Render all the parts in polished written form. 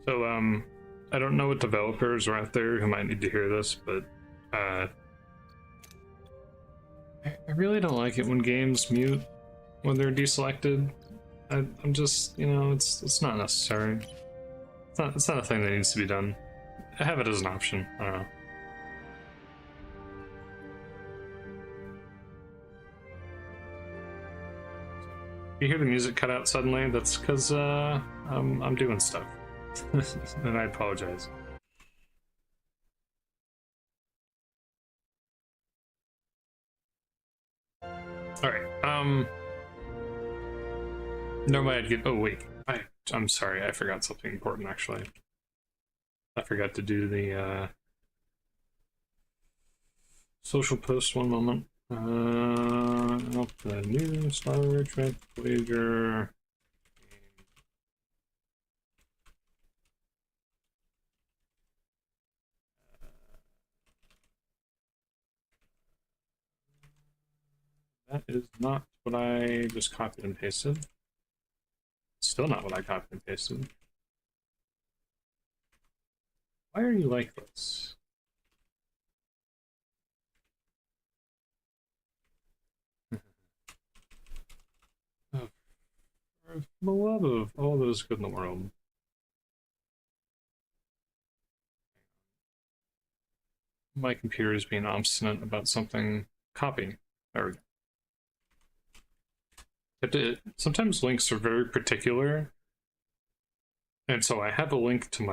So, I don't know what developers are out there who might need to hear this, but I really don't like it when games mute when they're deselected. I'm just, you know, it's not necessary. It's not a thing that needs to be done. I have it as an option. I don't know. If you hear the music cut out suddenly, that's because I'm doing stuff. And I apologize. Alright, normally I'd get... Oh, wait. I'm sorry, I forgot something important, actually. I forgot to do the, social post. One moment. The new Star Trek Voyager... That is not what I just copied and pasted. Still not what I copied and pasted. Why are you like this? Oh, for the love of all that is good in the world. My computer is being obstinate about something. Copy. There we go. Sometimes links are very particular, and so I have a link to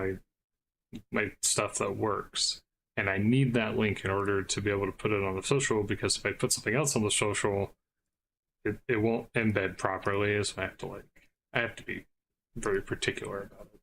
my stuff that works, and I need that link in order to be able to put it on the social, because if I put something else on the social, it won't embed properly, so I have to be very particular about it.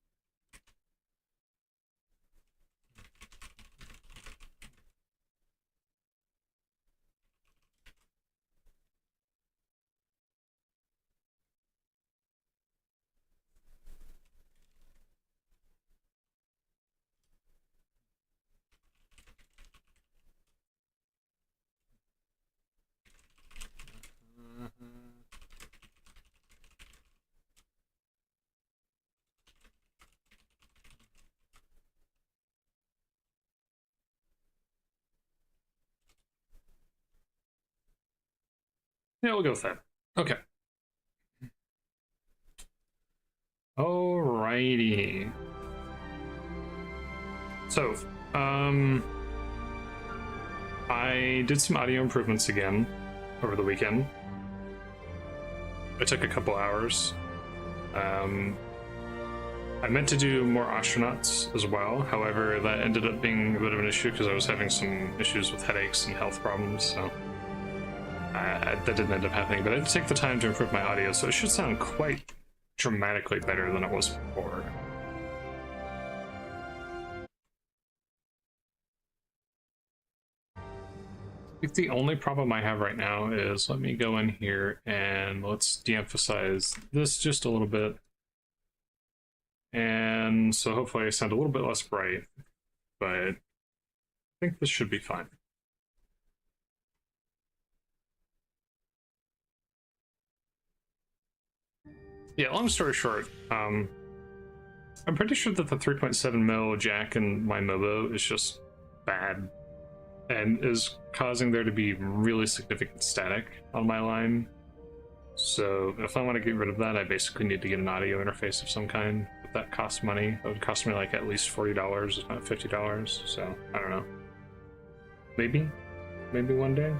Yeah, we'll go with that. Okay. Alrighty. So, I did some audio improvements again over the weekend. It took a couple hours. I meant to do more astronauts as well, however, that ended up being a bit of an issue because I was having some issues with headaches and health problems, so that didn't end up happening. But I did take the time to improve my audio, so it should sound quite dramatically better than it was before. I think the only problem I have right now is, let me go in here and let's de-emphasize this just a little bit. And so hopefully I sound a little bit less bright, but I think this should be fine. Yeah, long story short, I'm pretty sure that the 3.7mm jack in my Mobo is just bad and is causing there to be really significant static on my line. So if I want to get rid of that, I basically need to get an audio interface of some kind. But that costs money. That would cost me like at least $40, if not $50. So I don't know. Maybe one day.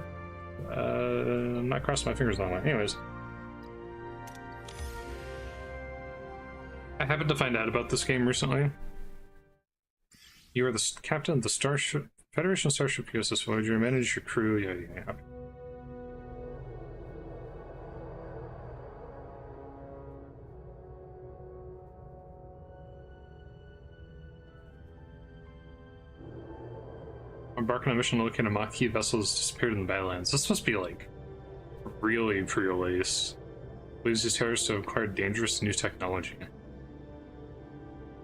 I'm not crossing my fingers on that. Anyways, I happened to find out about this game recently. You are the captain of the Starship Federation Starship USS Voyager. Manage your crew. Yeah. Embark on a mission to locate a Maquis vessel that's disappeared in the Badlands. This must be like really pre-release. Leaves these terrorists to acquire dangerous new technology.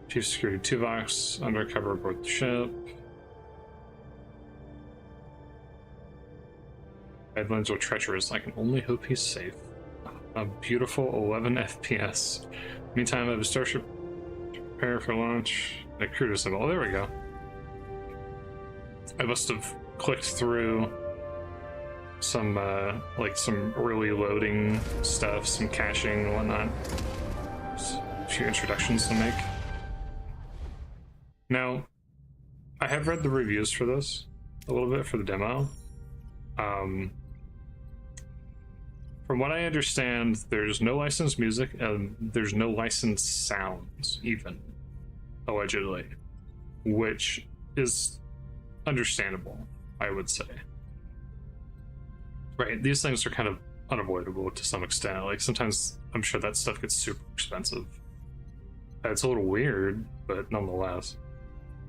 Chief Security Tuvox, undercover aboard the ship. Badlands are treacherous. I can only hope he's safe. A beautiful 11 FPS. Meantime, I have a starship Prepare for launch. A crew symbol. Oh, there we go. I must have clicked through some like some early loading stuff, some caching and whatnot. Just a few introductions to make. Now, I have read the reviews for this a little bit for the demo. From what I understand, there's no licensed music and there's no licensed sounds, even, allegedly, which is understandable, I would say. Right, these things are kind of unavoidable to some extent. Like, sometimes I'm sure that stuff gets super expensive. It's a little weird, but nonetheless.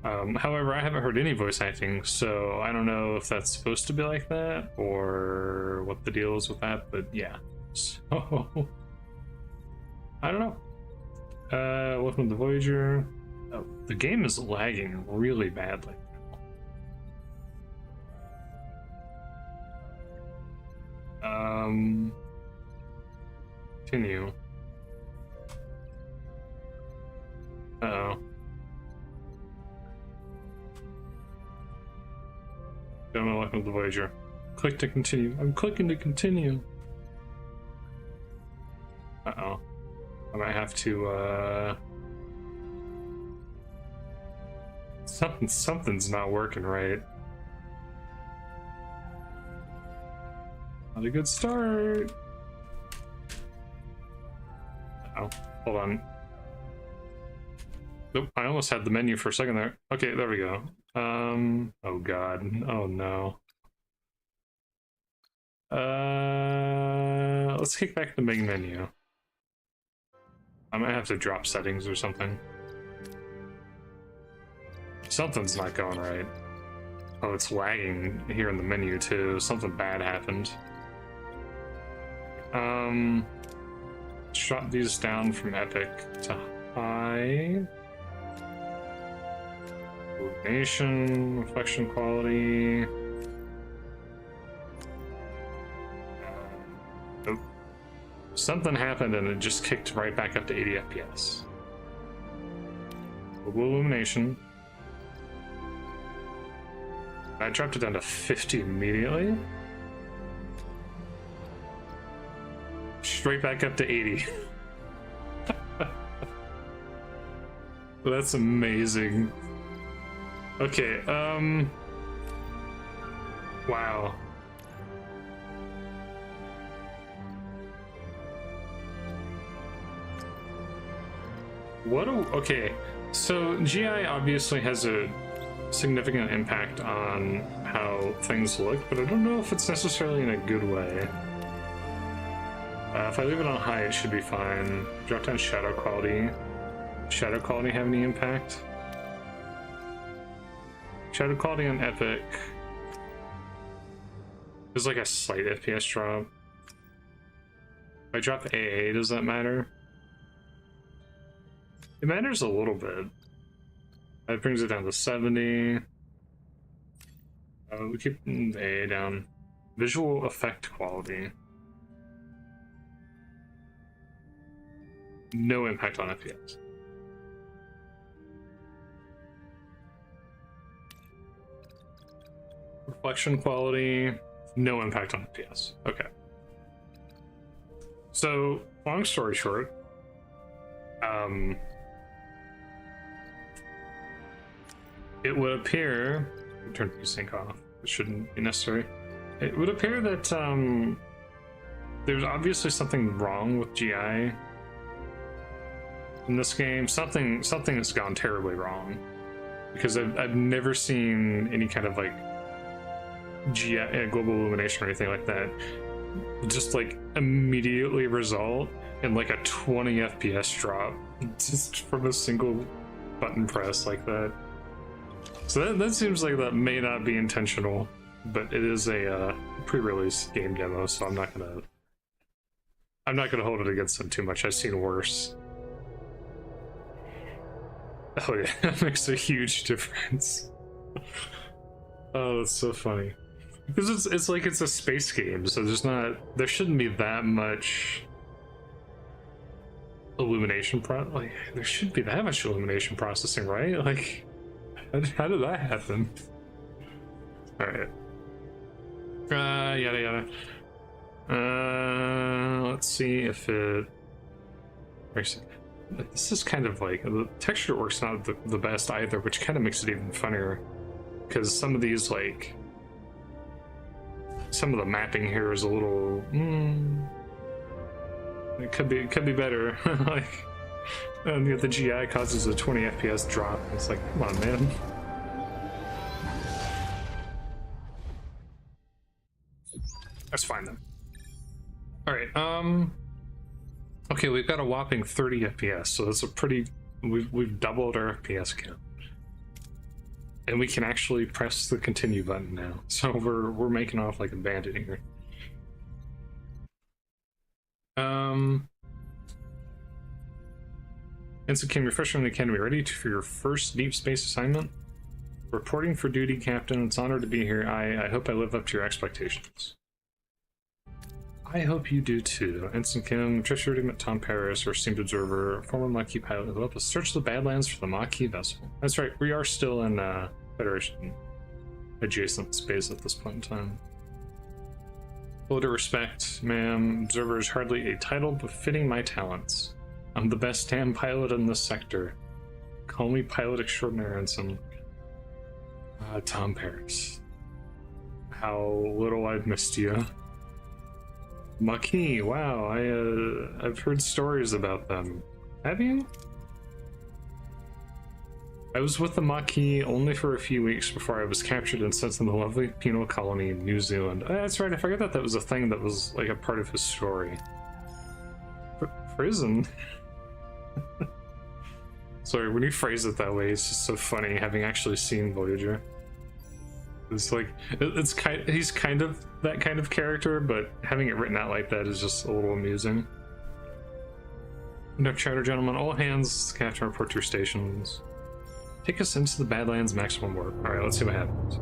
However, I haven't heard any voice acting, so I don't know if that's supposed to be like that or what the deal is with that, but yeah. So, I don't know. Welcome to Voyager. Oh, the game is lagging really badly. Continue. Uh-oh. Gentlemen, welcome to the Voyager. Click to continue. I'm clicking to continue. Uh-oh. I might have to, Something's not working right. Not a good start. Uh-oh. Hold on. Nope, I almost had the menu for a second there. Okay, there we go. Oh god. Oh no. Let's kick back the main menu. I might have to drop settings or something. Something's not going right. Oh, it's lagging here in the menu too. Something bad happened. Shot these down from epic to high. Coordination, reflection quality. Nope. Something happened and it just kicked right back up to 80 FPS. Global illumination. I dropped it down to 50 immediately. Straight back up to 80. That's amazing. Okay, wow. Okay, so GI obviously has a significant impact on how things look, but I don't know if it's necessarily in a good way. If I leave it on high, it should be fine. Drop down shadow quality. Shadow quality have any impact? Shadow quality on epic. There's like a slight FPS drop. If I drop AA, does that matter? It matters a little bit. That brings it down to 70. We keep AA down. Visual effect quality. No impact on FPS. Reflection quality, no impact on FPS. Okay. So, long story short, it would appear, turn VSync off, it shouldn't be necessary. It would appear that there's obviously something wrong with GI in this game. Something has gone terribly wrong, because I've never seen any kind of like GI global illumination or anything like that just like immediately result in like a 20 FPS drop just from a single button press like that. So that seems like that may not be intentional, but it is a pre-release game demo, so I'm not gonna hold it against them too much. I've seen worse. Oh yeah, that makes a huge difference. Oh, that's so funny. Because it's like it's a space game, so there shouldn't be that much illumination like there shouldn't be that much illumination processing, right? Like, how did that happen? All right. Yada yada. Let's see if it. This is kind of like the texture work's not the best either, which kind of makes it even funnier. Because some of these, like, some of the mapping here is a little. It could be better. Like, and yet the GI causes a 20 FPS drop. It's like, come on, man. That's fine then. All right. Okay, we've got a whopping 30 FPS, so that's a pretty. We've doubled our FPS count, and we can actually press the continue button now. So we're making off like a bandit here. Ensign Kim, you're fresh from the academy. Ready for your first deep space assignment? Reporting for duty, Captain. It's an honor to be here. I hope I live up to your expectations. I hope you do too. Ensign Kim, Treasury Regiment Tom Paris, our esteemed observer, former Maquis pilot who helped us search the Badlands for the Maquis vessel. That's right, we are still in Federation adjacent space at this point in time. Full to respect, ma'am. Observer is hardly a title befitting my talents. I'm the best damn pilot in this sector. Call me Pilot Extraordinary Ensign. Tom Paris. How little I've missed you. Maquis, wow, I've heard stories about them. Have you? I was with the Maquis only for a few weeks before I was captured and sent to the lovely penal colony in New Zealand. That's right, I forgot that was a thing that was like a part of his story. Prison? Sorry, when you phrase it that way, it's just so funny having actually seen Voyager. It's like, he's kind of that kind of character, but having it written out like that is just a little amusing. No charter, gentlemen. All hands, Captain, report to your stations. Take us into the Badlands maximum warp. Alright, let's see what happens.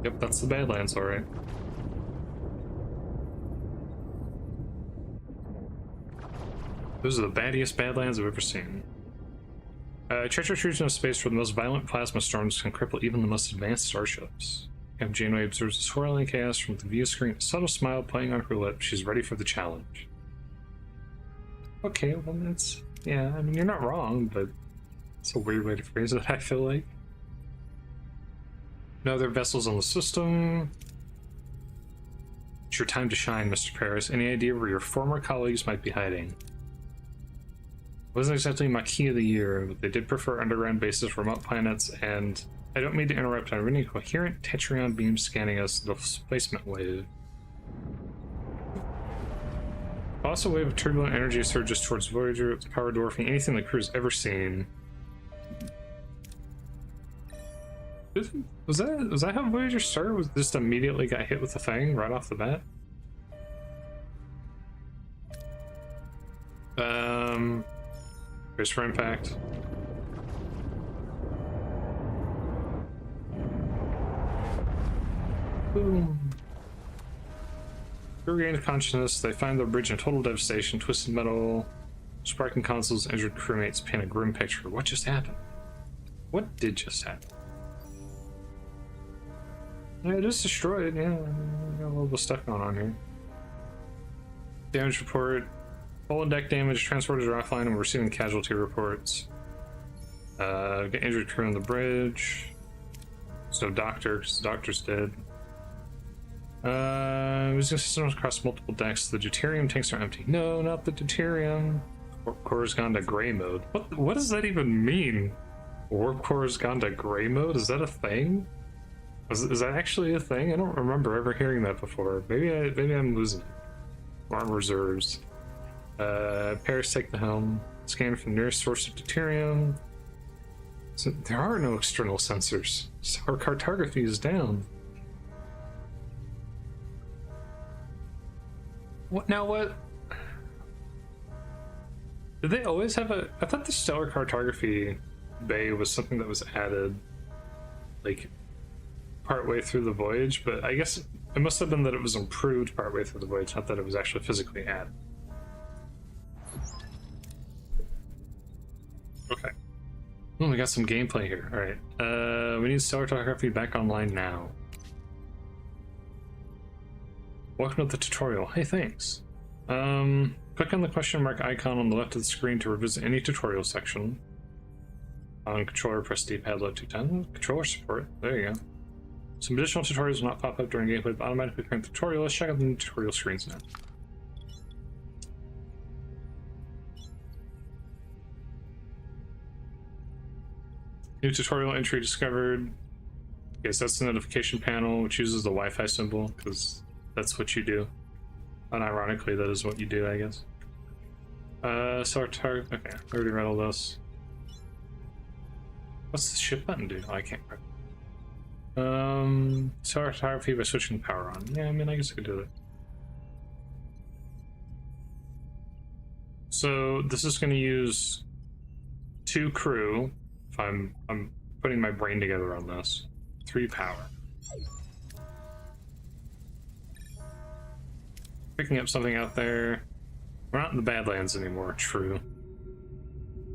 Yep, that's the Badlands, alright. Those are the baddiest Badlands I've ever seen. Treacherous region of space where the most violent plasma storms can cripple even the most advanced starships. Captain Janeway observes the swirling chaos from the view screen, a subtle smile playing on her lips. She's ready for the challenge. Okay, well that's... yeah, I mean, you're not wrong, but it's a weird way to phrase it, I feel like. No other vessels on the system. It's your time to shine, Mr. Paris. Any idea where your former colleagues might be hiding? Wasn't exactly Maquis of the Year, but they did prefer underground bases, remote planets, and I don't mean to interrupt. I'm reading a coherent Tetrion beam scanning us, the displacement wave. Also, a wave of turbulent energy surges towards Voyager, its power dwarfing anything the crew's ever seen. Was that how Voyager started? Was just immediately got hit with the thing right off the bat? Brace for impact. Boom. To regain consciousness, they find the bridge in total devastation, twisted metal, sparking consoles, injured crewmates paint a grim picture. What just happened? What did just happen? Yeah, just destroyed, yeah. Got a little bit of stuff going on here. Damage report. Hull and deck damage, transporters are offline, and we're receiving casualty reports. Got injured crew on the bridge. There's no doctor, because the doctor's dead. Using systems across multiple decks. The deuterium tanks are empty. No, not the deuterium. Warp core has gone to gray mode. What does that even mean? Warp core has gone to gray mode? Is that a thing? Is that actually a thing? I don't remember ever hearing that before. Maybe I'm losing it. Arm reserves. Paris, take the helm. Scan from the nearest source of deuterium. So there are no external sensors. Our cartography is down. What now? What? Did they always have a? I thought the stellar cartography bay was something that was added, like, partway through the voyage. But I guess it must have been that it was improved partway through the voyage, not that it was actually physically added. Okay. Oh, we got some gameplay here. Alright. We need stellar photography back online now. Welcome to the tutorial. Hey, thanks. Click on the question mark icon on the left of the screen to revisit any tutorial section. On controller, press D-pad left 2 times. Controller support. There you go. Some additional tutorials will not pop up during gameplay, but automatically print the tutorial. Let's check out the new tutorial screens now. New tutorial entry discovered. Yes, that's the notification panel, which uses the Wi-Fi symbol, because that's what you do. Unironically, that is what you do, I guess. So our target. Okay, I already read all this. What's the shift button do? Oh, I can't. So our photography by switching the power on. Yeah, I mean, I guess I could do that. So this is going to use 2 crew. If I'm putting my brain together on this. 3 power. Picking up something out there. We're not in the Badlands anymore, true.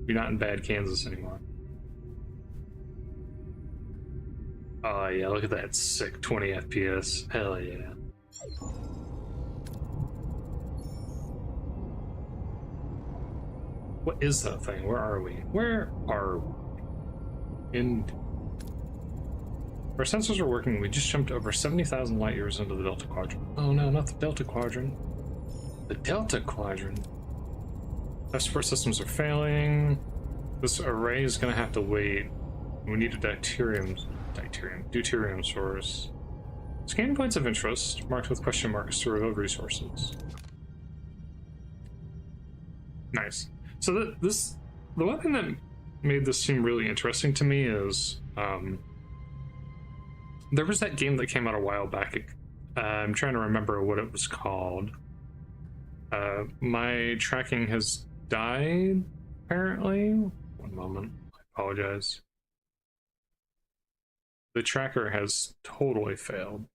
We're not in bad Kansas anymore. Oh yeah, look at that sick 20 FPS. Hell yeah. What is that thing? Where are we? Where are we? Our sensors are working. We just jumped over 70,000 light years into the Delta Quadrant. Oh no, not the Delta Quadrant. The Delta Quadrant. Our support systems are failing. This array is going to have to wait. We need a deuterium source. Scan points of interest, marked with question marks to reveal resources. Nice. So the one thing that made this seem really interesting to me is there was that game that came out a while back. I'm trying to remember what it was called. My tracking has died, apparently. One moment. I apologize. The tracker has totally failed.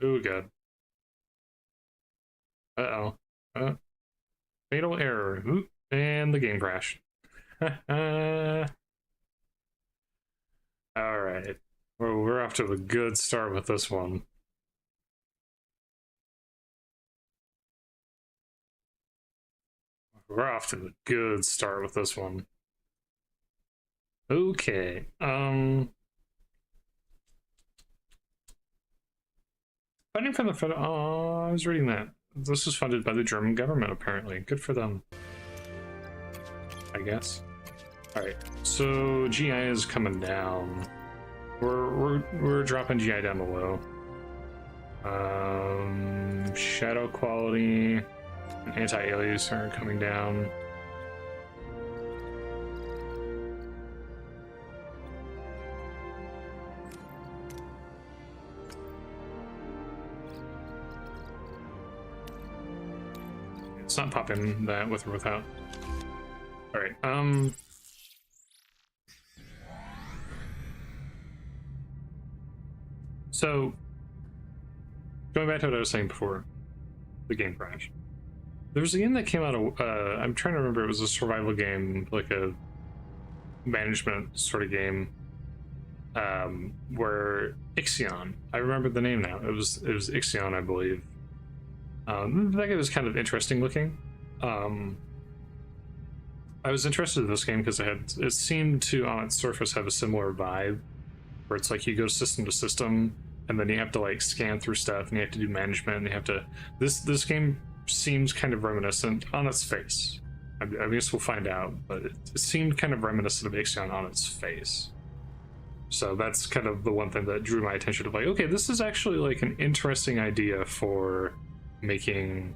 Oh, God. Uh-oh. Fatal error. Oop, and the game crashed. Alright. Well, we're off to a good start with this one. We're off to a good start with this one. Okay. Funding from the federal. Oh, I was reading that. This was funded by the German government, apparently. Good for them, I guess. Alright, so GI is coming down. We're dropping GI down to low. Shadow quality, anti-alias are coming down. It's not popping that with or without. Alright, so going back to what I was saying before, the game crash. There was a game that came out of, I'm trying to remember, it was a survival game, like a management sort of game, where Ixion, I remember the name now, it was Ixion, I believe. That game was kind of interesting looking. I was interested in this game because it seemed to, on its surface, have a similar vibe, where it's like you go system to system, and then you have to like scan through stuff, and you have to do management, and you have to. This game seems kind of reminiscent on its face. I guess we'll find out, but it seemed kind of reminiscent of Ixion on its face. So that's kind of the one thing that drew my attention to, like, okay, this is actually like an interesting idea for making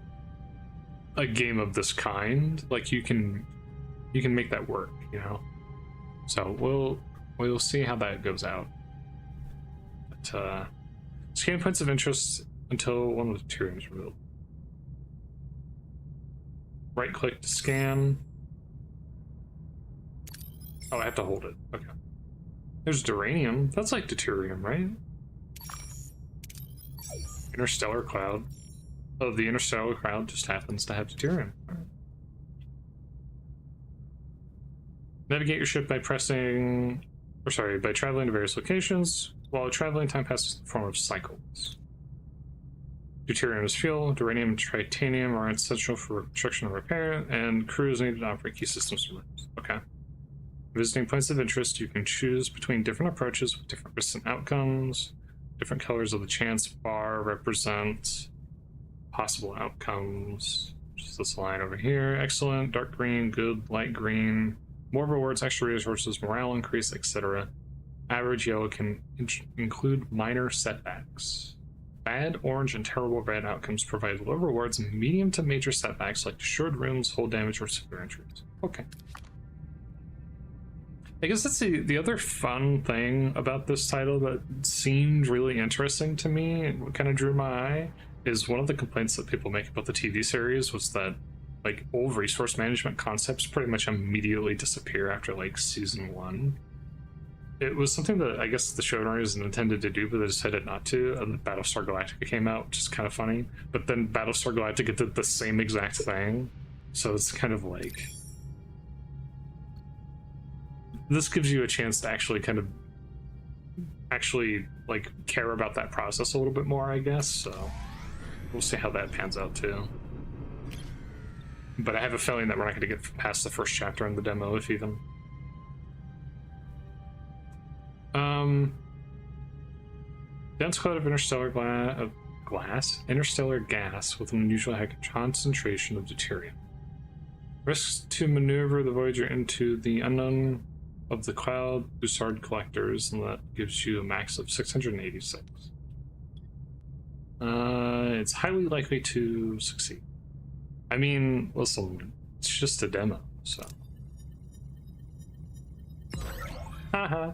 a game of this kind. Like you can make that work, you know. So we'll see how that goes out. But scan points of interest until one of the deuterium is revealed. Right click to scan. Oh, I have to hold it. Okay. There's duranium. That's like deuterium, right? Interstellar cloud. Oh, the interstellar cloud just happens to have deuterium. Right. Navigate your ship by pressing, or sorry, by traveling to various locations. While traveling, time passes in the form of cycles. Deuterium is fuel, duranium and titanium are essential for construction and repair, and crews needed to operate key systems. Okay. Visiting points of interest, you can choose between different approaches with different risks and outcomes. Different colors of the chance bar represent possible outcomes. Just this line over here. Excellent, dark green, good, light green. More rewards, extra resources, morale increase, etc. Average yellow can include minor setbacks. Bad, orange, and terrible red outcomes provide low rewards, and medium to major setbacks like destroyed rooms, hull damage, or severe injuries. Okay. I guess that's the other fun thing about this title that seemed really interesting to me and what kind of drew my eye is one of the complaints that people make about the TV series was that like old resource management concepts pretty much immediately disappear after like season 1. It was something that I guess the showrunners intended to do, but they decided not to. And Battlestar Galactica came out, which is kind of funny. But then Battlestar Galactica did the same exact thing. So it's kind of like... This gives you a chance to actually kind of... like, care about that process a little bit more, I guess. So we'll see how that pans out, too. But I have a feeling that we're not going to get past the first chapter in the demo, if even. Dense cloud of interstellar interstellar gas with an unusual high concentration of deuterium. Risks to maneuver the Voyager into the unknown of the cloud Bussard collectors, and that gives you a max of 686. It's highly likely to succeed. I mean, listen, it's just a demo, so. Haha.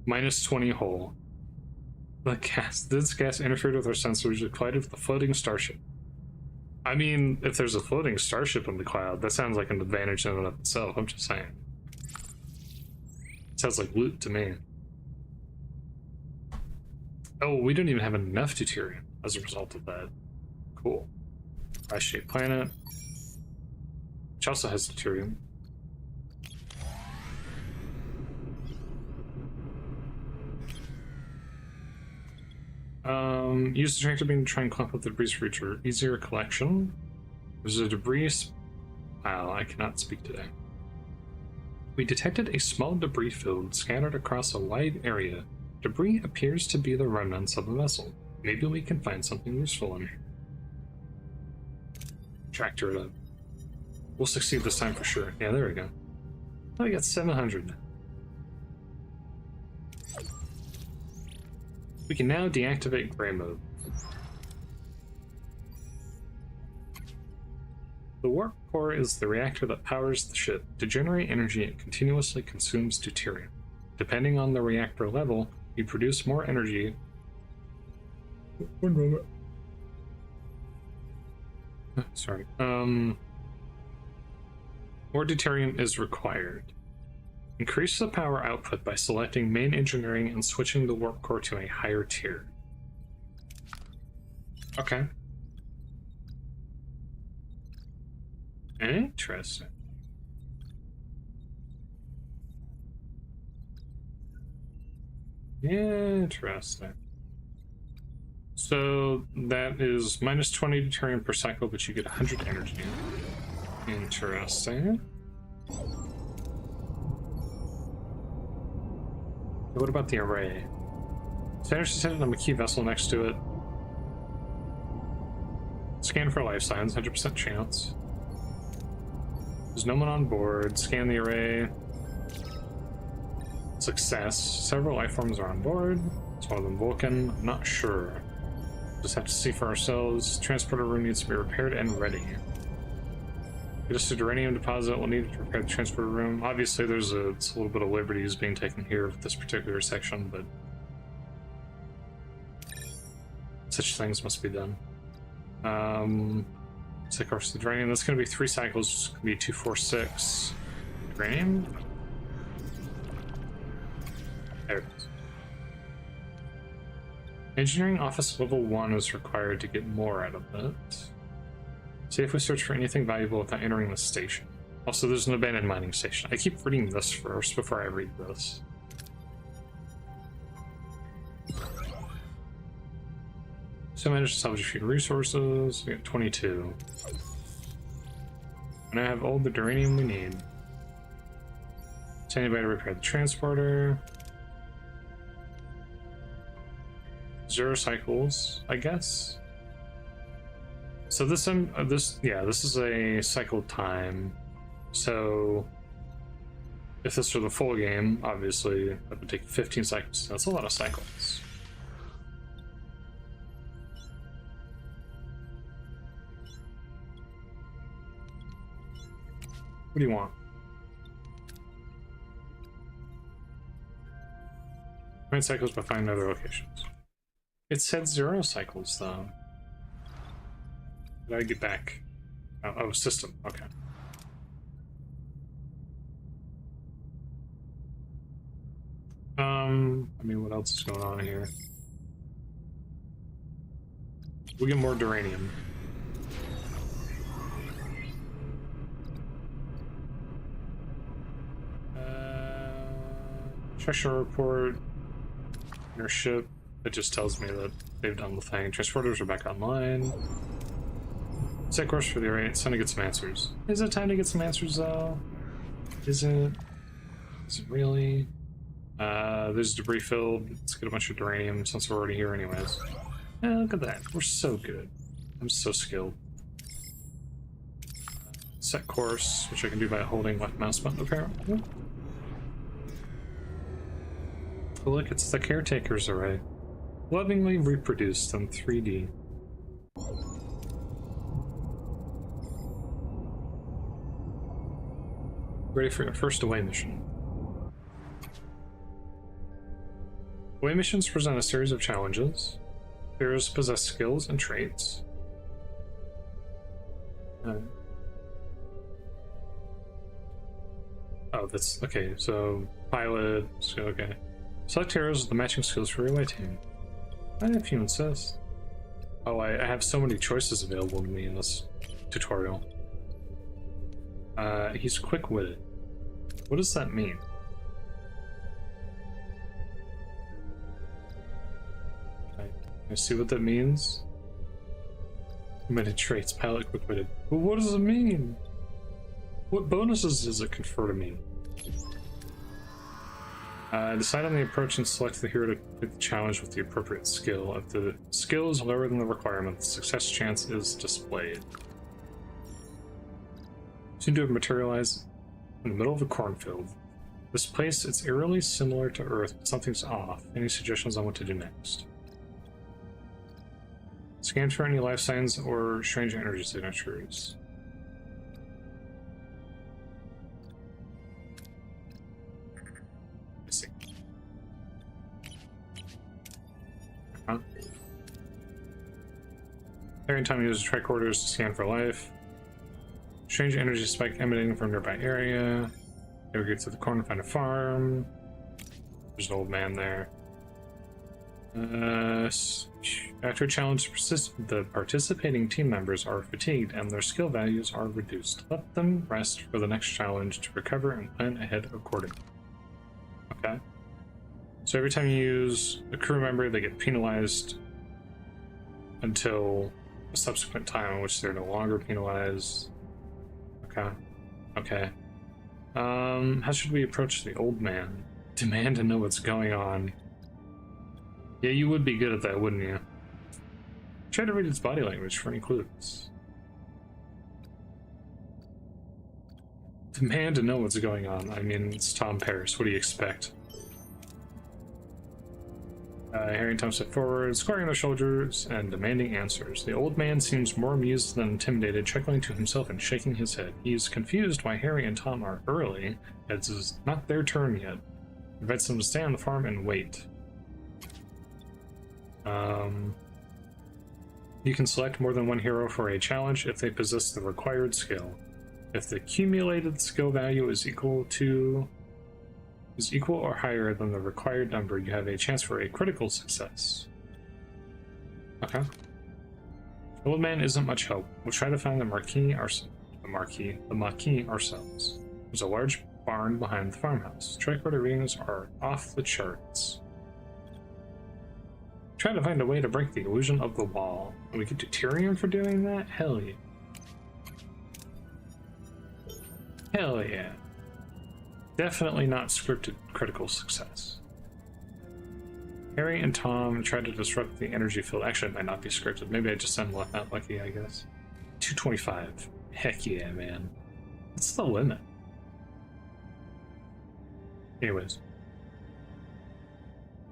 Minus 20 hull. This gas interfered with our sensors and collided with the floating starship. I mean, if there's a floating starship in the cloud, that sounds like an advantage in and of itself. I'm just saying. It sounds like loot to me. Oh, we don't even have enough deuterium as a result of that. Cool. Ice-shaped planet. Which also has deuterium. Use the tractor beam to try and clump up the debris for easier collection. There's a debris pile. I cannot speak today. We detected a small debris field scattered across a wide area. Debris appears to be the remnants of a vessel. Maybe we can find something useful in here. Tractor it up. We'll succeed this time for sure. Yeah, there we go. Oh, I got 700. We can now deactivate gray mode. The warp core is the reactor that powers the ship. To generate energy, it continuously consumes deuterium. Depending on the reactor level, you produce more energy. One moment. Sorry. More deuterium is required. Increase the power output by selecting main engineering and switching the warp core to a higher tier. Okay. Interesting. Interesting. So that is minus 20 deuterium per cycle, but you get 100 energy. Interesting. What about the array? Standard suspended on a key vessel next to it. Scan for life signs, 100% chance. There's no one on board. Scan the array. Success. Several life forms are on board. It's one of them Vulcan. I'm not sure. Just have to see for ourselves. Transporter room needs to be repaired and ready. Just a uranium deposit will need to repair the transporter room. Obviously, it's a little bit of liberties being taken here with this particular section, but such things must be done. So of course the uranium. That's going to be 3 cycles. It's going to be 2, 4, 6. Uranium. There it is. Engineering Office Level 1 is required to get more out of it. See if we search for anything valuable without entering the station. Also, there's an abandoned mining station. I keep reading this first before I read this. So I managed to salvage a few resources. We got 22. And I have all the duranium we need. Send anybody to repair the transporter. 0 cycles, I guess. So this is a cycle time. So if this were the full game, obviously that would take 15 cycles. That's a lot of cycles. What do you want? Find cycles by finding other locations. It said 0 cycles though. Did I get back? Oh, system. Okay. I mean, what else is going on here? We get more duranium. Treasure report. Inner ship. It just tells me that they've done the thing. Transporters are back online. Set course for the area. It's time to get some answers. Is it time to get some answers though? Is it? Is it really? There's a debris field. Let's get a bunch of duranium since we're already here anyways. Look at that. We're so good. I'm so skilled. Set course, which I can do by holding left mouse button apparently. Oh, look, it's the Caretaker's array. Lovingly reproduced in 3D. Ready for your first away mission. Away missions present a series of challenges. Heroes possess skills and traits. Oh, that's okay. So pilot. So okay. Select heroes with the matching skills for your away team. I have human assist. Oh, I have so many choices available to me in this tutorial. He's quick-witted. What does that mean? Can I see what that means? Many traits, pilot, quick-witted. But what does it mean? What bonuses does it confer to me? Decide on the approach and select the hero to complete the challenge with the appropriate skill. If the skill is lower than the requirement, the success chance is displayed. Seem to have materialized in the middle of a cornfield. This place, it's eerily similar to Earth, but something's off. Any suggestions on what to do next? Scan for any life signs or strange energy signatures. I see. Huh? Every time you use tricorders to scan for life. Strange energy spike emanating from nearby area. Navigate to the corner, find a farm. There's an old man there. After a challenge persists, the participating team members are fatigued and their skill values are reduced. Let them rest for the next challenge to recover and plan ahead accordingly. Okay. So every time you use a crew member, they get penalized until a subsequent time in which they're no longer penalized. Okay. How should we approach the old man? Demand to know what's going on. Yeah, you would be good at that, wouldn't you? Try to read its body language for any clues. Demand to know what's going on. I mean, it's Tom Paris. What do you expect? Hearing Tom step forward, squaring their shoulders, and demanding answers. The old man seems more amused than intimidated, chuckling to himself and shaking his head. He is confused why Harry and Tom are early, as it is not their turn yet. He invites them to stay on the farm and wait. You can select more than one hero for a challenge if they possess the required skill. If the accumulated skill value is equal to is equal or higher than the required number, you have a chance for a critical success. Okay. The old man isn't much help. We'll try to find the Maquis ourselves. There's a large barn behind the farmhouse. Tricorder readings are off the charts. Try to find a way to break the illusion of the wall. And we get deuterium for doing that? Hell yeah. Hell yeah. Definitely not scripted critical success. Harry and Tom tried to disrupt the energy field. Actually, it might not be scripted. Maybe I just am not lucky, I guess. 225. Heck yeah, man. That's the limit. Anyways.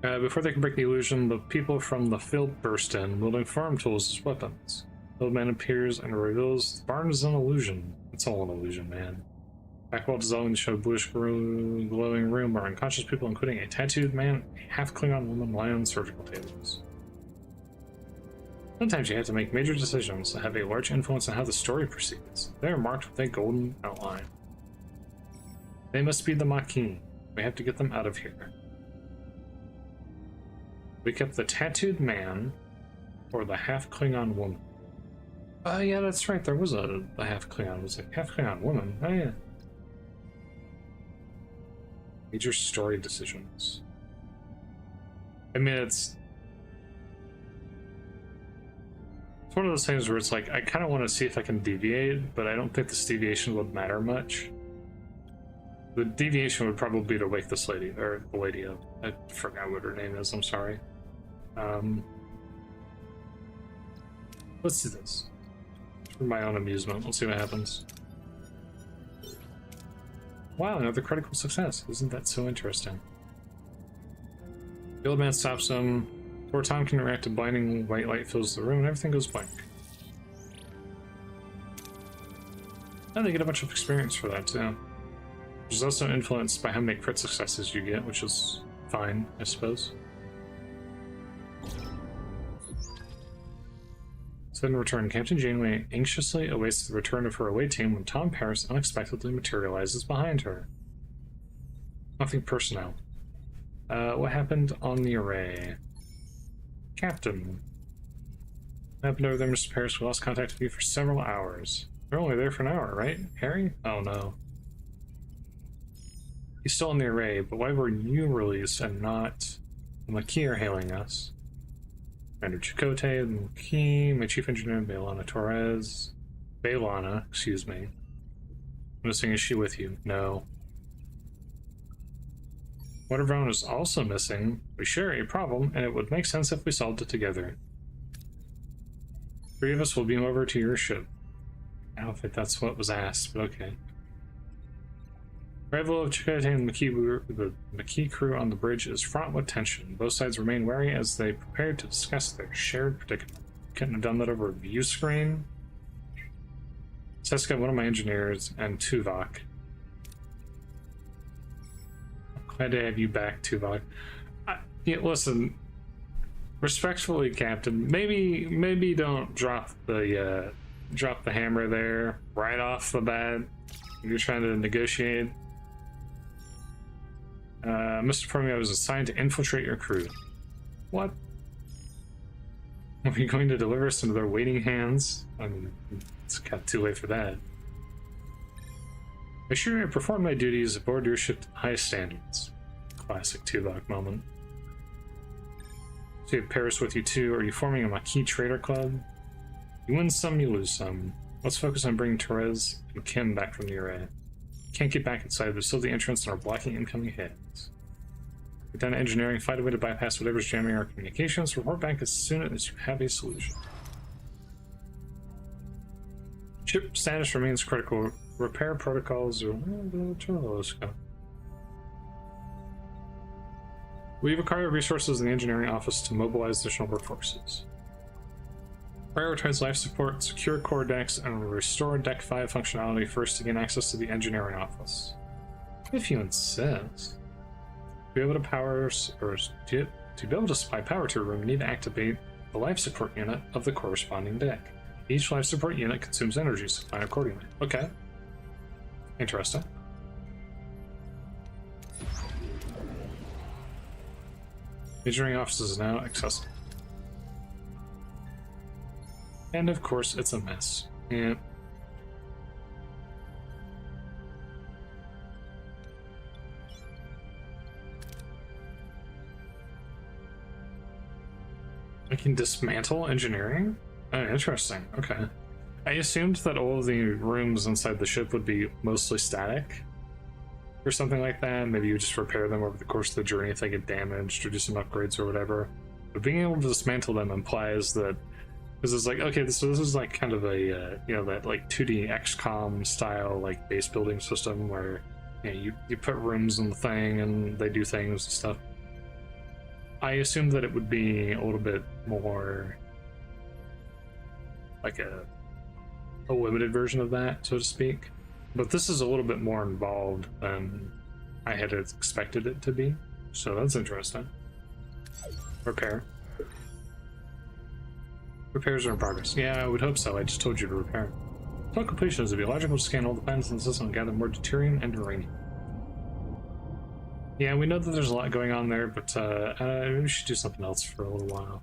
Before they can break the illusion, the people from the field burst in, wielding farm tools as weapons. The old man appears and reveals the barn is an illusion. It's all an illusion, man. Back while dissolving to show bluish glowing room are unconscious people, including a tattooed man, a half-Klingon woman lying on surgical tables. Sometimes you have to make major decisions that have a large influence on how the story proceeds. They are marked with a golden outline. They must be the Maquis. We have to get them out of here. We kept the tattooed man or the half-Klingon woman. Yeah, that's right. There was a half-Klingon. It was a half-Klingon woman. Oh, yeah. Major story decisions. I mean, it's one of those things where it's like, I kind of want to see if I can deviate, but I don't think this deviation would matter much. The deviation would probably be to wake this lady, or the lady up. I forgot what her name is, I'm sorry. Let's do this. For my own amusement, let's see what happens. Wow, another critical success. Isn't that so interesting? The old man stops him. Before Tom can react, a blinding white light fills the room and everything goes blank. And they get a bunch of experience for that too. Which is also influenced by how many crit successes you get, which is fine, I suppose. So in return, Captain Janeway anxiously awaits the return of her away team when Tom Paris unexpectedly materializes behind her. Nothing personnel. What happened on the array? Captain. What happened over there, Mr. Paris? We lost contact with you for several hours. They're only there for an hour, right, Harry? Oh no. He's still on the array, but why were you released and not the Maquis are hailing us? Commander Chakotay, the Maquis, my chief engineer, Bailana, excuse me. I'm missing, is she with you? No. What everyone is also missing, we share a problem, and it would make sense if we solved it together. 3 of us will beam over to your ship. I don't think that's what was asked, but okay. Arrival of Chakotay and the Maquis crew on the bridge is fraught with tension. Both sides remain wary as they prepare to discuss their shared predicament. Couldn't have done that over a view screen. Seska, one of my engineers, and Tuvok. Glad to have you back, Tuvok. Yeah, listen, respectfully, Captain. Maybe don't drop the hammer there right off the bat. You're trying to negotiate. Mr. Promio was assigned to infiltrate your crew. What? Are we going to deliver us into their waiting hands? I mean, it's kind of too late for that. I sure I perform my duties aboard your ship to the highest standards. Classic Tuvok moment. So you have Paris with you too. Are you forming a Maquis trader club? You win some, you lose some. Let's focus on bringing Therese and Kim back from the array. Can't get back inside, there's still the entrance and are blocking incoming hits. Get down to engineering, find a way to bypass whatever's jamming our communications. Report back as soon as you have a solution. Ship status remains critical. Repair protocols are... Let's go. We've acquired resources in the engineering office to mobilize additional workforces. Prioritize life support, secure core decks, and restore Deck 5 functionality first to gain access to the engineering office. If you insist. To be able to supply power to a room, you need to activate the life support unit of the corresponding deck. Each life support unit consumes energy supply accordingly. Okay. Interesting. Engineering office is now accessible. And of course, it's a mess. Yeah. I can dismantle engineering? Oh, interesting. Okay. I assumed that all of the rooms inside the ship would be mostly static or something like that. Maybe you just repair them over the course of the journey if they get damaged or do some upgrades or whatever. But being able to dismantle them implies that this is like, okay, so this is like kind of a, you know, that like 2D XCOM style like base building system where, you know, you put rooms in the thing and they do things and stuff. I assumed that it would be a little bit more like a limited version of that, so to speak. But this is a little bit more involved than I had expected it to be. So that's interesting. Repair. Repairs are in progress. Yeah, I would hope so. I just told you to repair. Upon completion, it would be logical to scan all the planets in the system and gather more deuterium and uranium. Yeah, we know that there's a lot going on there, but we should do something else for a little while.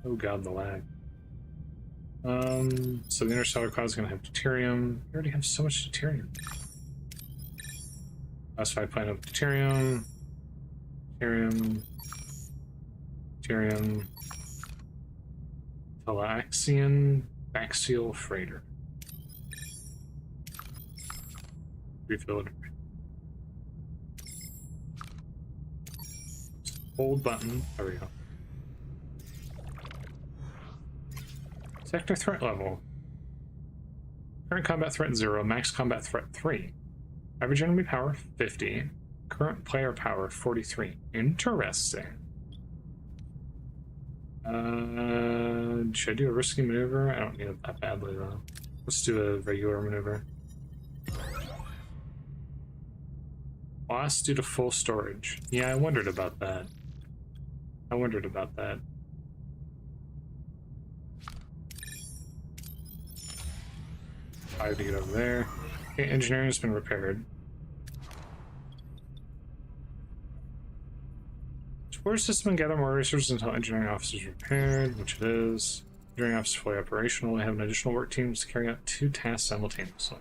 Oh god, the lag. So the interstellar cloud is going to have deuterium. We already have so much deuterium. Classified planet of deuterium. Deuterium. Deuterium. Talaxian Baxial Freighter. Refilled. Hold button. There we go. Sector threat level. Current combat threat 0, max combat threat 3. Average enemy power 50. Current player power 43. Interesting. Should I do a risky maneuver? I don't need it that badly though. Let's do a regular maneuver. Lost due to full storage. Yeah, I wondered about that. I wondered about that. I have to get over there. Okay, engineering has been repaired. Explore system and gather more resources until engineering office is repaired, which it is. Engineering office is fully operational. We have an additional work team to carry out 2 tasks simultaneously.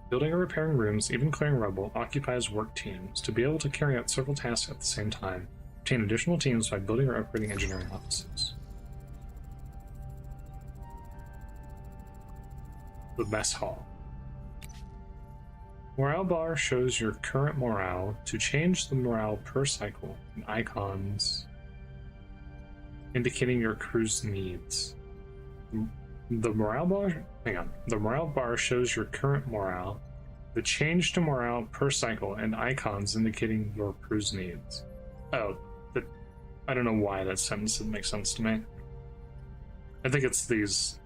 Building or repairing rooms, even clearing rubble, occupies work teams. To be able to carry out several tasks at the same time, obtain additional teams by building or upgrading engineering offices. The mess hall. Morale bar shows your current morale. To change the morale per cycle, and icons indicating your crew's needs. The morale bar, hang on. The morale bar shows your current morale. The change to morale per cycle and icons indicating your crew's needs. Oh, I don't know why that sentence didn't make sense to me. I think it's these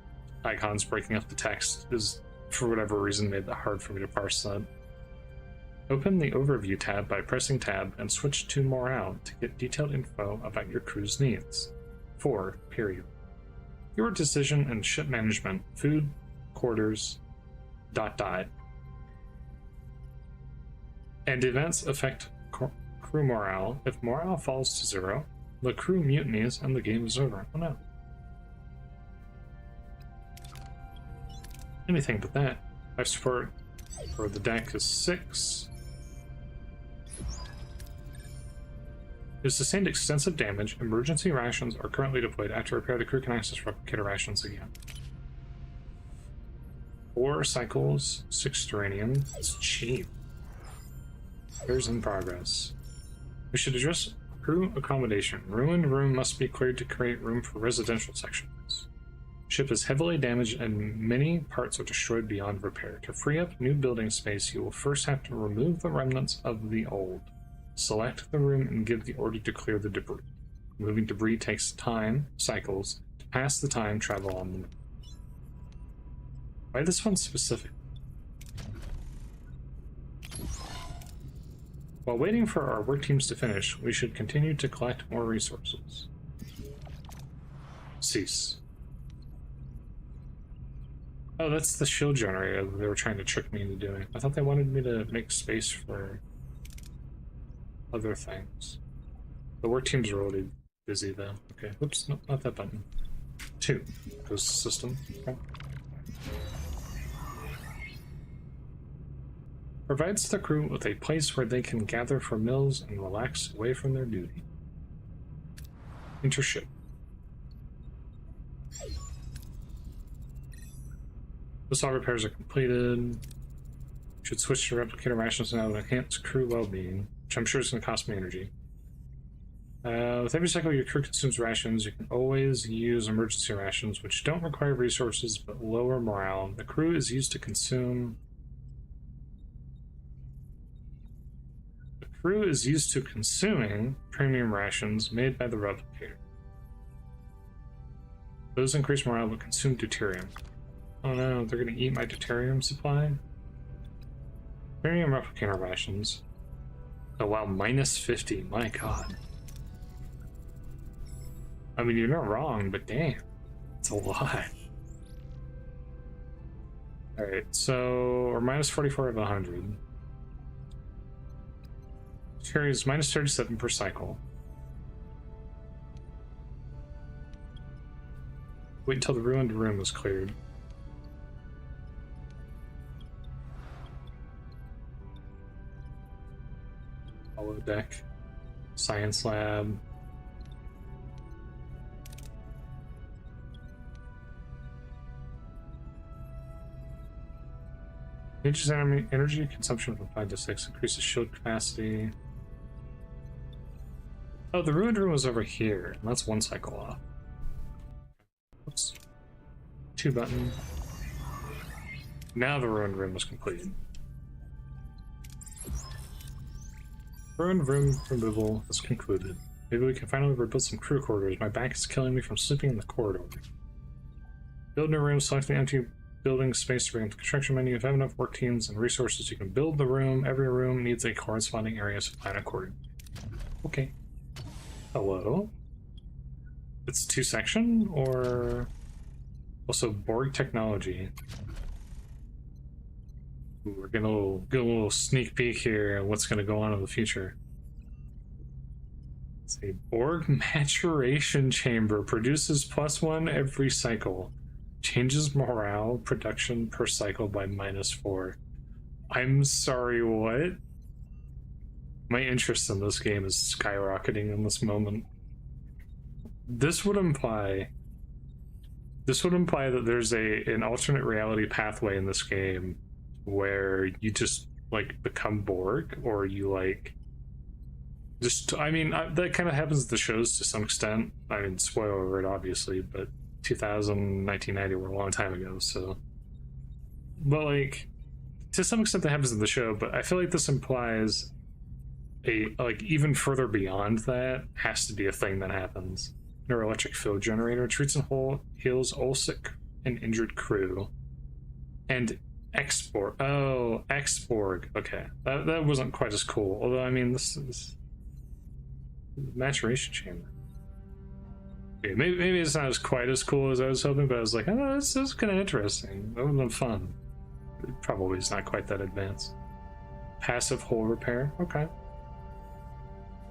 icons breaking up the text is, for whatever reason, made it hard for me to parse that. Open the Overview tab by pressing Tab and switch to Morale to get detailed info about your crew's needs. 4. Period. Your decision and ship management, food, quarters, ... And events affect crew morale. If morale falls to 0, the crew mutinies and the game is over. Oh no. Anything but that. Life support for the deck is 6. It has sustained extensive damage. Emergency rations are currently deployed. After repair, the crew can access replicator rations again. 4 cycles, 6 uranium. It's cheap. Repairs in progress. We should address crew accommodation. Ruined room must be cleared to create room for residential sections. Ship is heavily damaged and many parts are destroyed beyond repair. To free up new building space, you will first have to remove the remnants of the old. Select the room and give the order to clear the debris. Moving debris takes time, cycles, to pass the time travel on the map. Why this one specific? While waiting for our work teams to finish, we should continue to collect more resources. Cease. Oh, that's the shield generator that they were trying to trick me into doing. I thought they wanted me to make space for other things. The work teams are already busy though. Okay, whoops, no, not that button. 2 goes to system. Okay. Provides the crew with a place where they can gather for meals and relax away from their duty. Intership. Once all repairs are completed, should switch to replicator rations now to enhance crew well-being, which I'm sure is going to cost me energy. With every cycle your crew consumes rations, you can always use emergency rations, which don't require resources but lower morale. The crew is used to consume... The crew is used to consuming premium rations made by the replicator. Those increase morale but consume deuterium. Oh no, they're going to eat my deuterium supply? Premium replicator rations. Oh wow, minus 50, my god. I mean, you're not wrong, but damn, it's a lot. Alright, so we're minus 44 of 100. Carries minus 37 per cycle. Wait until the ruined room is cleared. Deck, science lab. Changes energy consumption from 5 to 6, increases shield capacity. Oh, the ruined room was over here, and that's 1 cycle off. Oops. 2 button. Now the ruined room is completed. Ruined room removal is concluded. Maybe we can finally rebuild some crew quarters. My back is killing me from sleeping in the corridor. Build new rooms, select the empty building space to bring up the construction menu. If you have enough work teams and resources, you can build the room. Every room needs a corresponding area supplied accordingly. Okay. Hello? It's 2-section, or... Also, Borg technology. Ooh, we're getting a little sneak peek here at what's going to go on in the future. It's a Borg maturation chamber. Produces +1 every cycle. Changes morale production per cycle by -4. I'm sorry, what? My interest in this game is skyrocketing in this moment. This would imply that there's an alternate reality pathway in this game where you just like become Borg, or you like just, I mean, that kind of happens at the shows to some extent. I mean, spoiler alert, obviously, but 2000, 1990 were a long time ago, so. But like, to some extent that happens in the show, but I feel like this implies like even further beyond that has to be a thing that happens. Neuroelectric field generator treats and heals all sick and injured crew. And Exborg. Oh, Exborg. Okay, that wasn't quite as cool. Although, I mean, this is maturation chamber. Okay, maybe it's not as quite as cool as I was hoping, but I was like, oh, this is kind of interesting. That would have been fun. It probably is not quite that advanced. Passive hull repair. Okay.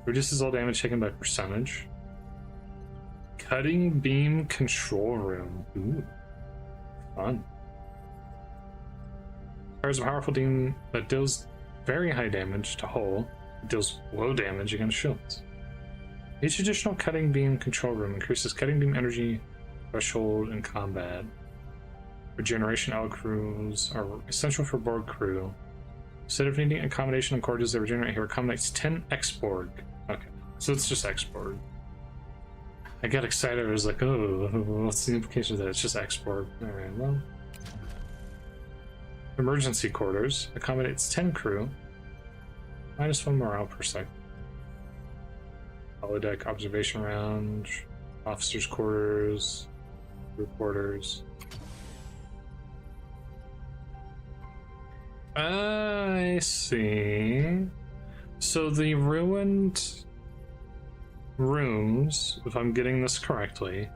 Reduces all damage taken by percentage. Cutting beam control room. Ooh, fun. Fires a powerful beam that deals very high damage to hull. It deals low damage against shields. Each additional cutting beam control room increases cutting beam energy threshold in combat. Regeneration L crews are essential for Borg crew. Instead of needing accommodation in corridors that regenerate, here accommodates 10 X-Borg. Okay, so it's just X-Borg. I got excited. I was like, oh, what's the implication of that? It's just X-Borg. Alright, well. Emergency quarters accommodates 10 crew. -1 morale per cycle. Holodeck observation lounge. Officers' quarters. Crew quarters. I see. So the ruined rooms, if I'm getting this correctly,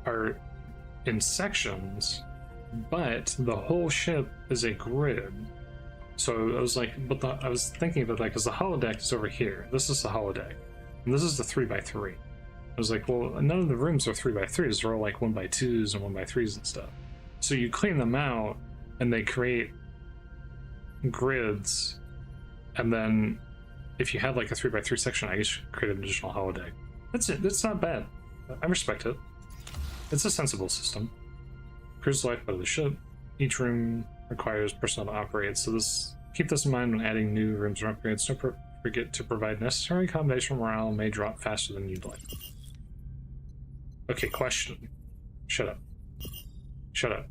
are in sections, but the whole ship is a grid. So I was like, I was thinking about that because the holodeck is over here. This is the holodeck. And this is the 3x3. I was like, well, none of the rooms are 3x3s. They're all like 1x2s and 1x3s and stuff. So you clean them out, and they create grids. And then if you had like a 3x3 section, I guess you could create an additional holodeck. That's it. That's not bad. I respect it. It's a sensible system. Improves the lifeblood of the ship. Each room requires personnel to operate, so keep this in mind when adding new rooms or upgrades. Don't forget to provide necessary combination morale may drop faster than you'd like. Okay, question. Shut up. Shut up.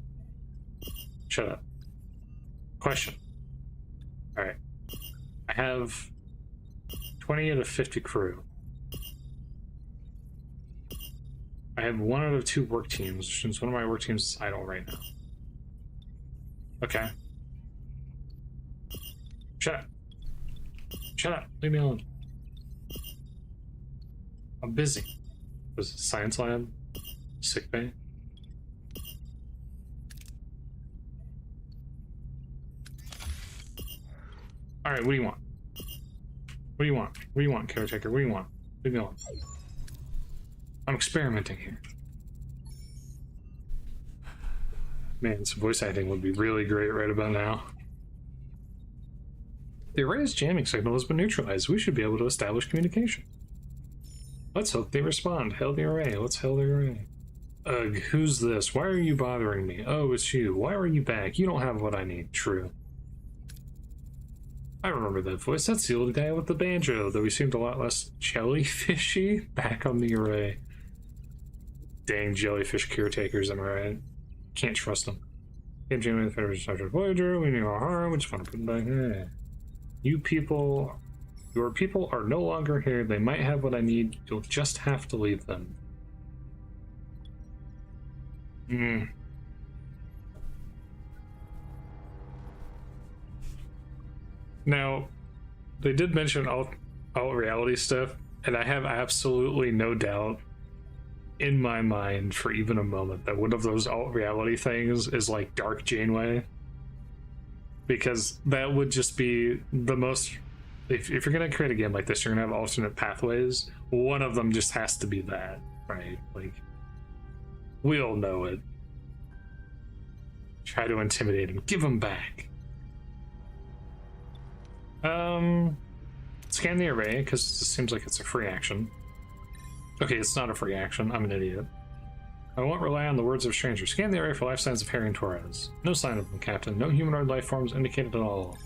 Shut up. Question. Alright. I have 20 out of 50 crew. I have 1 out of 2 work teams, since one of my work teams is idle right now. Okay. Shut up. Shut up. Leave me alone. I'm busy. Was it science lab? Sick bay? Alright, what do you want? What do you want? What do you want, caretaker? What do you want? Leave me alone. I'm experimenting here. Man, some voice acting would be really great right about now. The array's jamming signal has been neutralized. We should be able to establish communication. Let's hope they respond. Hail the array. Let's hail the array. Ugh, who's this? Why are you bothering me? Oh, it's you. Why are you back? You don't have what I need. True. I remember that voice. That's the old guy with the banjo, though he seemed a lot less jellyfishy. Back on the array. Dang jellyfish caretakers, am I right? Can't trust them. Game Jam with Federation Voyager, we knew our harm, we just want to put them back. Hey. Your people are no longer here. They might have what I need. You'll just have to leave them. Now, they did mention alt reality stuff, and I have absolutely no doubt in my mind for even a moment that one of those alt reality things is like Dark Janeway, because that would just be the most, if you're gonna create a game like this, you're gonna have alternate pathways. One of them just has to be that, right? Like, we all know it. Try to intimidate him. Give him back. Scan the array, because it seems like it's a free action. Okay, it's not a free action. I'm an idiot. I won't rely on the words of strangers. Scan the array for life signs of Harry and Torres. No sign of them, Captain. No humanoid life forms indicated at all.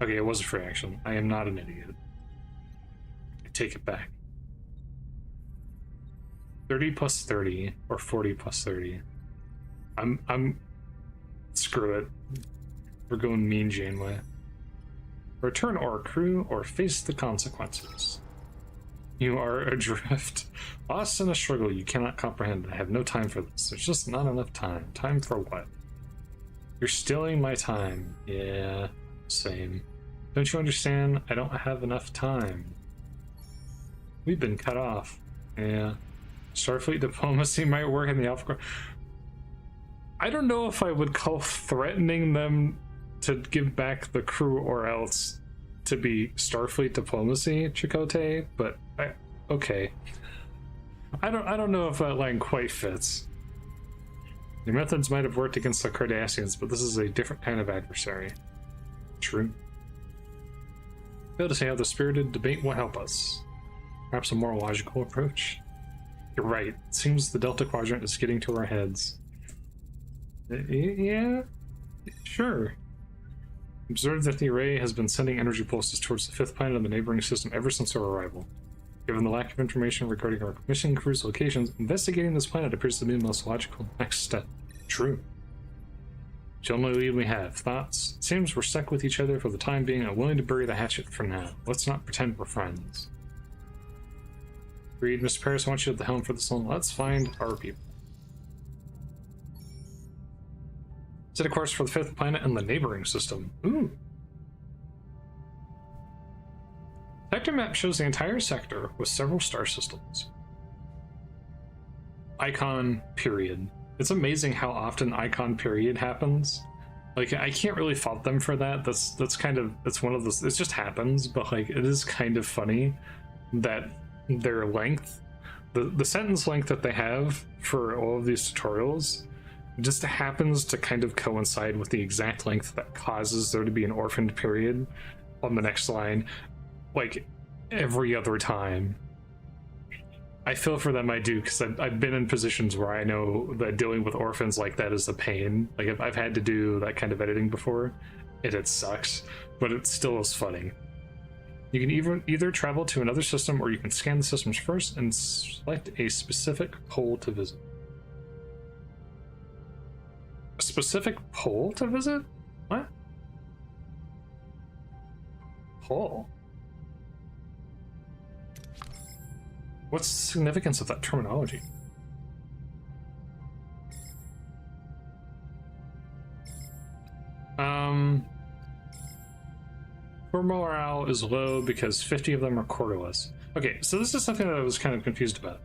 Okay, it was a free action. I am not an idiot. I take it back. 30 plus 30, or 40 plus 30. Screw it. We're going mean Janeway. Return our crew or face the consequences. You are adrift. Lost in a struggle you cannot comprehend. I have no time for this. There's just not enough time. Time for what? You're stealing my time. Yeah, same. Don't you understand? I don't have enough time. We've been cut off. Yeah. Starfleet diplomacy might work in the Alpha Corps. I don't know if I would call threatening them to give back the crew or else to be Starfleet diplomacy, Chakotay, but okay. I don't know if that line quite fits. Your methods might have worked against the Cardassians, but this is a different kind of adversary. True. Fail to see how the spirited debate will help us. Perhaps a more logical approach. You're right. It seems the Delta Quadrant is getting to our heads. Yeah, sure. Observe that the array has been sending energy pulses towards the 5th planet of the neighboring system ever since our arrival. Given the lack of information regarding our mission crew's locations, investigating this planet appears to be the most logical next step. True. It's the only lead we have. Thoughts? It seems we're stuck with each other for the time being. I'm willing to bury the hatchet for now. Let's not pretend we're friends. Agreed, Mr. Paris, I want you at the helm for this one. Let's find our people. Set a course for the 5th planet and the neighboring system. Ooh. Sector map shows the entire sector with several star systems. Icon period. It's amazing how often icon period happens. Like, I can't really fault them for that. That's kind of, it's one of those, it just happens, but like, it is kind of funny that their length, the sentence length that they have for all of these tutorials just happens to kind of coincide with the exact length that causes there to be an orphaned period on the next line, like every other time. I feel for them, I do, because I've been in positions where I know that dealing with orphans like that is a pain. Like, I've had to do that kind of editing before, and it sucks, but it still is funny. You can either travel to another system, or you can scan the systems first and select a specific pole to visit. A specific pole to visit? What? Pole? What's the significance of that terminology? Core morale is low because 50 of them are quarterless. Okay, so this is something that I was kind of confused about.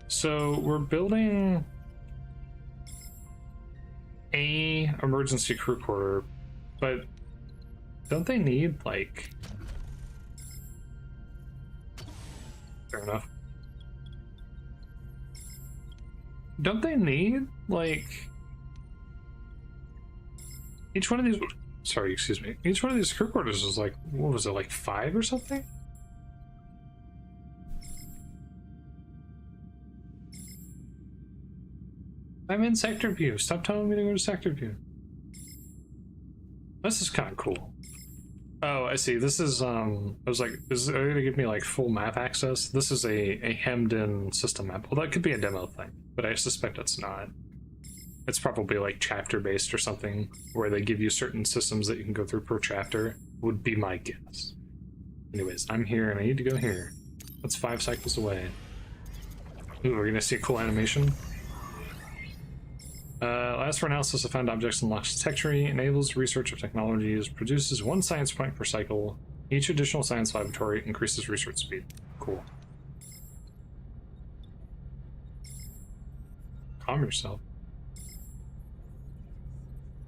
So we're building a emergency crew quarter, but don't they need, like... Fair enough. Don't they need, like... Each one of these... Sorry, excuse me. Each one of these crew quarters is like, what was it, like 5 or something? I'm in sector view. Stop telling me to go to sector view. This is kind of cool. Oh, I see. This is, I was like, are they gonna give me like full map access? This is a hemmed in system map. Well, that could be a demo thing, but I suspect it's not. It's probably like chapter based or something, where they give you certain systems that you can go through per chapter, would be my guess. Anyways, I'm here and I need to go here. That's 5 cycles away. Ooh, we're gonna see a cool animation. Allows for analysis of found objects, unlocks tech tree, enables research of technologies, produces 1 science point per cycle. Each additional science laboratory increases research speed. Cool. Calm yourself.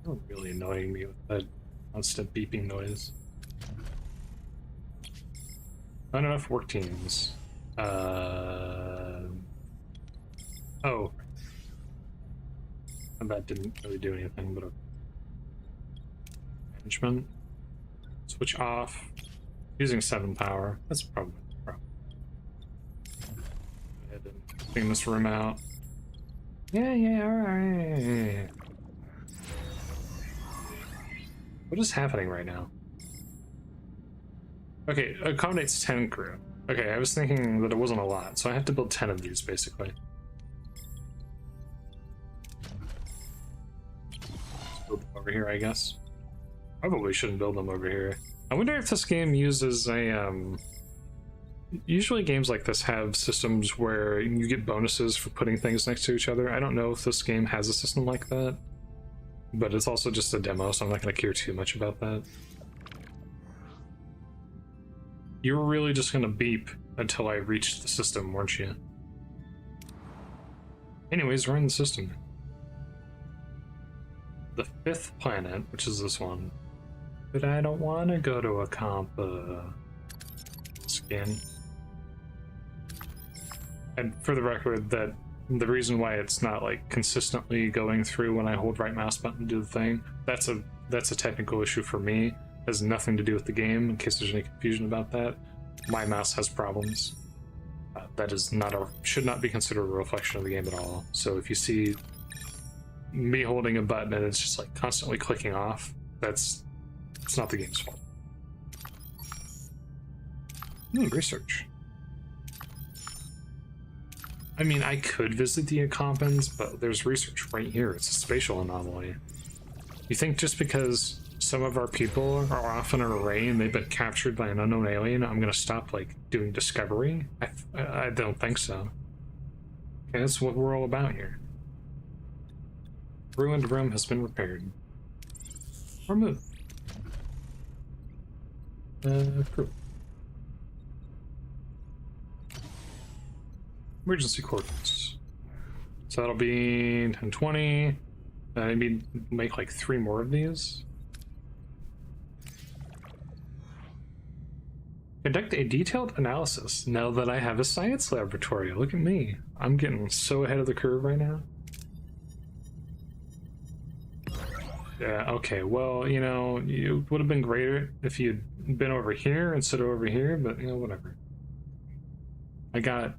You're really annoying me with that constant beeping noise. Not enough work teams. Oh. And that didn't really do anything, but management. Switch off. Using 7 power. That's probably the problem. Go ahead and clean this room out. Yeah, alright. What is happening right now? Okay, accommodates 10 crew. Okay, I was thinking that it wasn't a lot, so I have to build 10 of these, basically. Build them over here, I guess. Probably shouldn't build them over here. I wonder if this game uses a, usually games like this have systems where you get bonuses for putting things next to each other. I don't know if this game has a system like that, but it's also just a demo, so I'm not going to care too much about that. You were really just going to beep until I reached the system, weren't you? Anyways, we're in the system. The 5th planet, which is this one. But I don't want to go to a comp skin. And for the record, that the reason why it's not like consistently going through when I hold right mouse button to do the thing, that's a technical issue for me. It has nothing to do with the game, in case there's any confusion about that. My mouse has problems. That is not should not be considered a reflection of the game at all. So if you see me holding a button and it's just like constantly clicking off, it's not the game's fault. Research. I mean, I could visit the Accompans, but there's research right here. It's a spatial anomaly. You think just because some of our people are off in an array and they've been captured by an unknown alien, I'm gonna stop, like, doing discovery? I don't think so. Okay, that's what we're all about here. Ruined room has been repaired. Or moved. Cool. Emergency coordinates. So that'll be 1020. I need to make like 3 more of these. Conduct a detailed analysis now that I have a science laboratory. Look at me. I'm getting so ahead of the curve right now. Yeah, okay, well, you know, it would have been greater if you'd been over here instead of over here, but, you know, whatever. I got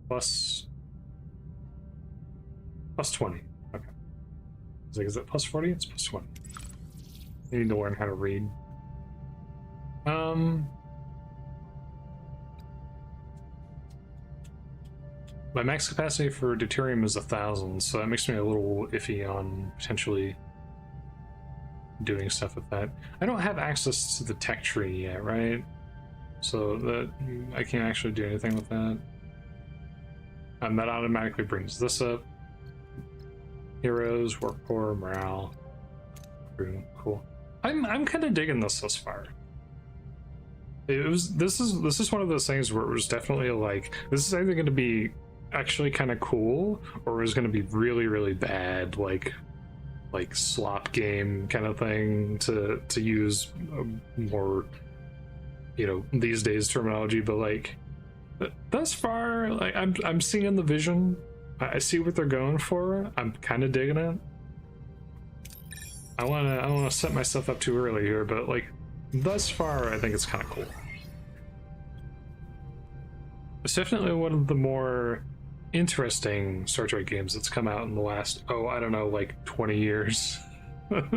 plus 20. Okay. It's like, is it plus 40? It's plus 20. I need to learn how to read. My max capacity for deuterium is 1,000, so that makes me a little iffy on potentially doing stuff with that. I don't have access to the tech tree yet, right? So that I can't actually do anything with that. That automatically brings this up. Heroes, work core, morale. Cool. I'm kind of digging this thus far. This is one of those things where it was definitely like, this is either going to be actually kind of cool or is going to be really, really bad, like slop game kind of thing, to use more, you know, these days terminology. But like thus far, like I'm seeing the vision. I see what they're going for. I'm kind of digging it. I wanna set myself up too early here, but like thus far I think it's kind of cool. It's definitely one of the more interesting Star Trek games that's come out in the last, I don't know, like 20 years.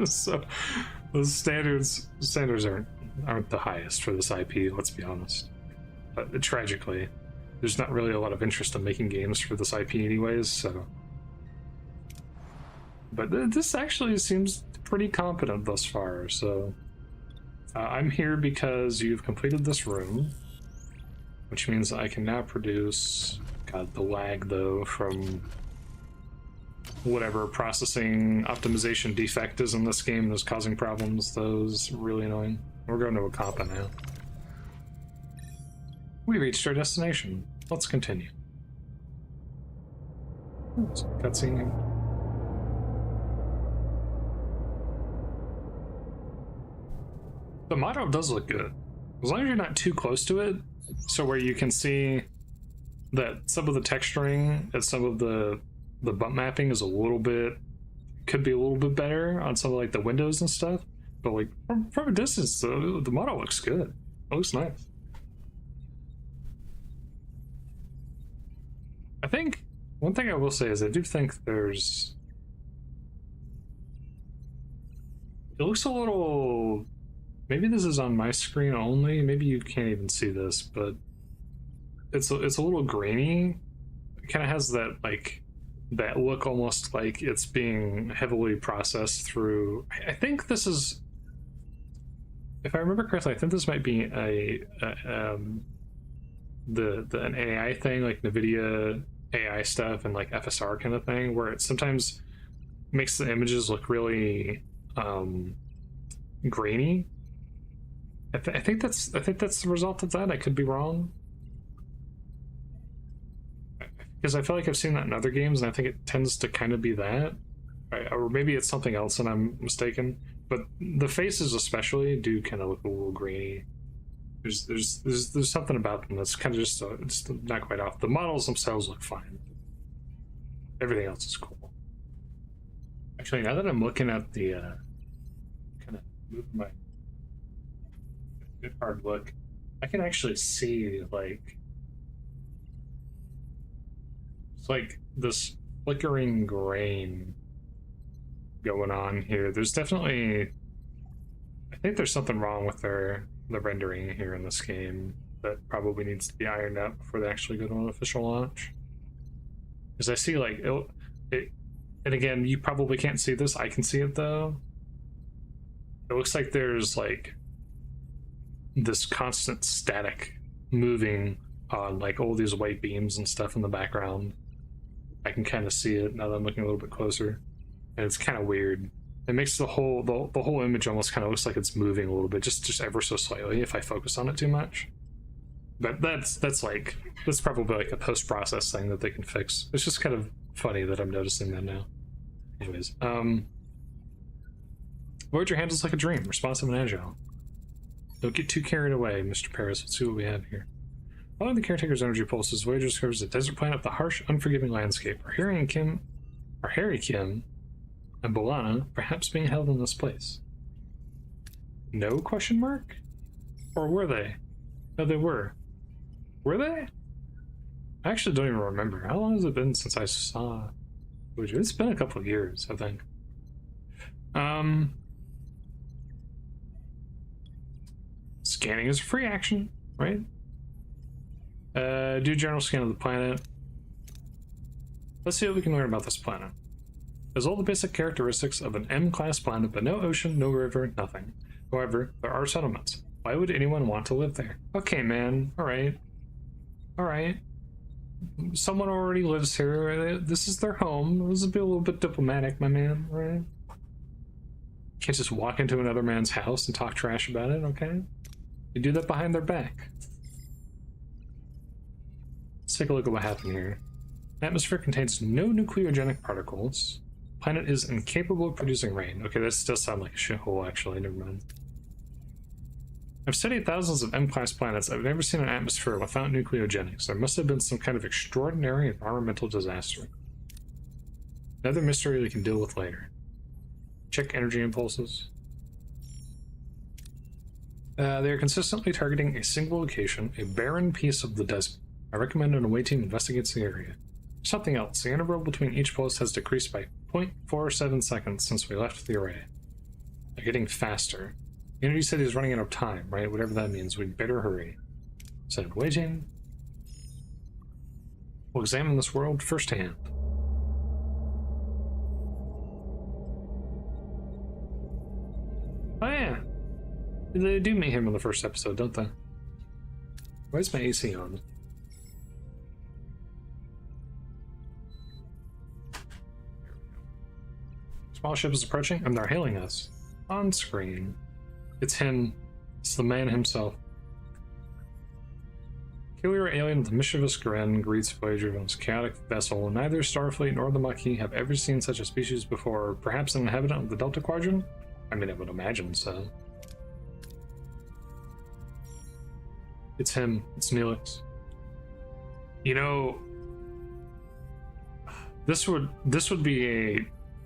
So the standards aren't the highest for this IP, let's be honest. But tragically, there's not really a lot of interest in making games for this IP anyways, so. But this actually seems pretty competent thus far, so. I'm here because you've completed this room, which means I can now produce, God, the lag though from whatever processing optimization defect is in this game that's causing problems. Those really annoying. We're going to a Kappa now. We reached our destination. Let's continue. Cutscene here. The model does look good, as long as you're not too close to it, so where you can see that some of the texturing and some of the bump mapping is could be a little bit better on some of like the windows and stuff. But like from a distance, the model looks good. It looks nice. I think one thing I will say is I do think it looks a little. Maybe this is on my screen only. Maybe you can't even see this, but it's a little grainy. It kind of has that that look, almost like it's being heavily processed through. I think this is, if I remember correctly, I think this might be an AI thing, like NVIDIA AI stuff and like FSR kind of thing, where it sometimes makes the images look really grainy. I think that's the result of that. I could be wrong, because I feel like I've seen that in other games, and I think it tends to kind of be that, right? Or maybe it's something else and I'm mistaken. But the faces especially do kind of look a little grainy. There's something about them that's kind of just it's not quite off. The models themselves look fine. Everything else is cool. Actually, now that I'm looking at the kind of move my good hard look, I can actually see like it's like this flickering grain going on here. There's definitely, I think there's something wrong with the rendering here in this game that probably needs to be ironed out before they actually go to an official launch. Because I see like it, and again, you probably can't see this. I can see it though. It looks like there's like this constant static moving on like all these white beams and stuff in the background. I can kind of see it now that I'm looking a little bit closer, and it's kind of weird. It makes the whole image almost kind of looks like it's moving a little bit, just ever so slightly if I focus on it too much. But that's probably like a post-process thing that they can fix. It's just kind of funny that I'm noticing that now. Anyways, Voyager handles like a dream, responsive and agile. Don't get too carried away, Mr. Paris. Let's see what we have here. Following the caretaker's energy pulses, Voyager discovers a desert planet with a harsh, unforgiving landscape. Are Harry Kim, and Bolana perhaps being held in this place? No question mark? Or were they? No, they were. Were they? I actually don't even remember. How long has it been since I saw Voyager? It's been a couple of years, I think. Scanning is a free action, right? Do a general scan of the planet. Let's see what we can learn about this planet. It has all the basic characteristics of an M-class planet, but no ocean, no river, nothing. However, there are settlements. Why would anyone want to live there? Okay, man. Alright. Alright. Someone already lives here. This is their home. This would be a little bit diplomatic, my man, right? Can't just walk into another man's house and talk trash about it, okay? You do that behind their back. Let's take a look at what happened here. The atmosphere contains no nucleogenic particles. The planet is incapable of producing rain. Okay, this does sound like a shithole, actually. Never mind. I've studied thousands of M-class planets. I've never seen an atmosphere without nucleogenics. There must have been some kind of extraordinary environmental disaster. Another mystery we can deal with later. Check energy impulses. They are consistently targeting a single location, a barren piece of the desert. I recommend an away team investigates the area. Something else. The interval between each pulse has decreased by 0.47 seconds since we left the array. They're getting faster. Unity said he's running out of time, right? Whatever that means, we'd better hurry. Said waiting. We'll examine this world firsthand. Oh yeah! They do meet him in the first episode, don't they? Why is my AC on? Small ship is approaching, and they're hailing us. On screen. It's him. It's the man himself. Peculiar alien with a mischievous grin greets Voyager on his chaotic vessel. Neither Starfleet nor the Maquis have ever seen such a species before. Perhaps an inhabitant of the Delta Quadrant? I mean, I would imagine so. It's him. It's Neelix. You know, this would be a,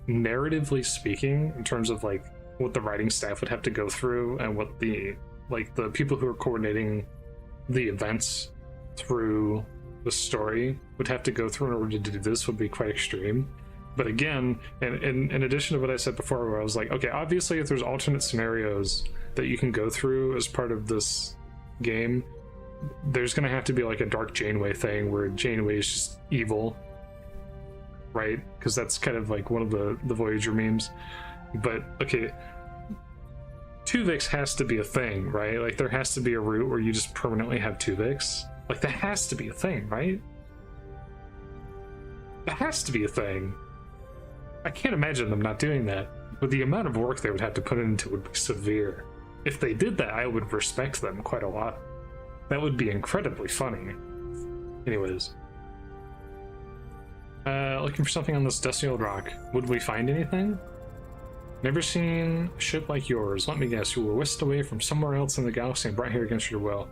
narratively speaking, in terms of like what the writing staff would have to go through and what the people who are coordinating the events through the story would have to go through in order to do this would be quite extreme. But again, in addition to what I said before, where I was like, okay, obviously if there's alternate scenarios that you can go through as part of this game, there's gonna have to be like a Dark Janeway thing where Janeway is just evil, right? Because that's kind of like one of the Voyager memes. But okay, Tuvix has to be a thing, right? Like there has to be a route where you just permanently have Tuvix. Like that has to be a thing, right? That has to be a thing. I can't imagine them not doing that. But the amount of work they would have to put into it would be severe. If they did that, I would respect them quite a lot. That would be incredibly funny. Anyways. Looking for something on this dusty old rock. Would we find anything? Never seen a ship like yours. Let me guess, you were whisked away from somewhere else in the galaxy and brought here against your will.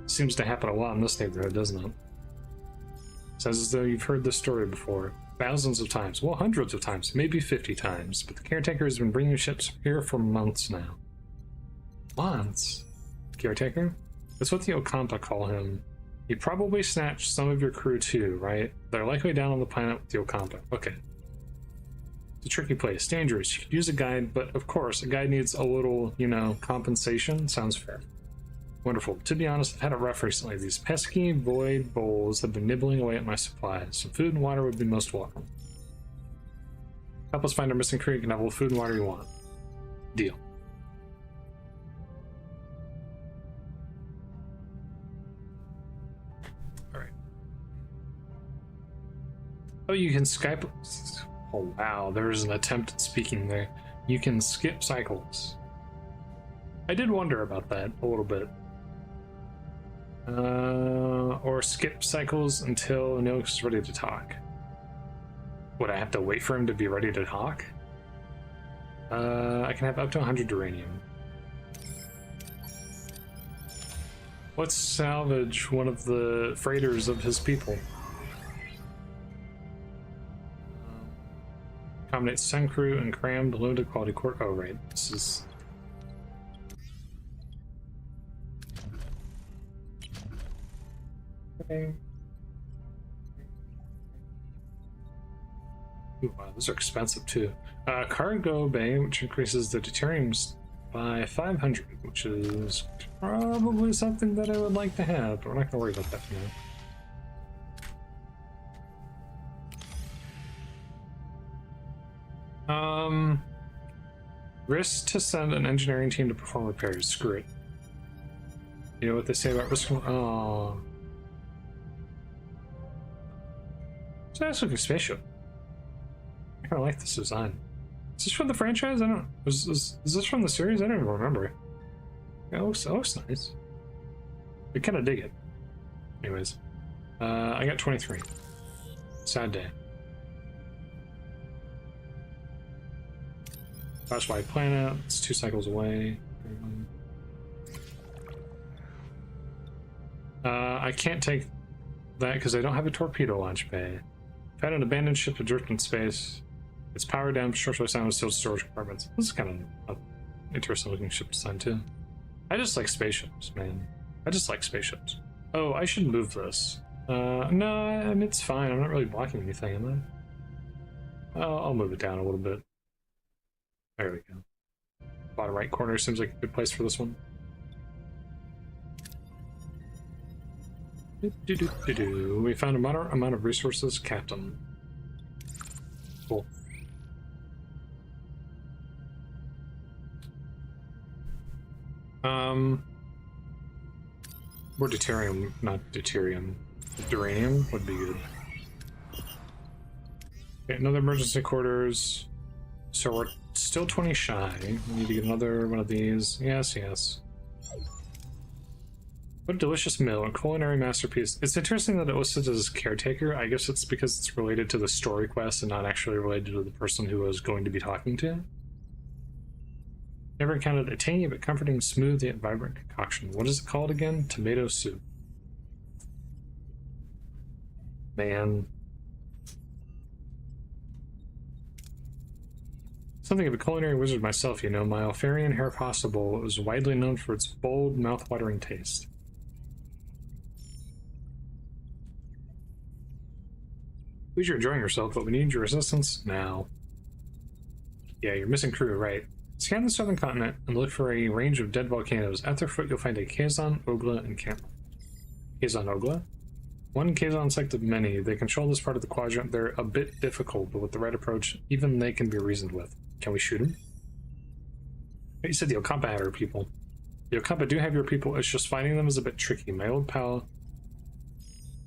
Seems to happen a lot in this neighborhood, doesn't it? Sounds as though you've heard this story before. Thousands of times. Well, hundreds of times. Maybe 50 times. But the caretaker has been bringing ships here for months now. Months? Caretaker? That's what the Okampa call him. He probably snatched some of your crew too, right? They're likely down on the planet with the Okampa. Okay. It's a tricky place. Dangerous. You could use a guide, but of course, a guide needs a little, you know, compensation. Sounds fair. Wonderful. To be honest, I've had it rough recently. These pesky void bowls have been nibbling away at my supplies. Some food and water would be most welcome. Help us find our missing crew. You can have all the food and water you want. Deal. Alright. Oh, you can Skype... Oh wow, there's an attempt at speaking there. You can skip cycles. I did wonder about that a little bit. Or skip cycles until Neelix is ready to talk. Would I have to wait for him to be ready to talk? I can have up to 100 uranium. Let's salvage one of the freighters of his people. Accommodate sun crew and crammed limited quality court. Oh, right. This is. Okay. Ooh, wow, those are expensive too. Cargo bay, which increases the deuterium by 500, which is probably something that I would like to have, but we're not going to worry about that for now. Risk to send an engineering team to perform repairs. Screw it. You know what they say about risk? Oh. So that's looking spaceship. I kind of like this design. Is this from the franchise? I don't know. Is this from the series? I don't even remember. Yeah, it looks nice. I kind of dig it. Anyways, I got 23. Sad day. That's why I plan it. It's 2 cycles away. I can't take that because I don't have a torpedo launch bay. I've had an abandoned ship adrift in space. It's powered down, structurally sound with sealed storage compartments. This is kind of an interesting looking ship design too. I just like spaceships, man. I just like spaceships. Oh, I should move this. No, I mean, it's fine. I'm not really blocking anything, am I? I'll move it down a little bit. There we go. Bottom right corner seems like a good place for this one. We found a moderate amount of resources, Captain. Cool. More deuterium, not deuterium. Duranium would be good. Okay, another emergency quarters. So we're still 20 shy. We need to get another one of these. Yes, yes. What a delicious meal, a culinary masterpiece. It's interesting that it was listed as caretaker. I guess it's because it's related to the story quest and not actually related to the person who I was going to be talking to. Never encountered a tangy but comforting, smooth yet vibrant concoction. What is it called again? Tomato soup. Man. Something of a culinary wizard myself, you know. My Alfarian hair possible is widely known for its bold, mouth-watering taste. Please, you're enjoying yourself, but we need your assistance now. Yeah, you're missing crew, right? Scan the southern continent and look for a range of dead volcanoes. At their foot, you'll find a Kazon, Ogla, and Camp. Kazon, Ogla? One Kazon sect of many. They control this part of the quadrant. They're a bit difficult, but with the right approach, even they can be reasoned with. Can we shoot them? You said the Okampa had her people. The Okampa do have your people, it's just finding them is a bit tricky. My old pal...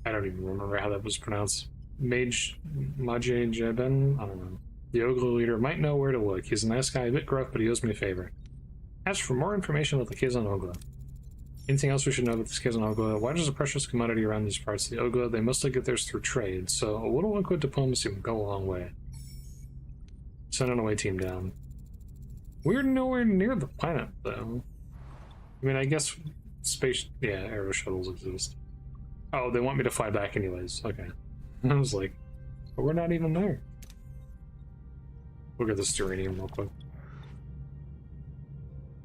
I don't even remember how that was pronounced. Mage Jeben? I don't know. The Ogla leader might know where to look. He's a nice guy, a bit gruff, but he owes me a favor. Ask for more information about the Kazon Ogla. Anything else we should know about this Kazon Ogla? Why is a precious commodity around these parts? The Ogla, they mostly get theirs through trade, so a little liquid diplomacy would go a long way. Send an away team down. We're nowhere near the planet, though. I mean, I guess space... yeah, aero shuttles exist. Oh, they want me to fly back anyways. Okay. I was like, but we're not even there. Look at this uranium real quick.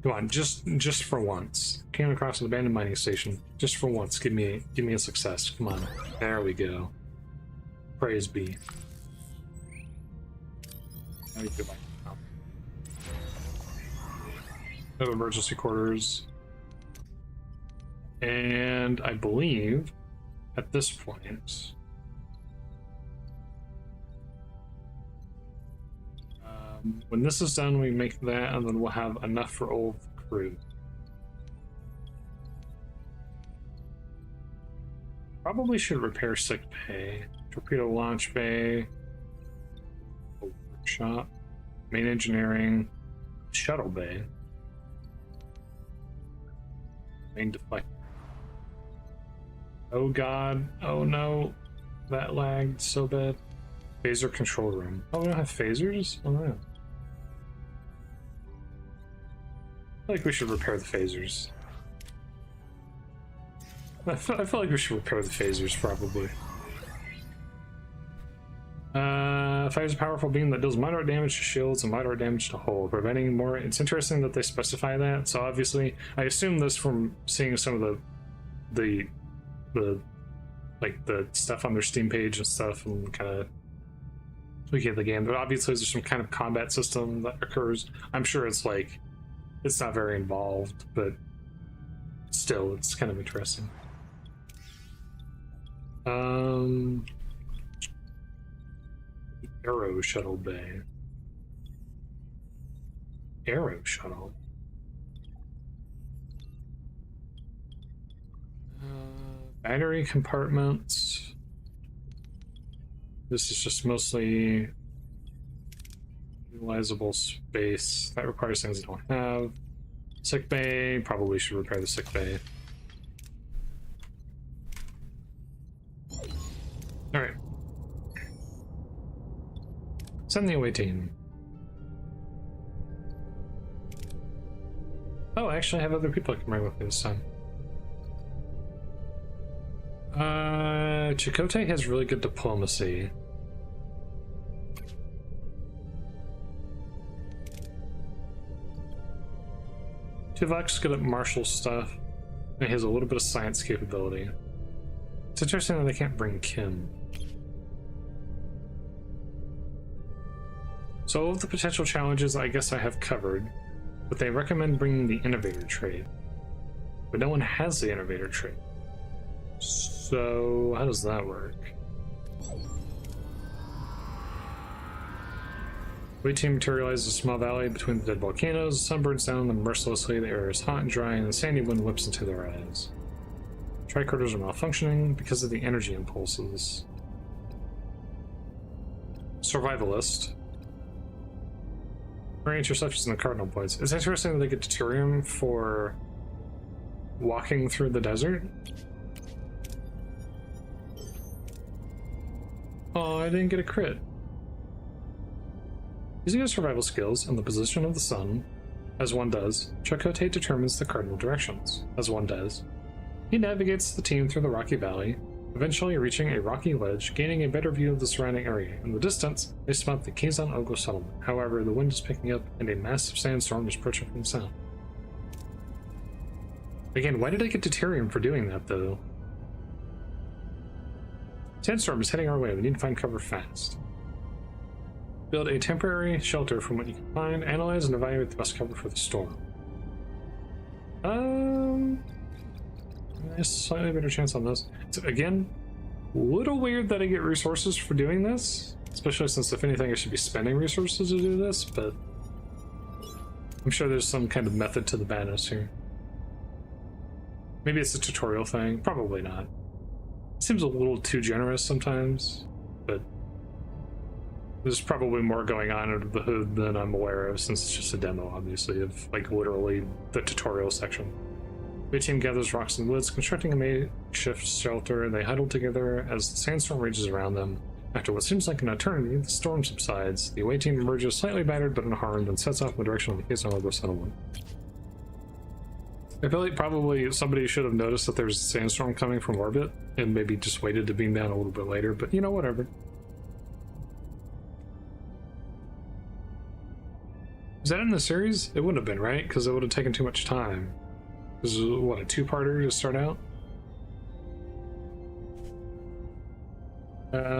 Come on, just for once. Came across an abandoned mining station. Just for once, give me a success. Come on. There we go. Praise be. Now we go back. No emergency quarters. And I believe at this point when this is done, we make that, and then we'll have enough for all of the crew. Probably should repair sick bay, torpedo launch bay, a workshop, main engineering, shuttle bay, main deflector. Oh god, oh no, that lagged so bad. Phaser control room. Oh, we don't have phasers? Oh no. I feel like we should repair the phasers. I feel like we should repair the phasers, probably. Fires a powerful beam that deals moderate damage to shields and moderate damage to hull, preventing more. It's interesting that they specify that. So obviously, I assume this from seeing some of the like the stuff on their Steam page and stuff, and kind of looking at the game. But obviously, there's some kind of combat system that occurs. I'm sure it's like it's not very involved, but still, it's kind of interesting. Aero shuttle bay. Aero shuttle. Battery compartments. This is just mostly utilizable space. That requires things I don't have. Sick bay. Probably should repair the sick bay. Alright. Send the away team. Oh, I actually have other people I can bring with me this time. Chakotay has really good diplomacy. Tuvok's good at martial stuff, and he has a little bit of science capability. It's interesting that they can't bring Kim. So all of the potential challenges I guess I have covered, but they recommend bringing the innovator trait. But no one has the innovator trait. So how does that work? Away team materializes a small valley between the dead volcanoes. The sun burns down them mercilessly. The air is hot and dry, and the sandy wind whips into their eyes. Tricorders are malfunctioning because of the energy impulses. Survivalist. Interceptions in the cardinal points. It's interesting that they get deuterium for walking through the desert. Oh, I didn't get a crit. Using his survival skills and the position of the sun, as one does, Chakotay determines the cardinal directions, as one does. He navigates the team through the rocky valley, eventually reaching a rocky ledge, gaining a better view of the surrounding area. In the distance, they spot the Kazan Ogo settlement. However, the wind is picking up and a massive sandstorm is approaching from the south. Again, why did I get deuterium for doing that, though? Sandstorm is heading our way. We need to find cover fast. Build a temporary shelter from what you can find. Analyze and evaluate the best cover for the storm. A slightly better chance on this. So again, a little weird that I get resources for doing this, especially since if anything I should be spending resources to do this, but I'm sure there's some kind of method to the madness here. Maybe it's a tutorial thing, probably not. It seems a little too generous sometimes, but there's probably more going on under the hood than I'm aware of, since it's just a demo, obviously, of like literally the tutorial section. The team gathers rocks and woods, constructing a makeshift shelter, and they huddle together as the sandstorm rages around them. After what seems like an eternity, the storm subsides. The away team emerges slightly battered but unharmed and sets off in the direction of the Kazan Ogo settlement. I feel like probably somebody should have noticed that there's a sandstorm coming from orbit and maybe just waited to beam down a little bit later, but you know, whatever. Is that in the series? It wouldn't have been, right? Because it would have taken too much time. This is, what, a two-parter to start out?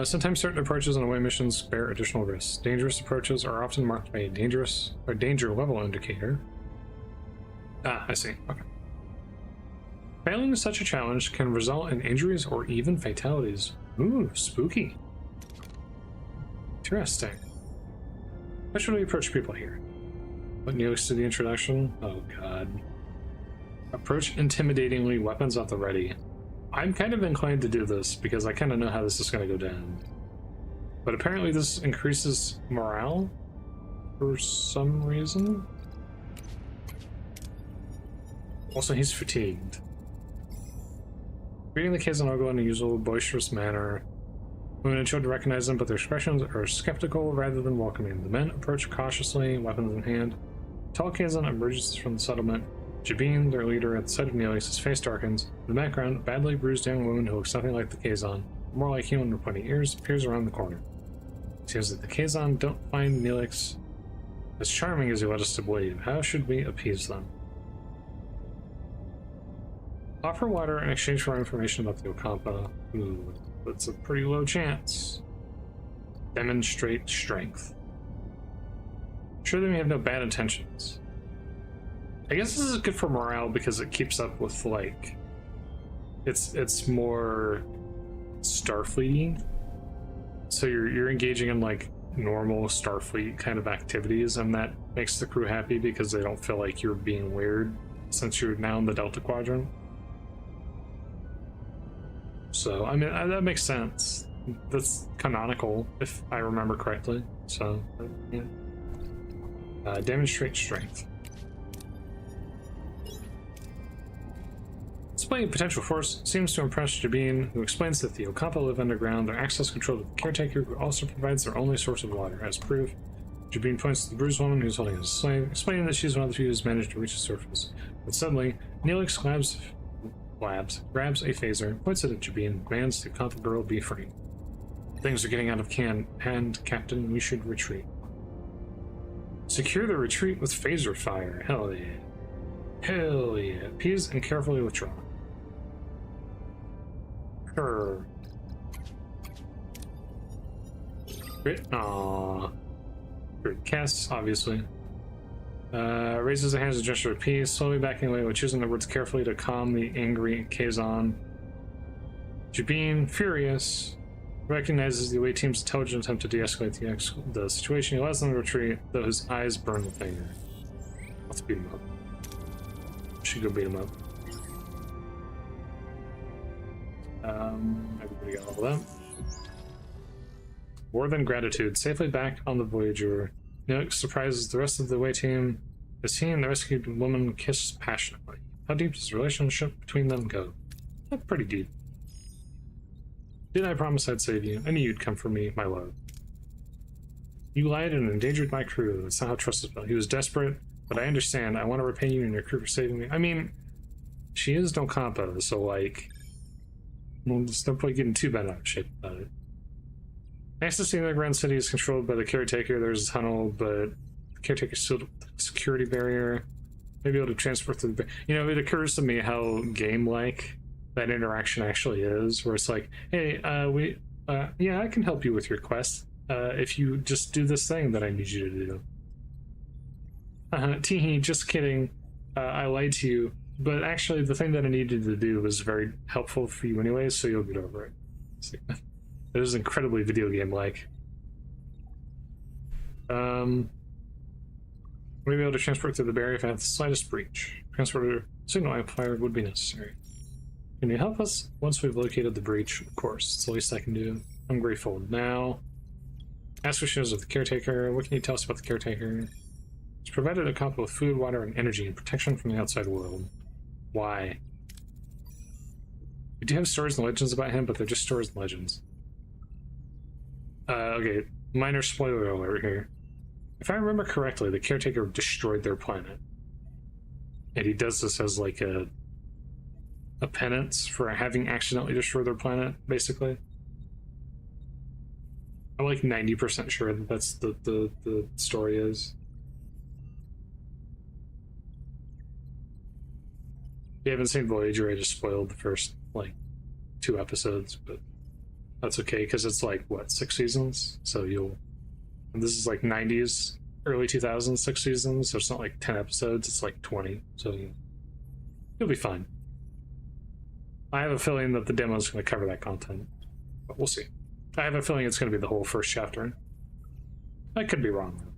Sometimes certain approaches on away missions bear additional risks. Dangerous approaches are often marked by a danger level indicator. Ah, I see. Okay. Failing such a challenge can result in injuries or even fatalities. Ooh, spooky. Interesting. How should we approach people here? What news to the introduction? Oh god. Approach intimidatingly, weapons at the ready. I'm kind of inclined to do this because I kind of know how this is going to go down. But apparently this increases morale for some reason. Also, he's fatigued. Greeting the Kazan Ogo in a usual boisterous manner. Women and children recognize them, but their expressions are skeptical rather than welcoming. The men approach cautiously, weapons in hand. Tall Kazan emerges from the settlement, Jabin, their leader, at the sight of Neelix, his face darkens. In the background, a badly bruised young woman who looks nothing like the Kazon, more like human with pointy ears, appears around the corner. It seems that the Kazon don't find Neelix as charming as he led us to believe. How should we appease them? Offer water in exchange for information about the Ocampa. Ooh, that's a pretty low chance. Demonstrate strength. Sure, they may have no bad intentions. I guess this is good for morale because it keeps up with, like, it's more Starfleet-y. So you're engaging in, like, normal Starfleet kind of activities, and that makes the crew happy because they don't feel like you're being weird since you're now in the Delta Quadrant. So, I mean, that makes sense. That's canonical, if I remember correctly. So, yeah. Demonstrate strength. Displaying potential force seems to impress Jabin, who explains that the Ocampa live underground. Their access control to the caretaker, who also provides their only source of water. As proof, Jabin points to the bruised woman who's holding a slave, explaining that she's one of the few who's managed to reach the surface. But suddenly, Neelix grabs a phaser, points it at Jabin, and demands the Ocampa girl be free. Things are getting out of hand, Captain. We should retreat. Secure the retreat with phaser fire. Hell yeah. Hell yeah. Appease and carefully withdraw. Sure. Aww. Casts, obviously. Raises the hands as a gesture of peace, slowly backing away while choosing the words carefully to calm the angry Kazon. Jabin, furious, recognizes the away team's intelligent attempt to de-escalate the situation. He allows them to retreat, though his eyes burn with anger. Let's beat him up. Should go beat him up. Everybody got all of that. More than gratitude. Safely back on the Voyager, Neelix surprises the rest of the away team as he and the rescued woman kiss passionately. How deep does the relationship between them go? Not pretty deep. Did I promise I'd save you? I knew you'd come for me, my love. You lied and endangered my crew. That's not how trust is built. He was desperate, but I understand. I want to repay you and your crew for saving me. I mean, she is no Ocampa, so, like, well, there's no point getting too bad out of shape about it. Next to seeing the ground city is controlled by the caretaker. There's a tunnel, but the caretaker's still a security barrier. Maybe able to transport through the You know, it occurs to me how game-like that interaction actually is, where it's like, hey, yeah, I can help you with your quest if you just do this thing that I need you to do. Teehee, just kidding. I lied to you, but actually the thing that I needed to do was very helpful for you anyways, so you'll get over it. It is incredibly video game-like. Maybe able to transport through the barrier if I have the slightest breach. Transporter signal amplifier would be necessary. Can you help us? Once we've located the breach, of course. It's the least I can do. I'm grateful. Now, ask questions of the caretaker. What can you tell us about the caretaker? He's provided a Ocampa with food, water, and energy, and protection from the outside world. Why? We do have stories and legends about him, but they're just stories and legends. Okay, minor spoiler alert here. If I remember correctly, the caretaker destroyed their planet. And he does this as like a penance for having accidentally destroyed their planet, basically. I'm like 90% sure that that's the story is. If you haven't seen Voyager, I just spoiled the first, like, 2 episodes, but that's okay, because it's like, what, 6 seasons? So and this is like 90s, early 2000s, 6 seasons, so it's not like 10 episodes, it's like 20, so you'll be fine. I have a feeling that the demo is going to cover that content, but we'll see. I have a feeling it's going to be the whole first chapter. I could be wrong, though.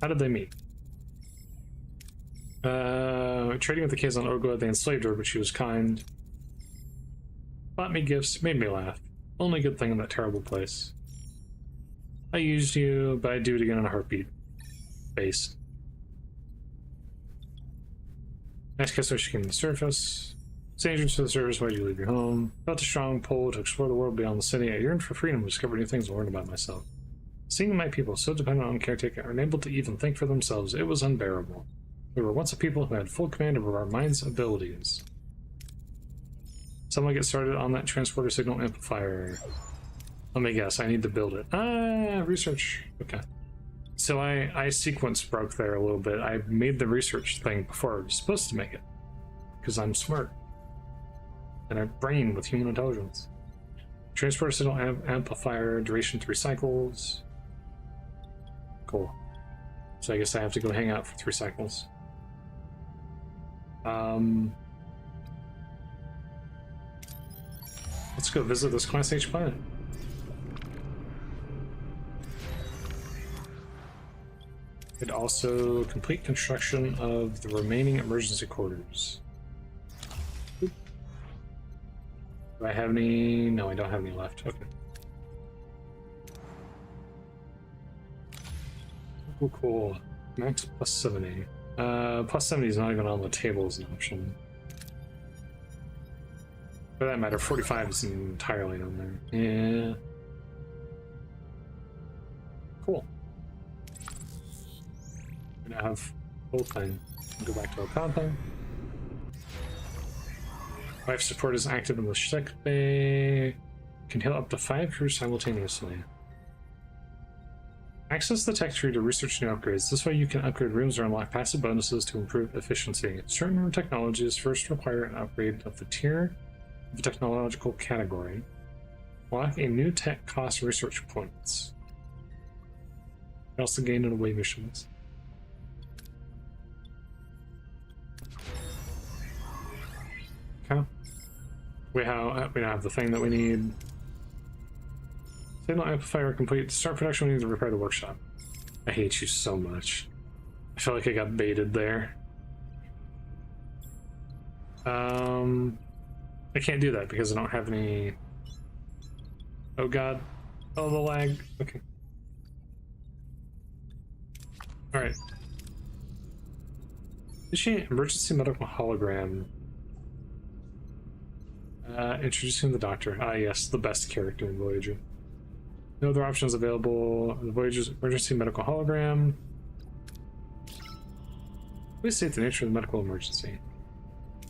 How did they meet? Trading with the kids on Ogla, they enslaved her, but she was kind. Bought me gifts, made me laugh. Only good thing in that terrible place. I used you, but I'd do it again in a heartbeat. Base. Nice kiss so she came to the surface. Dangerous to the surface, why'd you leave your home? Felt a strong pull to explore the world beyond the city. I yearned for freedom to discover new things and learn about myself. Seeing my people so dependent on caretaker, unable to even think for themselves, it was unbearable. We were once a people who had full command over our mind's abilities. Someone get started on that transporter signal amplifier. Let me guess, I need to build it. Ah, research. Okay. So I sequence broke there a little bit. I made the research thing before I was supposed to make it. Because I'm smart. And I brain with human intelligence. Transporter signal amplifier, duration 3 cycles. Cool. So I guess I have to go hang out for 3 cycles. Let's go visit this Class H planet. It also complete construction of the remaining emergency quarters. Oop. Do I have any? No, I don't have any left. Okay. Cool, cool. Max plus 70. Plus 70 is not even on the table as an option. For that matter, 45 isn't entirely on there. Yeah. Cool. We now have full thing. Go back to our pod thing. Life support is active in the sick bay. Can heal up to 5 crews simultaneously. Access the tech tree to research new upgrades. This way you can upgrade rooms or unlock passive bonuses to improve efficiency. Certain room technologies first require an upgrade of the tier of the technological category. Unlock a new tech cost research points. You also gain in away missions. Okay. We now have the thing that we need. Signal amplifier complete. To start production, we need to repair the workshop. I hate you so much. I feel like I got baited there. I can't do that because I don't have any... Oh god. Oh, the lag. Okay. Alright. Initiate emergency medical hologram. Introducing the doctor. Ah, yes, the best character in Voyager. No other options available. The Voyager's emergency medical hologram. Please state the nature of the medical emergency.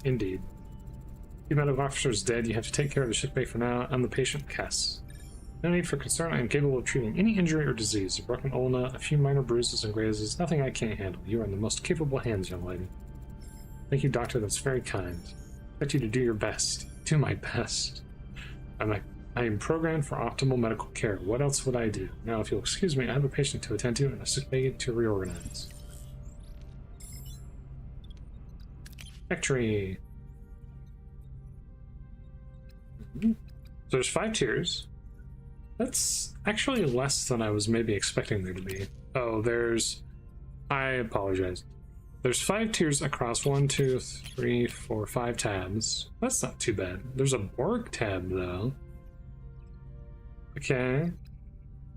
Indeed. The medical officer is dead. You have to take care of the sick bay for now. I'm the patient, Cass. No need for concern. I am capable of treating any injury or disease. A broken ulna, a few minor bruises and grazes. Nothing I can't handle. You are in the most capable hands, young lady. Thank you, doctor. That's very kind. I expect you to do your best. Do my best. I am programmed for optimal medical care. What else would I do? Now, if you'll excuse me, I have a patient to attend to and a sick bay to reorganize. Factory. So there's 5 tiers. That's actually less than I was maybe expecting there to be. Oh, I apologize. There's 5 tiers across 1, 2, 3, 4, 5 tabs. That's not too bad. There's a Borg tab though. Okay.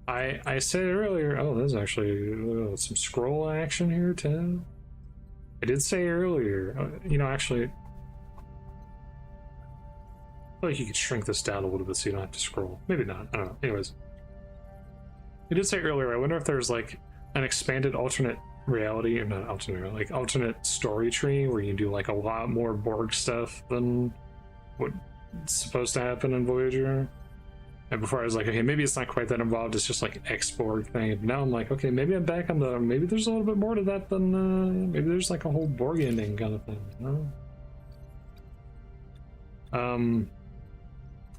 I said earlier. Oh, there's actually some scroll action here too. I did say earlier. You know, actually, I feel like you could shrink this down a little bit so you don't have to scroll. Maybe not. I don't know. Anyways, I did say earlier. I wonder if there's like an expanded alternate reality, or not alternate, like alternate story tree where you do like a lot more Borg stuff than what's supposed to happen in Voyager. And before I was like, okay, maybe it's not quite that involved. It's just like X-Borg thing. And now I'm like, okay, maybe I'm back on the. Maybe there's a little bit more to that than. Maybe there's like a whole Borg ending kind of thing. No?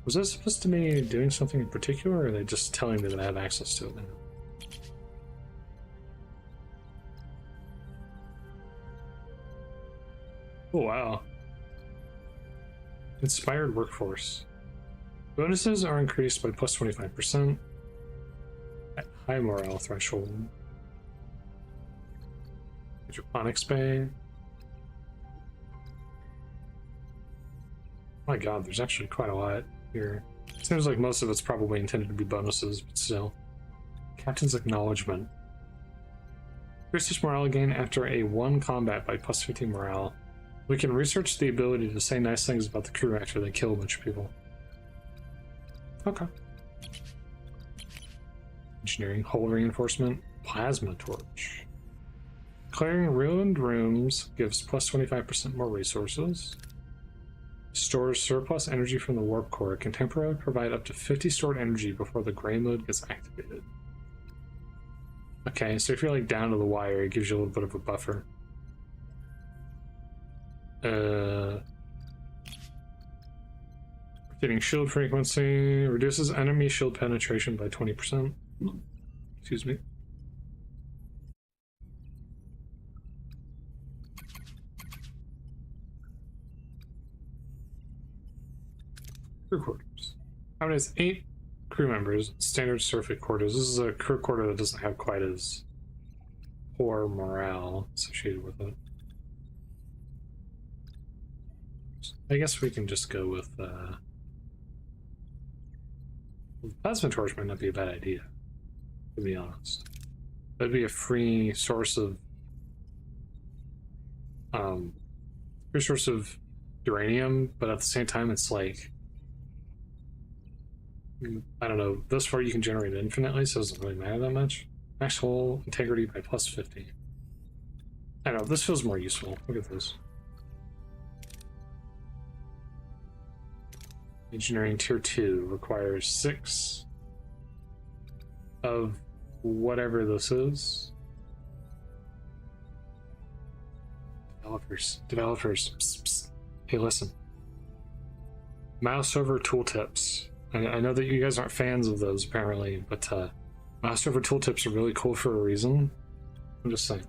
Was this supposed to be doing something in particular, or are they just telling me that I have access to it now? Oh wow. Inspired workforce. Bonuses are increased by plus 25% at high morale threshold. Hydroponics bay. My god, there's actually quite a lot here. Seems like most of it's probably intended to be bonuses, but still. Captain's acknowledgement. Increases morale gain after a 1 combat by plus 15 morale. We can research the ability to say nice things about the crew after they kill a bunch of people. Okay. Engineering, hull reinforcement, plasma torch. Clearing ruined rooms gives plus 25% more resources. Stores surplus energy from the warp core. It can temporarily provide up to 50 stored energy before the gray mode gets activated. Okay, so if you're like down to the wire, it gives you a little bit of a buffer. Getting shield frequency reduces enemy shield penetration by 20%. Excuse me. Crew quarters. Accommodates 8 crew members. Standard surface quarters. This is a crew quarter that doesn't have quite as poor morale associated with it. I guess we can just go with plasma torch might not be a bad idea, to be honest. That'd be a free source of uranium, but at the same time it's like, I don't know, thus far you can generate it infinitely, so it doesn't really matter that much. Max hull integrity by plus 50. I don't know, this feels more useful. Look at this. Engineering tier 2 requires 6 of whatever this is. Developers. Psst, psst. Hey, listen. Mouse over tooltips. I know that you guys aren't fans of those apparently, but mouse over tooltips are really cool for a reason. I'm just saying.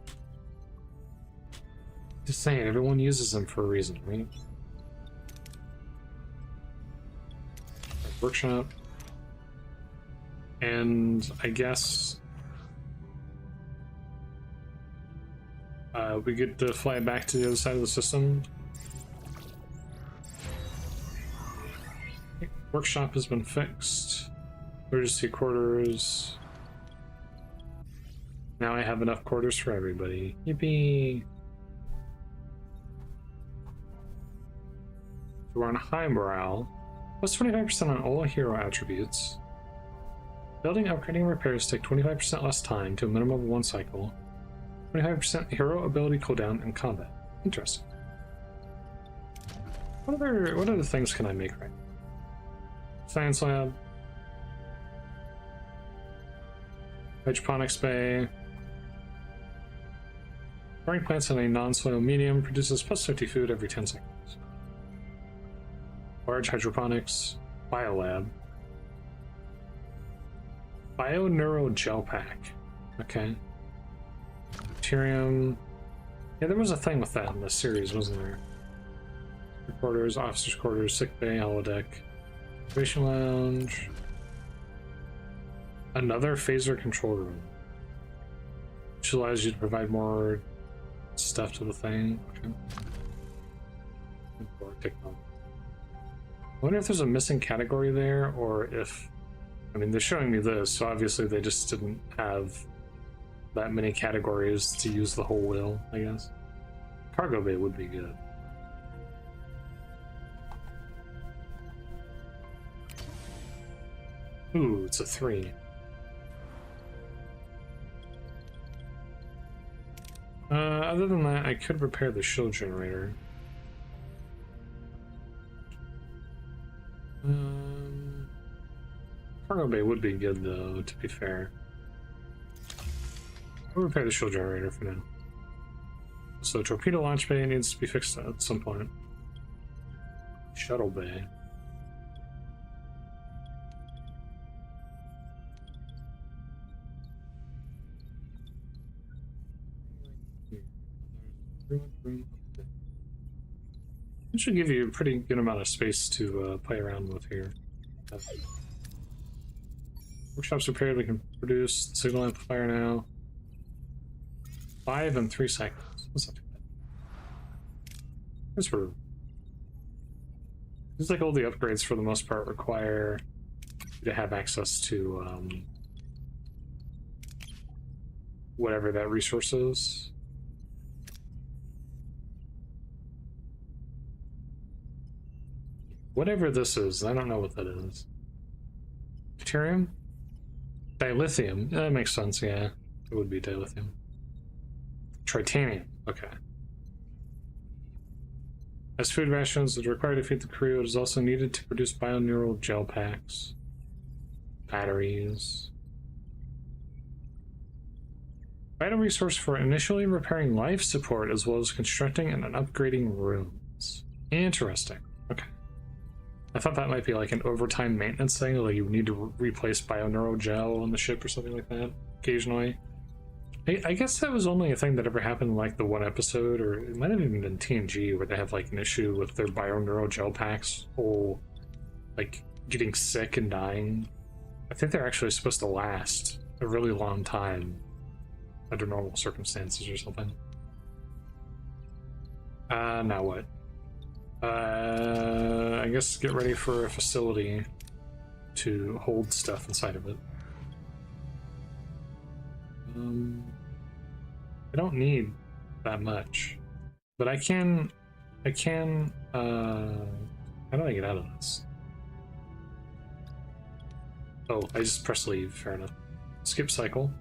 Just saying, everyone uses them for a reason, right? Workshop, and I guess we get to fly back to the other side of the system. Workshop has been fixed. Emergency quarters. Now I have enough quarters for everybody. Yippee! So we're on high morale. Plus 25% on all hero attributes. Building, upgrading, and repairs take 25% less time to a minimum of 1 cycle. 25% hero ability cooldown in combat. Interesting. What other things can I make right now? Science lab. Hydroponics bay. Growing plants in a non-soil medium produces plus 50 food every 10 seconds. Large hydroponics, biolab, bioneural gel pack. Okay. Deuterium. Yeah, there was a thing with that in this series, wasn't there? Quarters, officers' quarters, sick bay, holodeck, observation lounge. Another phaser control room, which allows you to provide more stuff to the thing. Okay. Technology. I wonder if there's a missing category there, or if, I mean, they're showing me this, so obviously they just didn't have that many categories to use the whole wheel, I guess. Cargo bay would be good. Ooh, it's a 3. Other than that, I could repair the shield generator. Cargo bay would be good though, to be fair. I'll repair the shield generator for now. So torpedo launch bay needs to be fixed at some point. Shuttle bay. It should give you a pretty good amount of space to play around with here. Workshop's repaired, we can produce signal amplifier now. 5 and 3 cycles. That's not too bad. Seems like all the upgrades for the most part require you to have access to whatever that resource is. Whatever this is, I don't know what that is. Deuterium? Dilithium? That makes sense, yeah. It would be dilithium. Tritanium. Okay. As food rations that are required to feed the crew, it is also needed to produce bioneural gel packs, batteries. Vital resource for initially repairing life support as well as constructing and upgrading rooms. Interesting. Okay. I thought that might be like an overtime maintenance thing, like you need to replace bioneural gel on the ship or something like that occasionally. I guess that was only a thing that ever happened in like the one episode, or it might have even been TNG, where they have like an issue with their bioneural gel packs or like getting sick and dying. I think they're actually supposed to last a really long time under normal circumstances or something. Now what? I guess get ready for a facility to hold stuff inside of it. I don't need that much, but I can, how do I get out of this? Oh, I just press leave, fair enough. Skip cycle.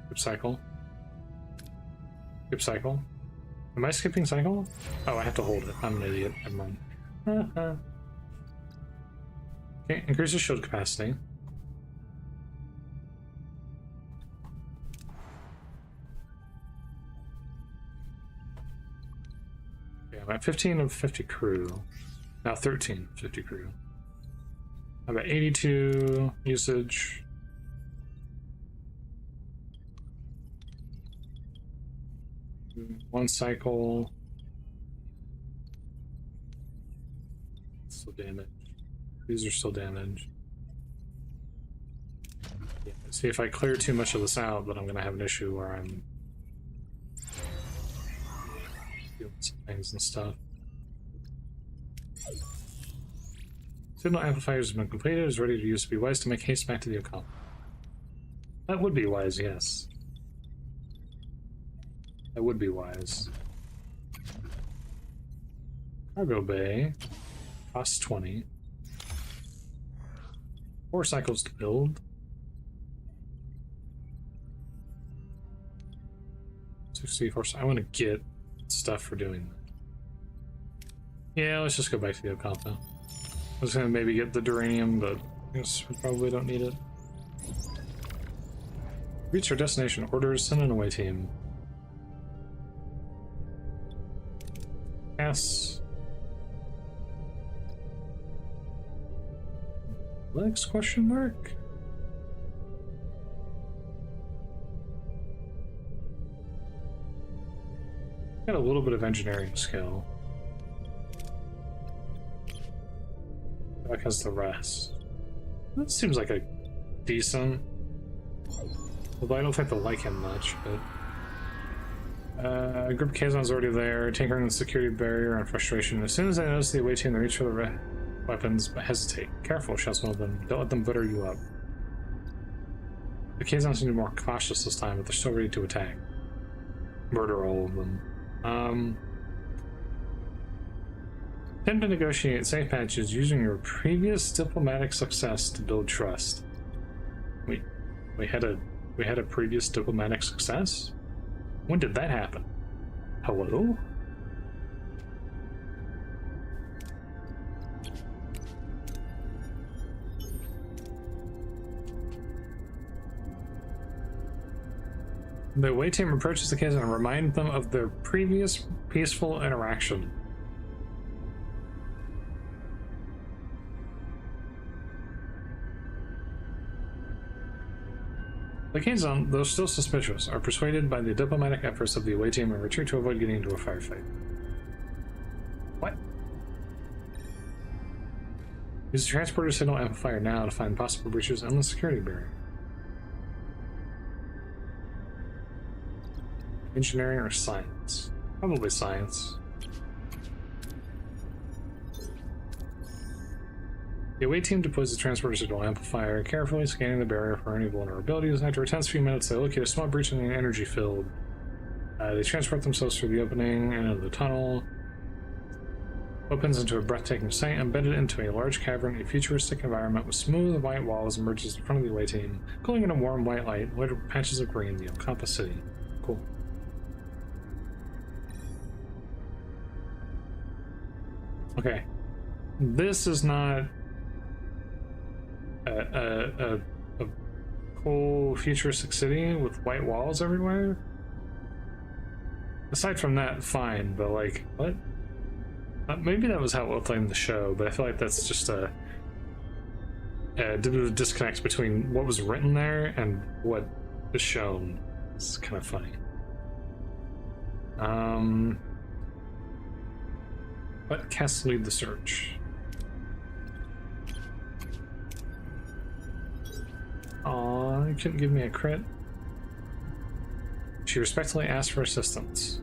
Skip cycle. Skip cycle. Am I skipping cycle? Oh, I have to hold it. I'm an idiot. Never mind. Okay, increase the shield capacity. Okay, I'm at 15 of 50 crew. Now 13 of 50 crew. I'm at 82 usage. One cycle. Still damaged. These are still damaged. Yeah, see, if I clear too much of this out, then I'm going to have an issue where I'm doing some things and stuff. Signal amplifiers has been completed. Is ready to use. Be wise to make haste back to the Oct. That would be wise, yes. That would be wise. Cargo bay. Costs 20. 4 cycles to build. 64. I want to get stuff for doing that. Yeah, let's just go back to the Oct though. I was gonna maybe get the duranium, but I guess we probably don't need it. Reach our destination. Orders. Send an away team. Yes. Lex question mark? Got a little bit of engineering skill. Like has the rest. That seems like a decent. Although I don't think they'll like him much, but a group of Kazon's already there, tinkering the security barrier and frustration. As soon as they notice the away team, they reach for the weapons, but hesitate. Careful, shouts one of them. Don't let them butter you up. The Kazons seem to be more cautious this time, but they're still ready to attack. Murder all of them. Attempt to negotiate safe patches using your previous diplomatic success to build trust. We had a previous diplomatic success? When did that happen? Hello? The away team approaches the kids and reminds them of their previous peaceful interaction. The Kazon, though still suspicious, are persuaded by the diplomatic efforts of the away team and retreat to avoid getting into a firefight. What? Use the transporter signal amplifier now to find possible breaches in the security barrier. Engineering or science? Probably science. The away team deploys the transporter signal amplifier, carefully scanning the barrier for any vulnerabilities. After a tense few minutes, they locate a small breach in the energy field. They transport themselves through the opening and into the tunnel. Opens into a breathtaking sight, embedded into a large cavern. A futuristic environment with smooth white walls emerges in front of the away team, glowing in a warm white light, littered with patches of green, the Oct2025 city. Cool. Okay. This is not a cool futuristic city with white walls everywhere. Aside from that, fine, but like, what? Maybe that was how it looked like in the show, but I feel like that's just a disconnect between what was written there and what is shown. It's kind of funny. Let Cass lead the search. Aw, you couldn't give me a crit. She respectfully asked for assistance.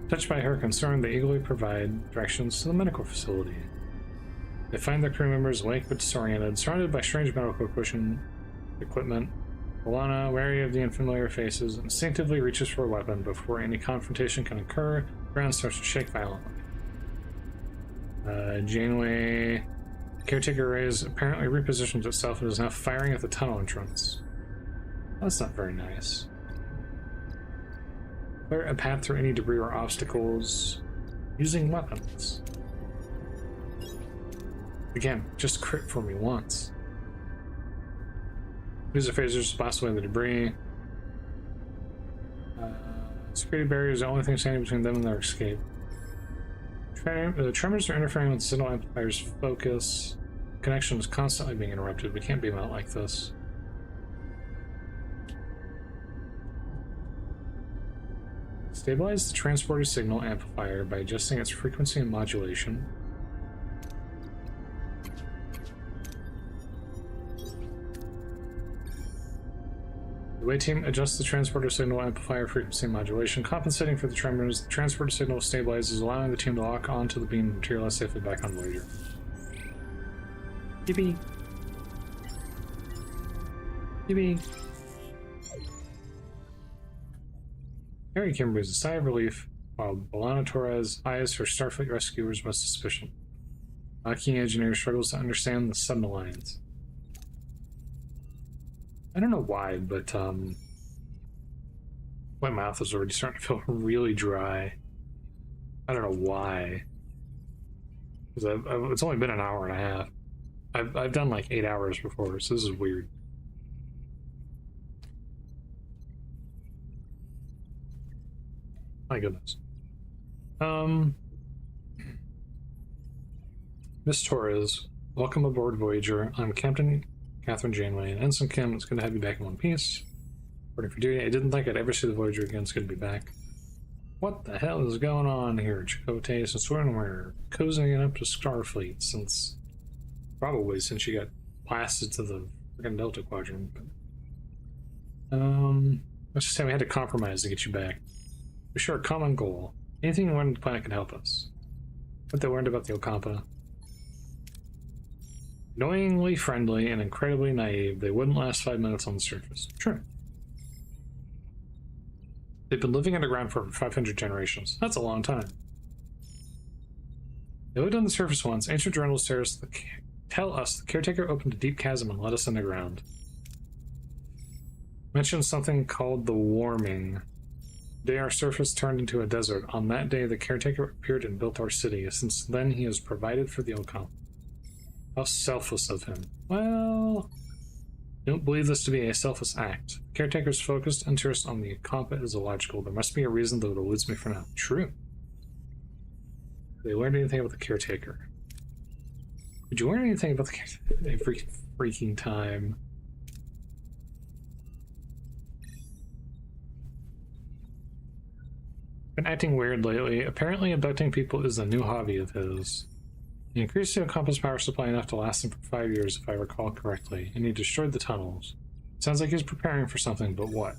Touched by her concern, they eagerly provide directions to the medical facility. They find their crew members awake but disoriented, surrounded by strange medical equipment. Alana, wary of the unfamiliar faces, instinctively reaches for a weapon. Before any confrontation can occur, the ground starts to shake violently. Janeway, caretaker rays apparently repositions itself and is now firing at the tunnel entrance. That's not very nice. Clear a path through any debris or obstacles using weapons. Again, just crit for me once. Use the phasers to blast away the debris. Security barriers are the only thing standing between them and their escape. The tremors are interfering with the signal amplifier's focus. Connection is constantly being interrupted. We can't beam out like this. Stabilize the transporter signal amplifier by adjusting its frequency and modulation. The way team adjusts the transporter signal amplifier frequency and modulation, compensating for the tremors. The transporter signal stabilizes, allowing the team to lock onto the beam and materialize safely back on Voyager. Yippee! Yippee! Harry Kim breathes a sigh of relief, while Bolana Torres eyes her Starfleet rescuers with suspicion. Key engineer struggles to understand the sudden alliance. I don't know why, but my mouth is already starting to feel really dry. I don't know why. Because it's only been an hour and a half. I've done like 8 hours before, so this is weird. My goodness. Miss Torres, welcome aboard Voyager. I'm Captain Catherine Janeway and Ensign Kim. It's good to have you back in one piece. Reporting for duty. I didn't think I'd ever see the Voyager again. It's good to be back. What the hell is going on here, Chakotay? Since when we're cozying up to Starfleet? Probably since you got blasted to the freaking Delta Quadrant. But, let's just say we had to compromise to get you back. We share a common goal. Anything you learned on the planet can help us. What they learned about the Oct2025. Annoyingly friendly and incredibly naive, they wouldn't last 5 minutes on the surface. True. They've been living underground for over 500 generations. That's a long time. They lived on the surface once. Ancient journals tell us the caretaker opened a deep chasm and let us underground. Mentioned something called the warming. The day our surface turned into a desert. On that day, the caretaker appeared and built our city. Since then, he has provided for the Oct2025. How selfless of him. Well, I don't believe this to be a selfless act. The caretaker's focused interest on the Oct2025 is illogical. There must be a reason, though it eludes me for now. True. Did they learn anything about the caretaker? Did you learn anything about the caretaker? Every freaking time. Been acting weird lately. Apparently abducting people is a new hobby of his. He increased the Oct2025's power supply enough to last him for 5 years, if I recall correctly, and he destroyed the tunnels. Sounds like he's preparing for something, but what?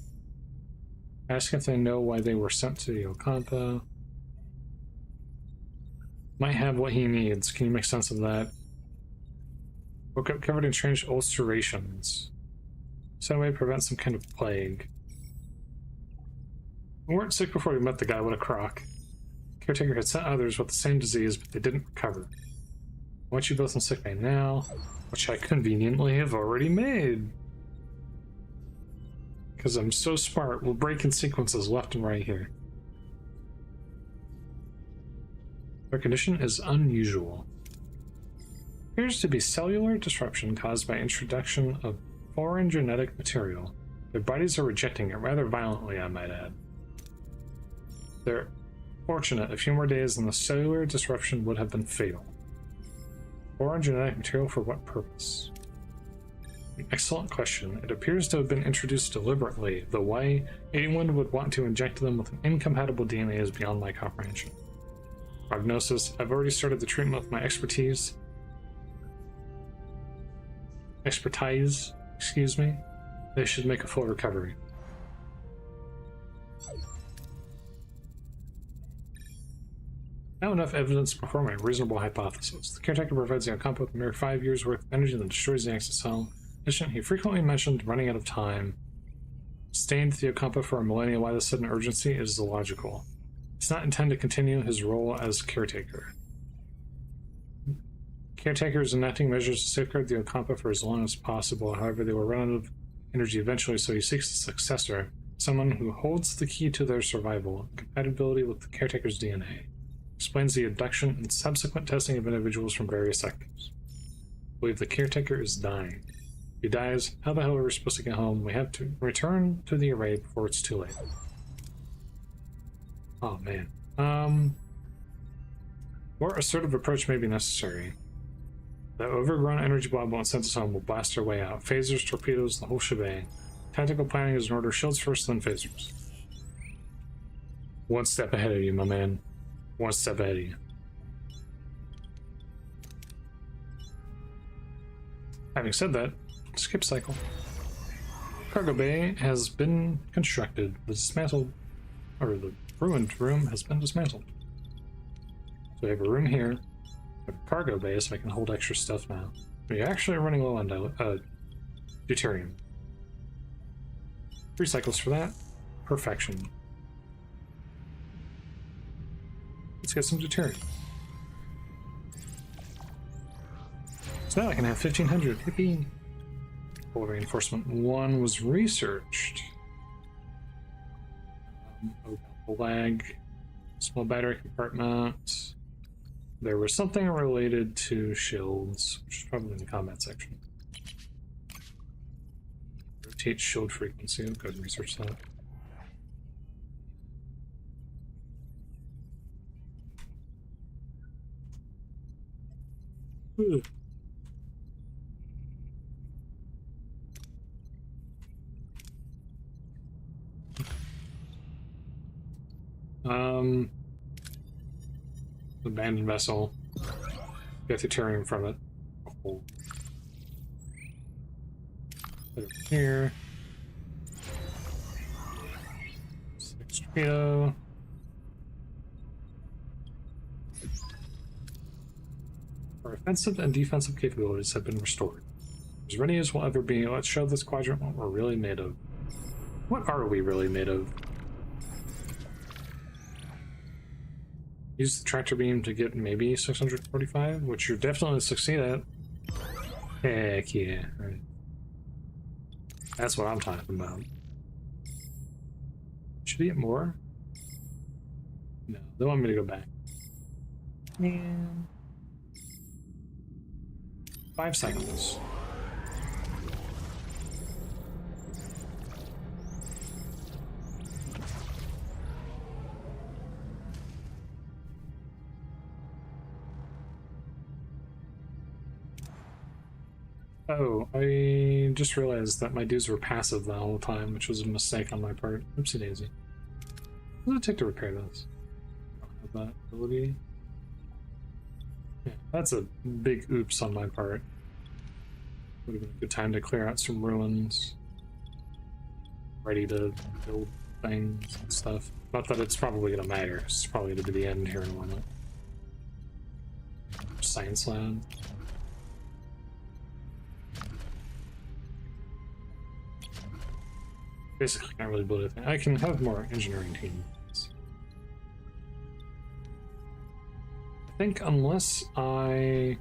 Ask if they know why they were sent to the Oct2025. Might have what he needs. Can you make sense of that? Woke up covered in strange ulcerations. Some way to prevent some kind of plague. We weren't sick before we met the guy. What a crock. Caretaker had sent others with the same disease, but they didn't recover. I want you both in sickbay now, which I conveniently have already made. Because I'm so smart, we'll break in sequences left and right here. Their condition is unusual. Appears to be cellular disruption caused by introduction of foreign genetic material. Their bodies are rejecting it rather violently, I might add. They're fortunate. A few more days and the cellular disruption would have been fatal. Foreign genetic material for what purpose? An excellent question. It appears to have been introduced deliberately, though why anyone would want to inject them with an incompatible DNA is beyond my comprehension. Prognosis. I've already started the treatment with my expertise, excuse me. They should make a full recovery. Now enough evidence to perform a reasonable hypothesis. The caretaker provides the Ocampo with a mere 5 years worth of energy that destroys the access cell. In addition, he frequently mentioned running out of time. Staying with the Ocampo for a millennia, why the sudden urgency is illogical. He's not intended to continue his role as caretaker. Caretaker is enacting measures to safeguard the Ocampo for as long as possible. However, they will run out of energy eventually, so he seeks a successor, someone who holds the key to their survival, compatibility with the caretaker's DNA. Explains the abduction and subsequent testing of individuals from various sectors. I believe the caretaker is dying. If he dies, how the hell are we supposed to get home? We have to return to the array before it's too late. Oh man. More assertive approach may be necessary. The overgrown energy blob once sent us home will blast our way out. Phasers, torpedoes, the whole shebang. Tactical planning is in order. Shields first, then phasers. One step ahead of you, my man. One step ahead of you. Having said that, skip cycle. Cargo bay has been constructed. The dismantled, or the ruined room has been dismantled. So we have a room here, a cargo bay, so I can hold extra stuff now. We're actually running low on deuterium. 3 cycles for that. Perfection. Let's get some deuterium. So now I can have 1500. Yippee! Full reinforcement 1 was researched. Lag. Small battery compartment. There was something related to shields, which is probably in the combat section. Rotate shield frequency. I'll go ahead and research that. Ooh. Abandoned vessel. Get the deuterium from it. Oh. Put it here. 6 torpedo. Our offensive and defensive capabilities have been restored. As ready as we'll ever be, let's show this quadrant what we're really made of. What are we really made of? Use the tractor beam to get maybe 645, which you're definitely succeed at. Heck yeah. Right. That's what I'm talking about. Should we get more? No, they want me to go back. Man. 5 cycles. Oh, I just realized that my dudes were passive the whole time, which was a mistake on my part. Oopsie daisy. What does it take to repair this? I don't have that ability. Yeah, that's a big oops on my part. Would have been a good time to clear out some ruins. Ready to build things and stuff. Not that it's probably gonna matter. It's probably gonna be the end here in a moment. Science lab. Basically, can't really build anything. I can have more engineering teams. think unless I...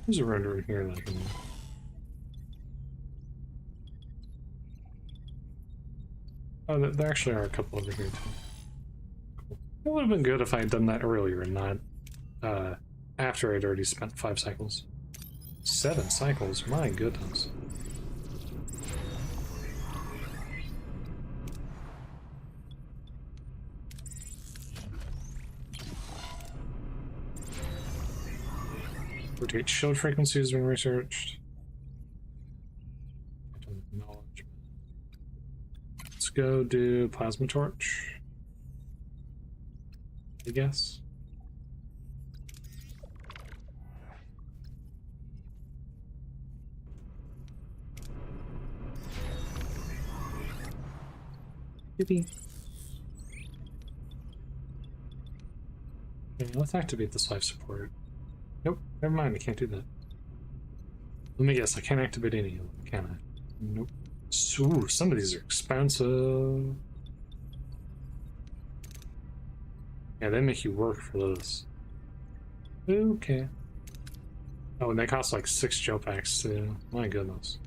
There's a render here that I can... Oh, there actually are a couple over here too. Cool. It would have been good if I had done that earlier and not after I'd already spent 5 cycles. 7 cycles? My goodness. Rotate shield frequency has been researched. Let's go do plasma torch, I guess. Yippee. Okay, let's activate this life support. Nope, never mind, I can't do that. Let me guess, I can't activate any of them, can I? Nope. Ooh, some of these are expensive. Yeah, they make you work for those. Okay. Oh, and they cost like 6 gel packs too. My goodness.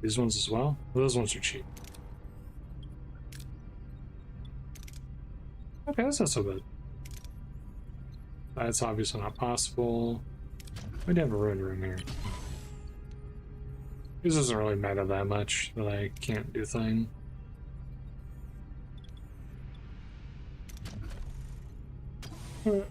These ones as well? Well, those ones are cheap. Okay, that's not so bad. That's obviously not possible. We'd have a ruined room here. This doesn't really matter that much that I can't do thing. But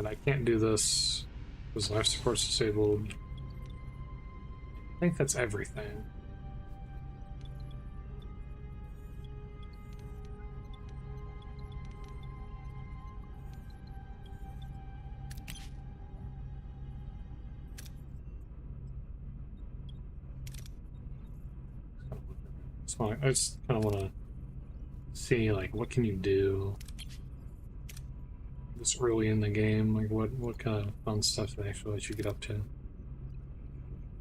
I can't do this because life support's disabled. I think that's everything. I just kind of want to see, like, what can you do this early in the game? Like, what kind of fun stuff they actually let you get up to?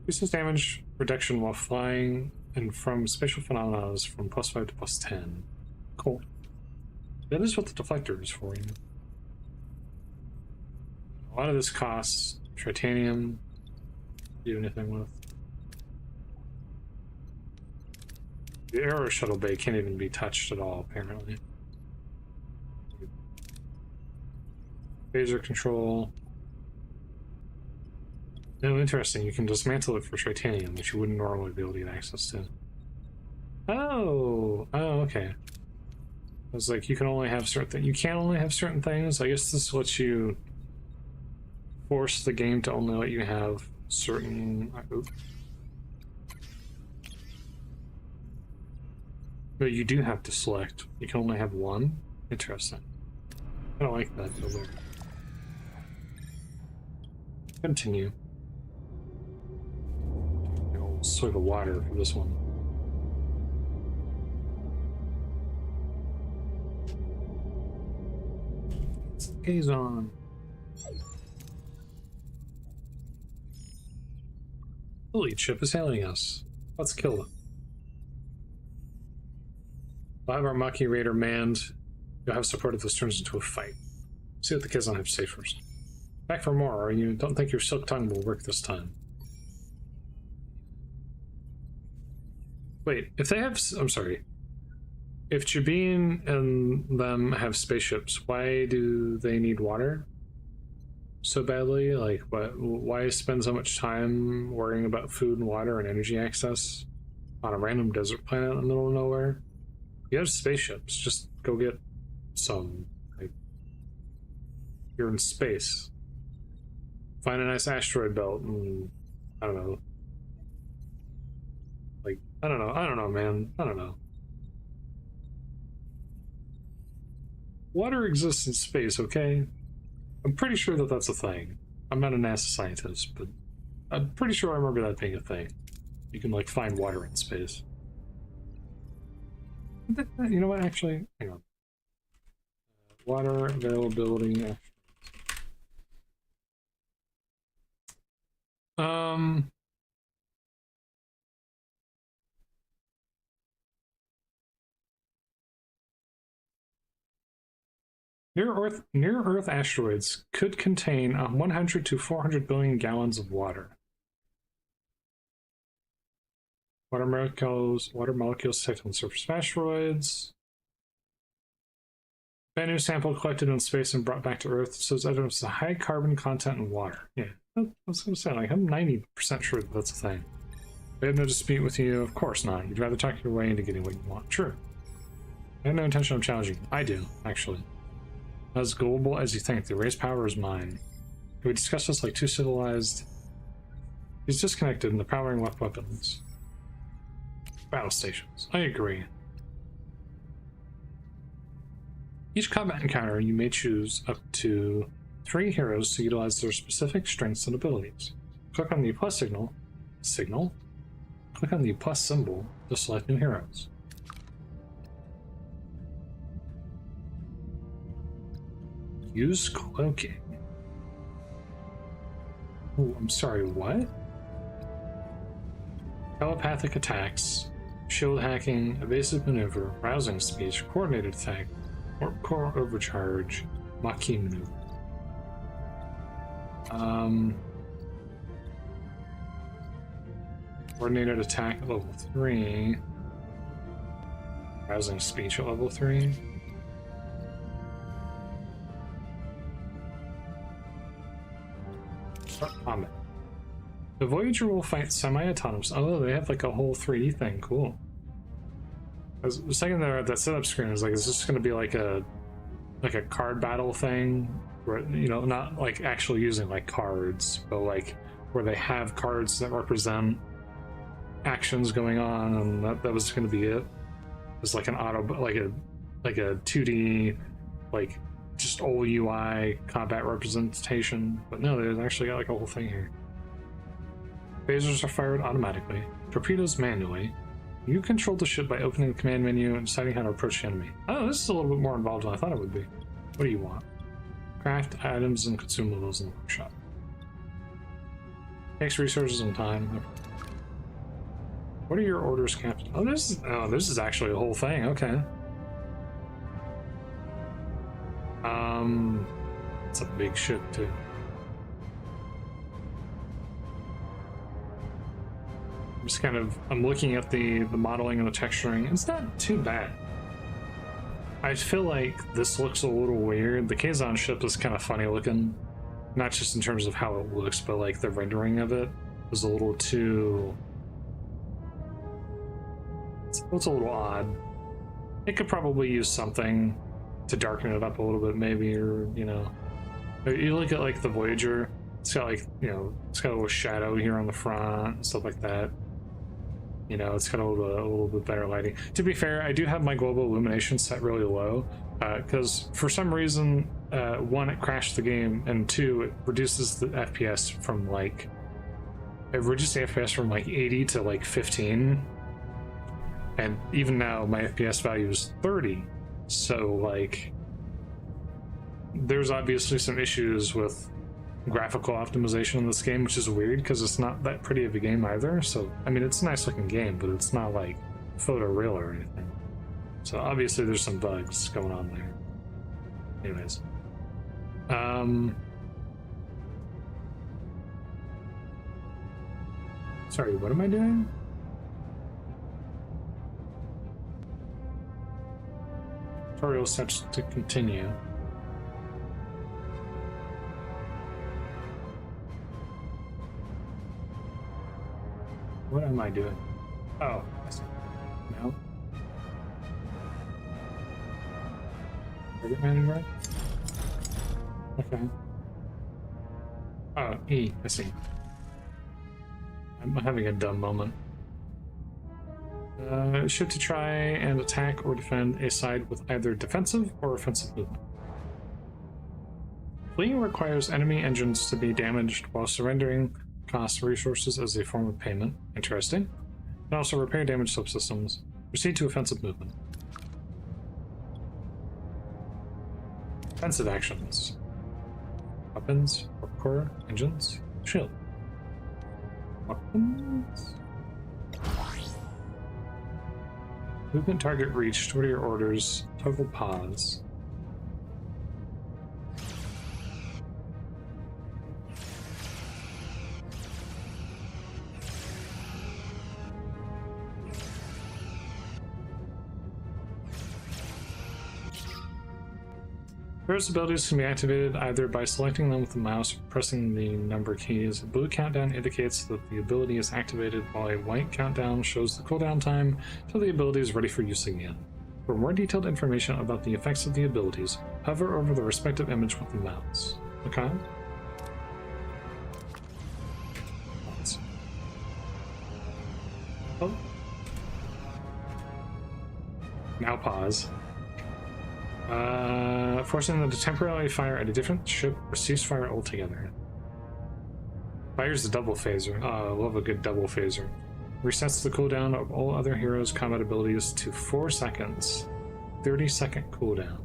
Increases damage reduction while flying and from spatial phenomena is from +5 to +10. Cool. That is what the deflector is for, you know. A lot of this costs titanium. Do anything with. The aero shuttle bay can't even be touched at all, apparently. Phaser control. No, interesting. You can dismantle it for titanium, which you wouldn't normally be able to get access to. Oh, okay. I was like, you can only have certain. You can only have certain things. I guess this lets you force the game to only let you have certain. Oops. But you do have to select. You can only have one. Interesting. I don't like that. Continue. Swig of water for this one. Gaze on. The lead ship is hailing us. Let's kill them. We'll have our Maki Raider manned. You'll have support if this turns into a fight. See what the kids have to say first. Back for more, or you don't think your silk tongue will work this time. Wait, if they have... I'm sorry. If Jabin and them have spaceships, why do they need water so badly? Like, why spend so much time worrying about food and water and energy access on a random desert planet in the middle of nowhere? You have spaceships, just go get some. Like, you're in space. Find a nice asteroid belt and, I don't know. Like, I don't know, man. I don't know. Water exists in space, okay? I'm pretty sure that that's a thing. I'm not a NASA scientist, but I'm pretty sure I remember that being a thing. You can, like, find water in space. You know what, actually? Hang on. Water availability. Um, near Earth asteroids could contain 100 to 400 billion gallons of water. Water molecules detected on the surface of asteroids. Bennu sample collected in space and brought back to Earth shows evidence of high carbon content in water. Yeah, I was going to say, like, I'm 90% sure that that's a thing. We have no dispute with you. Of course not. You'd rather talk your way into getting what you want. True. I have no intention of challenging you. I do, actually. Not as global as you think. The race power is mine. We discussed this like two civilized... He's disconnected and the powering left weapons. Battle stations. I agree. Each combat encounter, you may choose up to 3 heroes to utilize their specific strengths and abilities. Click on the plus signal. Click on the plus symbol to select new heroes. Use cloaking. Oh, I'm sorry, what? Telepathic attacks, shield hacking, evasive maneuver, rousing speech, coordinated attack, core overcharge, Maquis maneuver. Coordinated attack at level 3. Rousing speech at level 3. Combat. The Voyager will fight semi-autonomous. Oh, they have like a whole 3D thing. Cool. I was second there at that setup screen. I was like, is this going to be like a card battle thing, where, you know, not like actually using like cards, but like where they have cards that represent actions going on, and that was going to be it. It's like an like a 2D, like just old UI combat representation. But no, they've actually got like a whole thing here. Phasers are fired automatically. Torpedoes manually. You control the ship by opening the command menu and deciding how to approach the enemy. Oh, this is a little bit more involved than I thought it would be. What do you want? Craft items and consumables in the workshop. Takes resources and time. Okay. What are your orders, Captain? Oh, this is actually a whole thing. Okay. It's a big ship too. I'm looking at the modeling and the texturing. It's not too bad. I feel like this looks a little weird. The Kazon ship is kind of funny looking, not just in terms of how it looks, but like the rendering of it is a little too. It's a little odd. It could probably use something to darken it up a little bit, maybe, or you know, you look at like the Voyager. It's got like, you know, it's got a little shadow here on the front and stuff like that. You know, it's got a little bit better lighting. To be fair, I do have my global illumination set really low, because for some reason, 1, it crashed the game, and 2, it reduces the FPS from like, it reduced the FPS from like 80 to like 15, and even now my FPS value is 30. So like, there's obviously some issues with graphical optimization in this game, which is weird because it's not that pretty of a game either. So I mean, it's a nice looking game, but it's not like photoreal or anything. So obviously there's some bugs going on there. Anyways, sorry, what am I doing? Tutorial steps to continue. What am I doing? Oh, I see. No. Target manager? Okay. Oh, E, I see. I'm having a dumb moment. Ship to try and attack or defend a side with either defensive or offensive movement. Fleeing requires enemy engines to be damaged while surrendering costs resources as a form of payment. Interesting. And also repair damaged subsystems. Proceed to offensive movement. Offensive actions. Weapons, core, engines, shield. Weapons? Movement target reached. What are your orders? Toggle pause. Various abilities can be activated either by selecting them with the mouse or pressing the number keys. A blue countdown indicates that the ability is activated, while a white countdown shows the cooldown time till the ability is ready for use again. For more detailed information about the effects of the abilities, hover over the respective image with the mouse. Okay? Oh. Now pause. Forcing them to temporarily fire at a different ship or cease fire altogether. Fires the double phaser. I love a good double phaser. Resets the cooldown of all other heroes' combat abilities to 4 seconds. 30-second cooldown.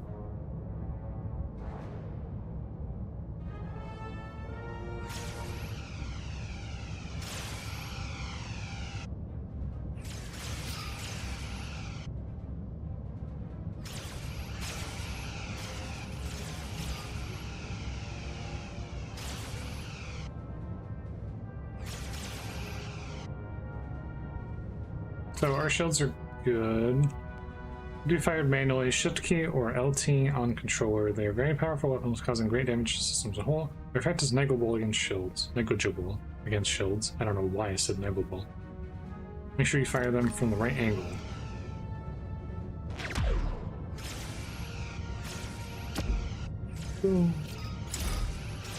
So our shields are good. Do fired manually, shift key or LT on controller. They are very powerful weapons, causing great damage to systems as a whole. Their effect is negligible against shields. Negligible against shields. I don't know why I said negligible. Make sure you fire them from the right angle. Boom.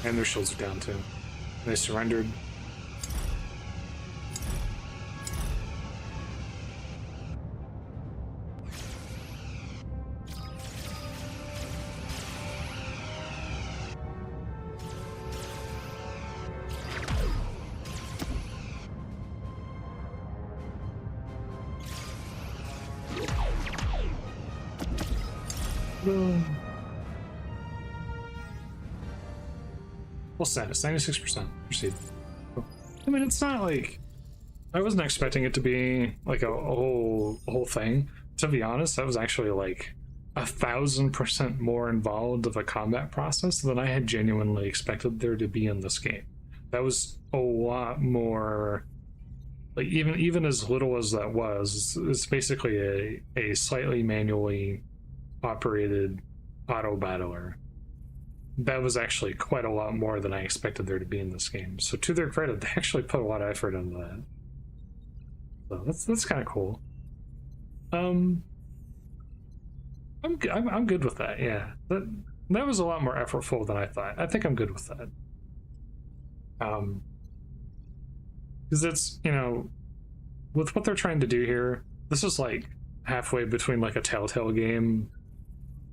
And their shields are down too. They surrendered. Full status, 96%. Proceed. I mean, it's not like I wasn't expecting it to be like a whole thing. To be honest, that was actually like 1,000% more involved of a combat process than I had genuinely expected there to be in this game. That was a lot more. Like even as little as that was, it's basically a slightly manually operated auto battler. That was actually quite a lot more than I expected there to be in this game. So to their credit, they actually put a lot of effort into that. So that's kind of cool. I'm good with that. Yeah, that was a lot more effortful than I thought. I think I'm good with that. Because it's, you know, with what they're trying to do here, this is like halfway between like a Telltale game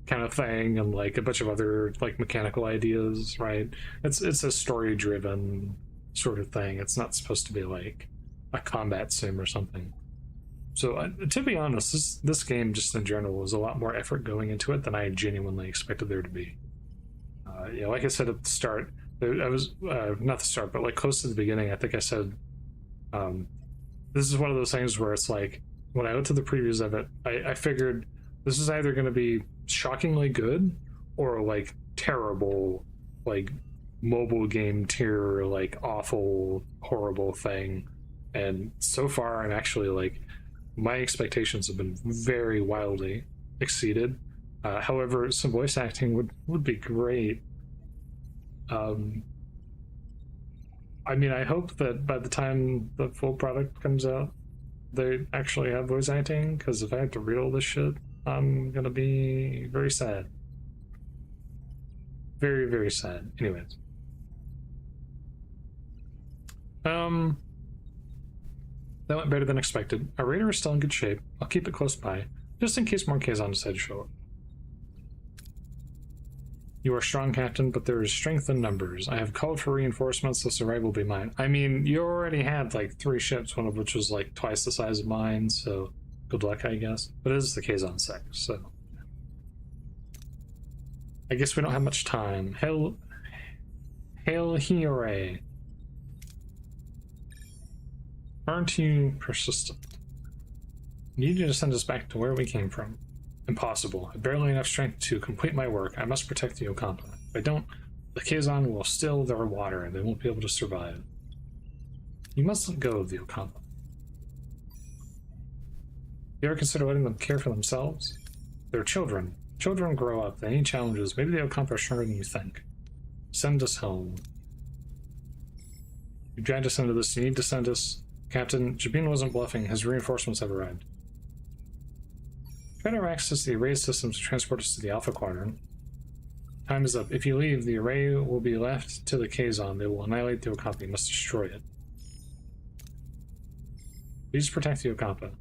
kind of thing and like a bunch of other like mechanical ideas, right? It's a story driven sort of thing. It's not supposed to be like a combat sim or something. So to be honest, this game just in general was a lot more effort going into it than I genuinely expected there to be. Yeah, like I said at the start, I was not the start, but like close to the beginning, I think I said this is one of those things where it's like when I went to the previews of it, I figured this is either going to be shockingly good or like terrible, like mobile game tier, like awful, horrible thing. And so far, I'm actually like, my expectations have been very wildly exceeded. However, some voice acting would be great. I mean, I hope that by the time the full product comes out, they actually have voice acting, because if I have to read all this shit, I'm gonna be very sad. Very, very sad. Anyways. That went better than expected. Our radar is still in good shape. I'll keep it close by, just in case more Kazon decide to show up. You are strong, Captain, but there is strength in numbers. I have called for reinforcements, so survival will be mine. I mean, you already had like 3 ships, one of which was like twice the size of mine, so good luck, I guess. But it is the Kazon 6, so I guess we don't have much time. Hail Hiyore. Aren't you persistent? You need to send us back to where we came from. Impossible. I have barely enough strength to complete my work. I must protect the Okampa. If I don't, the Kazon will still their water and they won't be able to survive. You must let go of the Okampa. You ever consider letting them care for themselves? They're children. Children grow up. They need challenges. Maybe the Okampa are stronger than you think. Send us home. You dragged us into this. You need to send us. Captain, Jabin wasn't bluffing. His reinforcements have arrived. Try to access the array systems to transport us to the Alpha Quadrant. Time is up. If you leave, the array will be left to the Kazon. They will annihilate the Okampa. You must destroy it. Please protect the Okampa.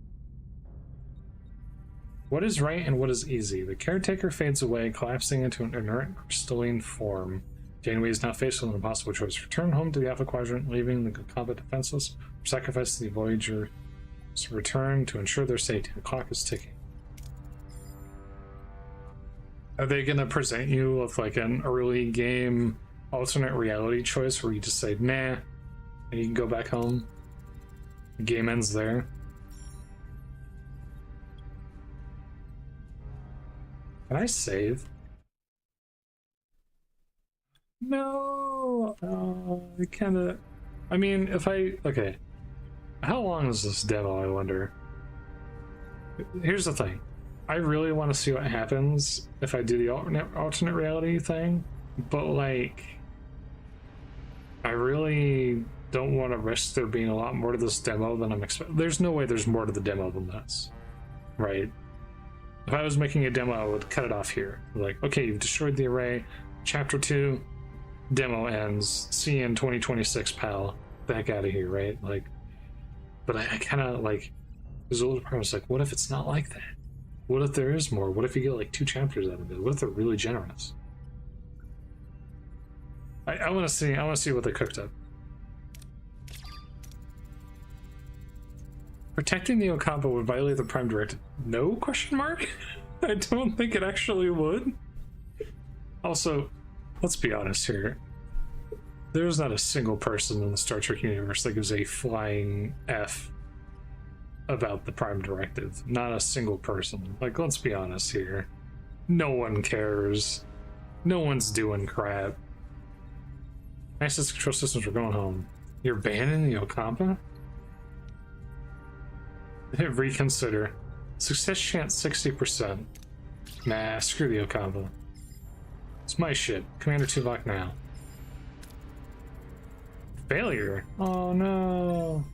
What is right and what is easy? The caretaker fades away, collapsing into an inert crystalline form. Janeway is now faced with an impossible choice. Return home to the Alpha Quadrant, leaving the Okampa defenseless, or sacrifice the Voyager to return to ensure their safety. The clock is ticking. Are they going to present you with like an early game alternate reality choice where you just say, nah, and you can go back home? The game ends there. Can I save? No! I kinda... I mean, if I... Okay. How long is this demo, I wonder? Here's the thing. I really want to see what happens if I do the alternate reality thing, but like... I really don't want to risk there being a lot more to this demo than I'm expecting. There's no way there's more to the demo than this. Right? If I was making a demo, I would cut it off here. Like, okay, you've destroyed the array. Chapter 2, demo ends. See you in 2026, pal. The heck out of here, right? Like, but I kind of like, there's a little part of me like, what if it's not like that? What if there is more? What if you get like 2 chapters out of it? What if they're really generous? I want to see. I want to see what they cooked up. Protecting the Okampa would violate the Prime Directive. No? Question mark? I don't think it actually would. Also, let's be honest here. There's not a single person in the Star Trek universe that gives a flying F about the Prime Directive. Not a single person. Like, let's be honest here. No one cares. No one's doing crap. Access control systems are going home. You're banning the Okampa? Reconsider. Success chance 60%. Nah, screw the Okampa. It's my ship. Commander Tuvok now. Failure? Oh no.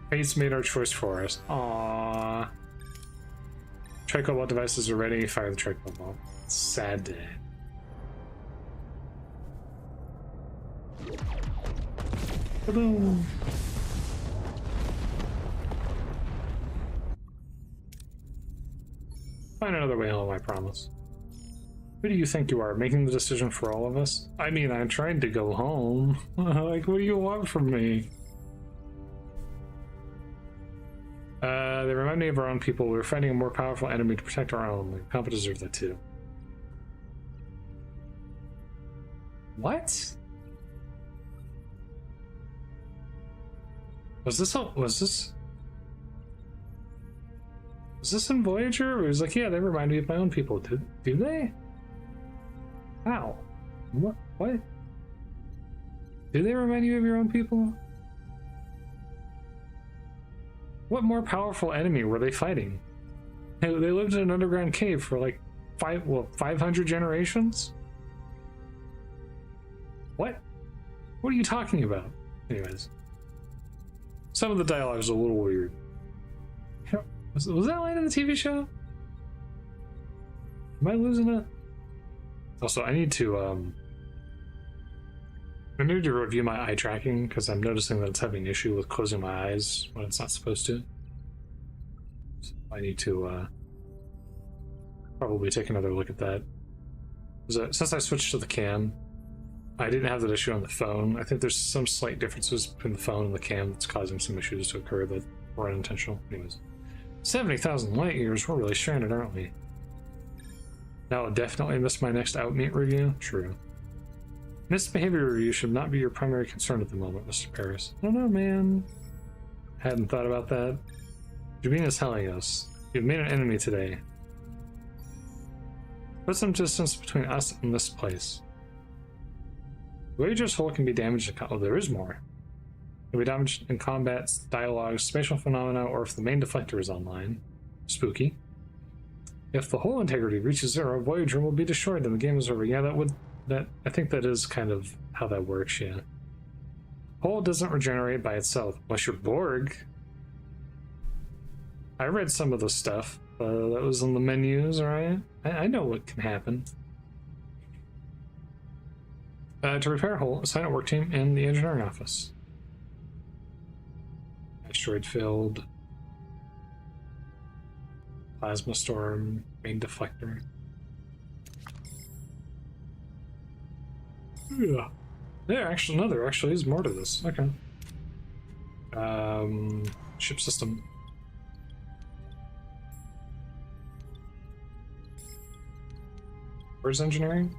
Fate's made our choice for us. Aww. Tricobalt devices are ready. Fire the Tricobalt. Sad day. Boom. Find another way home, I promise. Who do you think you are, making the decision for all of us? I mean, I'm trying to go home. Like, what do you want from me? They remind me of our own people. We're fighting a more powerful enemy to protect our own. The Okampa deserve that too. What? Was this in Voyager? It was like, yeah, they remind me of my own people. Do they? How? What? Do they remind you of your own people? What more powerful enemy were they fighting? They lived in an underground cave for like 500 generations? What? What are you talking about? Anyways. Some of the dialogue is a little weird. Was that line in the TV show? Am I losing it? Also, I need to review my eye tracking because I'm noticing that it's having an issue with closing my eyes when it's not supposed to. So I need to probably take another look at that. Since I switched to the cam, I didn't have that issue on the phone. I think there's some slight differences between the phone and the cam that's causing some issues to occur that were unintentional. Anyways, 70,000 light years. We're really stranded, aren't we? Now I'll definitely miss my next Outmeet review. True. Misbehavior review should not be your primary concern at the moment, Mr. Paris. I don't know, man. Hadn't thought about that. Jabina's telling us. You've made an enemy today. Put some distance between us and this place. Voyager's hull can be damaged in oh, there is more. It can be damaged in combat, dialogue, spatial phenomena, or if the main deflector is online. Spooky. If the hull integrity reaches 0, Voyager will be destroyed and the game is over. Yeah, I think that is kind of how that works, yeah. Hull doesn't regenerate by itself, unless you're Borg. I read some of the stuff that was in the menus, right? I know what can happen. To repair hull, assign a work team in the engineering office. Asteroid field. Plasma storm, main deflector. Yeah. There actually is more to this. Okay. Ship system. Where's engineering?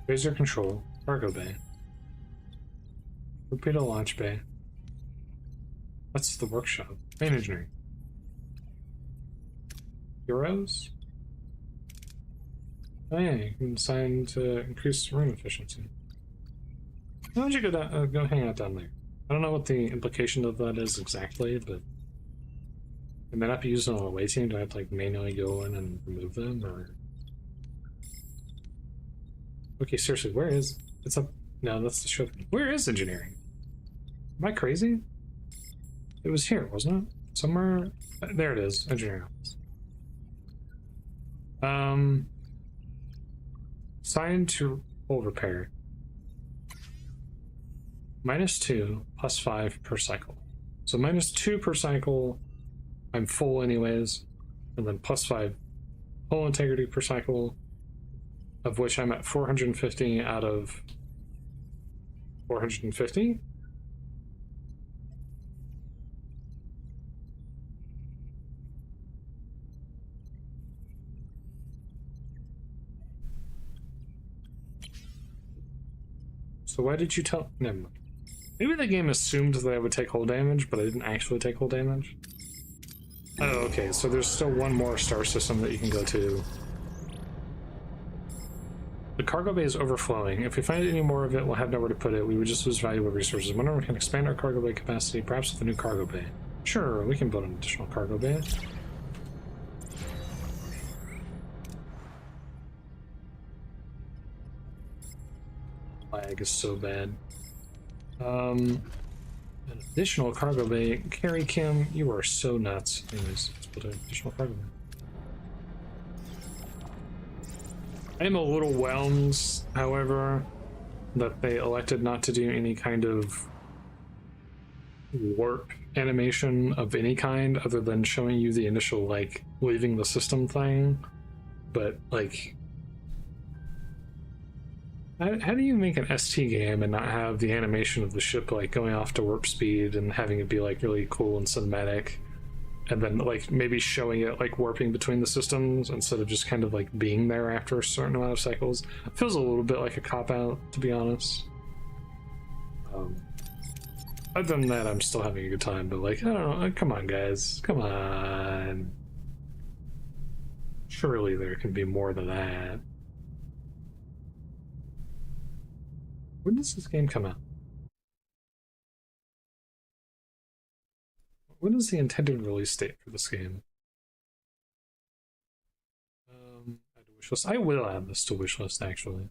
Laser control, cargo bay. Torpedo launch bay. That's the workshop. Main engineering. Euros? Oh yeah, you can assign to increase room efficiency. Why don't you go hang out down there? I don't know what the implication of that is exactly, but it may not be used on a away team. Do I have to like manually go in and remove them, or? Okay, seriously, where is it's up? No, that's the show. Where is engineering? Am I crazy? It was here, wasn't it? Somewhere there it is. Engineering office. Assigned to hull repair. -2, +5 per cycle. So -2 per cycle, I'm full anyways, and then +5 hull integrity per cycle, of which I'm at 450 out of 450. So why did you tell? Never mind. Maybe the game assumed that I would take hull damage, but I didn't actually take hull damage. Oh, okay, so there's still one more star system that you can go to. The cargo bay is overflowing. If we find any more of it, we'll have nowhere to put it. We would just lose valuable resources. I wonder if we can expand our cargo bay capacity, perhaps with a new cargo bay. Sure, we can build an additional cargo bay. Lag is so bad. An additional cargo bay. Carrie Kim, you are so nuts. Anyways, let's put an additional cargo bay. I am a little whelmed, however, that they elected not to do any kind of warp animation of any kind other than showing you the initial, like, leaving the system thing. But, like, how do you make an ST game and not have the animation of the ship, like, going off to warp speed and having it be, like, really cool and cinematic? And then, like, maybe showing it, like, warping between the systems instead of just kind of, like, being there after a certain amount of cycles. It feels a little bit like a cop-out, to be honest. Other than that, I'm still having a good time, but, like, I don't know. Come on, guys. Come on. Surely there can be more than that. When does this game come out? What is the intended release date for this game? Add to wishlist. I will add this to wishlist, actually.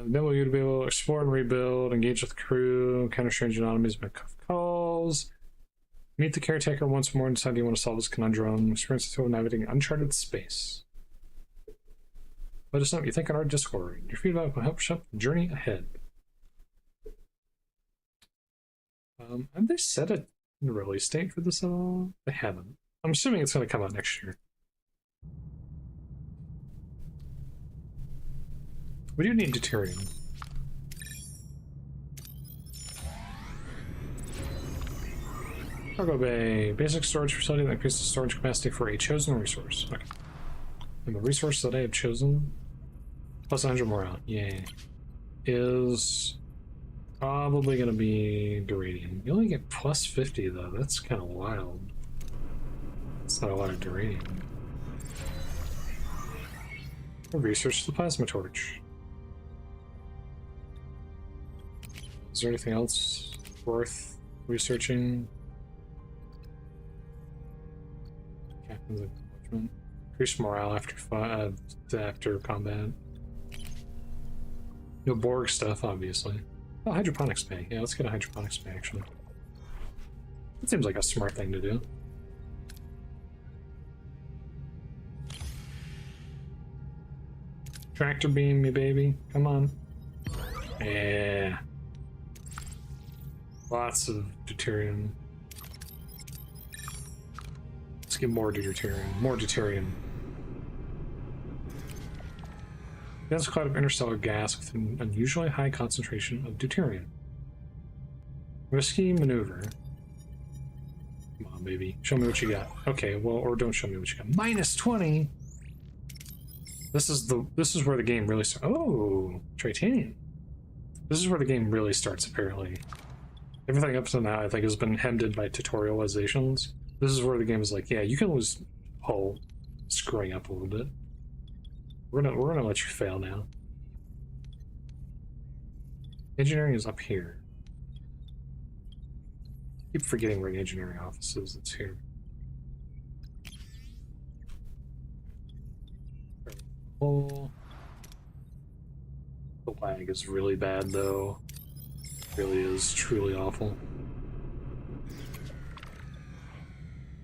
Enable you to be able to explore and rebuild, engage with the crew, counter strange enemies, make calls, meet the caretaker once more and decide you want to solve this conundrum, experience the thrill of navigating uncharted space. Let us know what you think on our Discord. Your feedback will help shape the journey ahead. Have they set a release date for this at all? They haven't. I'm assuming it's going to come out next year. We do need deuterium. Cargo bay. Basic storage facility that increases storage capacity for a chosen resource. Okay. And the resource that I have chosen, plus 100 morale, yay, is probably going to be Duranium. You only get plus 50 though, that's kind of wild. That's not a lot of Duranium. Research the plasma torch. Is there anything else worth researching? Captain's acknowledgement. Increase morale after combat. No Borg stuff, obviously. Oh, hydroponics bay. Yeah, let's get a hydroponics bay, actually. It seems like a smart thing to do. Tractor beam me, baby. Come on. Yeah. Lots of deuterium. Let's get more deuterium. More deuterium. Dense cloud of interstellar gas with an unusually high concentration of deuterium. Risky maneuver. Come on, baby. Show me what you got. Okay, well, or don't show me what you got. Minus 20! This is where the game really starts. Oh, Tritanium. This is where the game really starts, apparently. Everything up to now, I think, has been hemmed in by tutorializations. This is where the game is like, yeah, you can lose hull screwing up a little bit. We're gonna let you fail now. Engineering is up here. Keep forgetting where the engineering office is. It's here. Oh, the lag is really bad, though. It really is truly awful.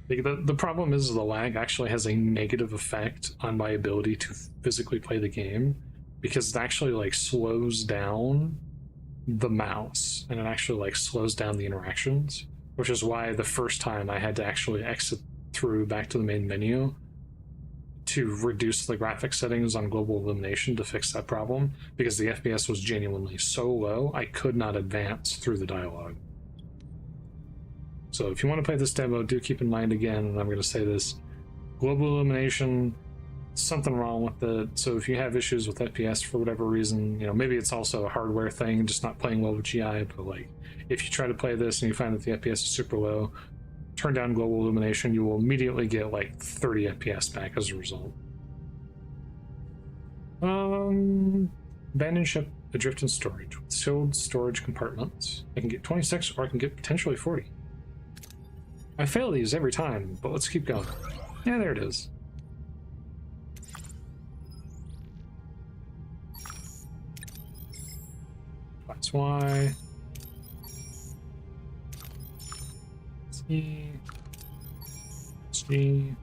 The problem is the lag actually has a negative effect on my ability to physically play the game, because it actually like slows down the mouse and it actually like slows down the interactions, which is why the first time I had to actually exit through back to the main menu to reduce the graphic settings on global illumination to fix that problem, because the FPS was genuinely so low I could not advance through the dialogue. So if you want to play this demo, do keep in mind again, and I'm going to say this, global illumination, something wrong with it. So if you have issues with FPS for whatever reason, you know, maybe it's also a hardware thing, just not playing well with GI, but like if you try to play this and you find that the FPS is super low, turn down global illumination, you will immediately get like 30 FPS back as a result. Abandoned ship adrift in storage with sealed storage compartments. I can get 26 or I can get potentially 40. I fail these every time, but let's keep going. Yeah, there it is. Class Y. C. G.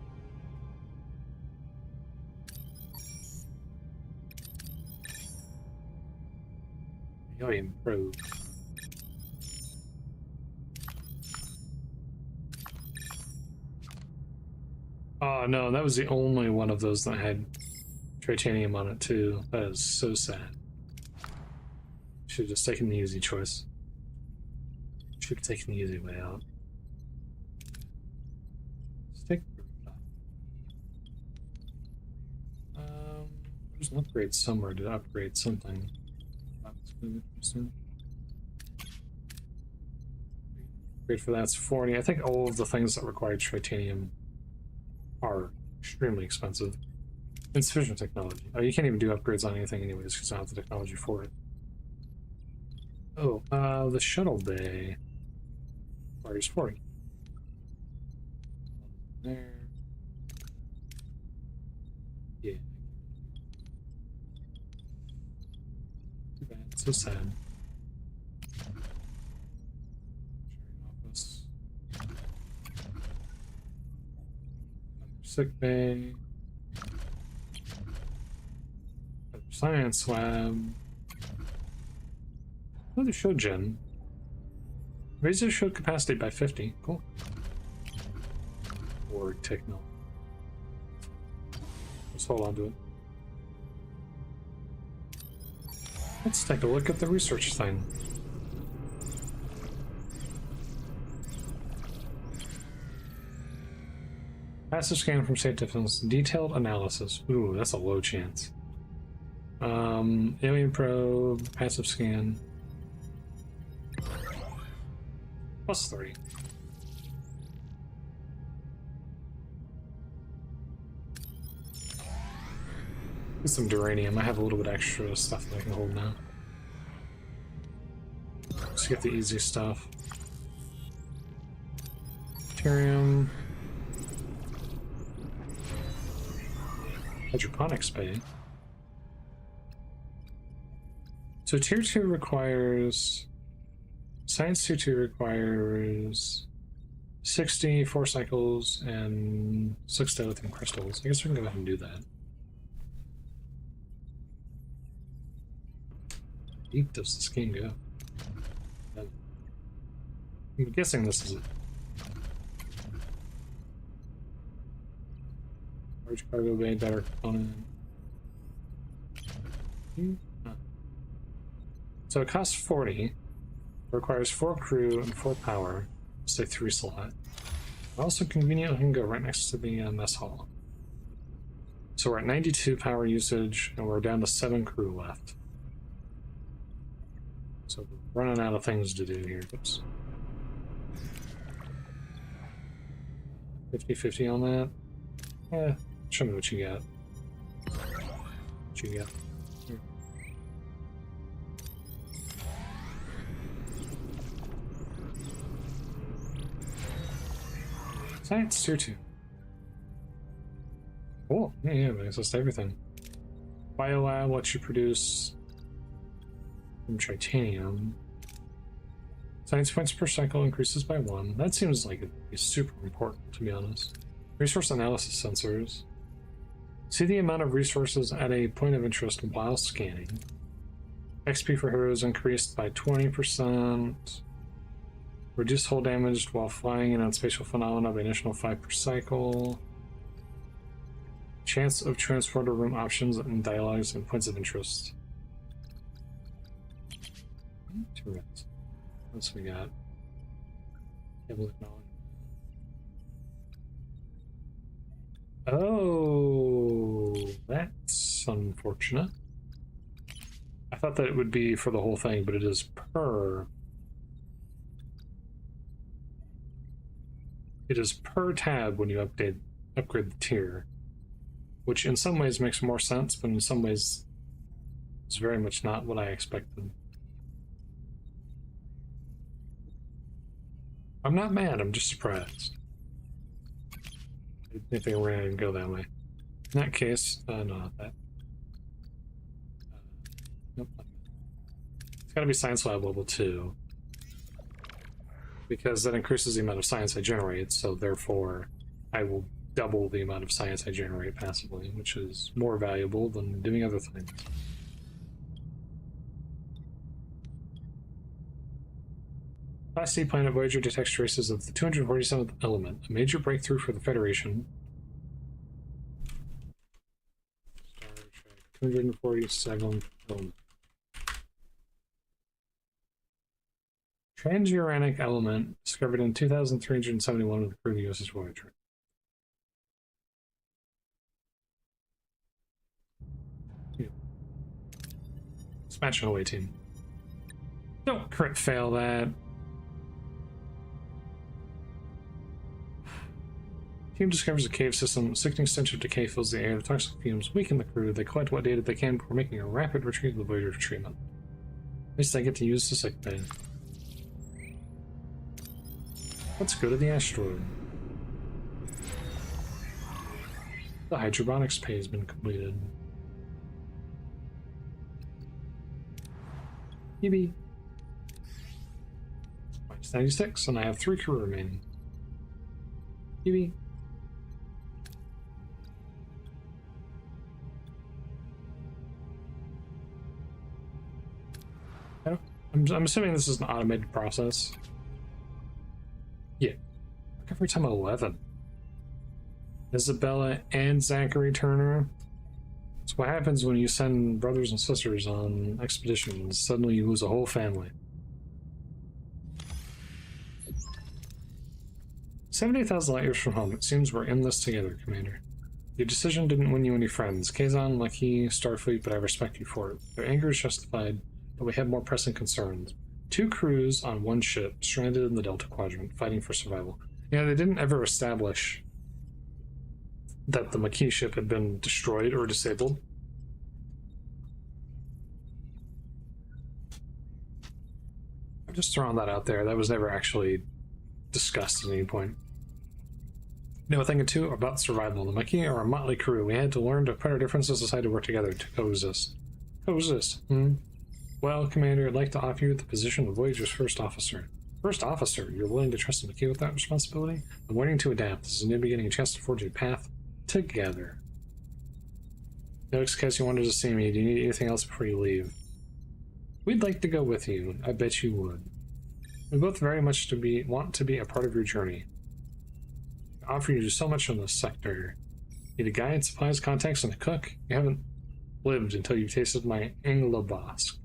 I improve. Oh no, that was the only one of those that had titanium on it too. That is so sad. Should have just taken the easy choice. Should have taken the easy way out. Let's take there's an upgrade somewhere to upgrade something. Upgrade for that's 40. I think all of the things that require titanium are extremely expensive. Insufficient technology. Oh, you can't even do upgrades on anything anyways because I don't have the technology for it. Oh, the shuttle bay requires 40. There. Yeah. Too bad. It's so sad. Office. Sick bay. Science lab. Another show gen. Raise the show capacity by 50. Cool. Or techno. Let's hold on to it. Let's take a look at the research thing. Passive scan from safe defense. Detailed analysis. Ooh, that's a low chance. Alien probe. Passive scan. +3. Get some duranium. I have a little bit extra stuff that I can hold now. Let's get the easy stuff. Deuterium. Hydroponics bay. So tier 2 requires... Science tier 2 requires 60, 4 cycles, and 6 dilithium crystals. I guess we can go ahead and do that. How deep does this game go? I'm guessing this is it. Large cargo bay, better component. So it costs 40. Requires 4 crew and 4 power. Say 3 slot. Also convenient, we can go right next to the mess hall. So we're at 92 power usage, and we're down to 7 crew left. So we're running out of things to do here. Oops. 50-50 on that. Yeah, show me what you got. What you got? Here. Science tier 2. Cool. Yeah, access to everything. Biolab lets you produce some titanium. Science points per cycle increases by 1. That seems like it'd be super important, to be honest. Resource analysis sensors. See the amount of resources at a point of interest while scanning. XP for heroes increased by 20%. Reduce hull damage while flying in on spatial phenomena by additional 5 per cycle. Chance of transporter room options and dialogues and points of interest. What else we got? Cable acknowledgement. Oh, that's unfortunate. I thought that it would be for the whole thing, but it is per. It is per tab when you upgrade the tier, which in some ways makes more sense, but in some ways is very much not what I expected. I'm not mad, I'm just surprised. I didn't think we're going to go that way. In that case, no, not that. Nope. It's got to be Science Lab level 2. Because that increases the amount of science I generate, so therefore I will double the amount of science I generate passively, which is more valuable than doing other things. Class C planet Voyager detects traces of the 247th element, a major breakthrough for the Federation. Star Trek 247th element. Transuranic element discovered in 2371 with the crew of the USS Voyager. Smash it away, team. Don't crit fail that. Team discovers a cave system. Sickening stench of decay fills the air. The toxic fumes weaken the crew. They collect what data they can before making a rapid retreat to the Voyager for treatment. At least I get to use the sick bay. Let's go to the asteroid. The hydroponics pay has been completed. Maybe. Minus 96, and I have 3 crew remaining. Maybe. I'm assuming this is an automated process. Yeah. Recovery time 11. Isabella and Zachary Turner. It's what happens when you send brothers and sisters on expeditions. Suddenly you lose a whole family. 70,000 light years from home. It seems we're in this together, Commander. Your decision didn't win you any friends. Kazon, Maquis, Starfleet, but I respect you for it. Their anger is justified, but we have more pressing concerns. 2 crews on 1 ship, stranded in the Delta Quadrant, fighting for survival. Yeah, they didn't ever establish that the Maquis ship had been destroyed or disabled. I'm just throwing that out there. That was never actually discussed at any point. Know a thing or two about survival. The Maquis are a motley crew. We had to learn to put our differences aside to work together to coexist. Coexist, Well, Commander, I'd like to offer you the position of Voyager's first officer. First officer? You're willing to trust the Maquis with that responsibility? I'm waiting to adapt. This is a new beginning, a chance to forge a path together. Notice, Cass, you wanted to see me. Do you need anything else before you leave? We'd like to go with you. I bet you would. We both very much want to be a part of your journey. I offer you so much in this sector. Need a guide, supplies, contacts, and a cook? You haven't lived until you've tasted my Anglobosk.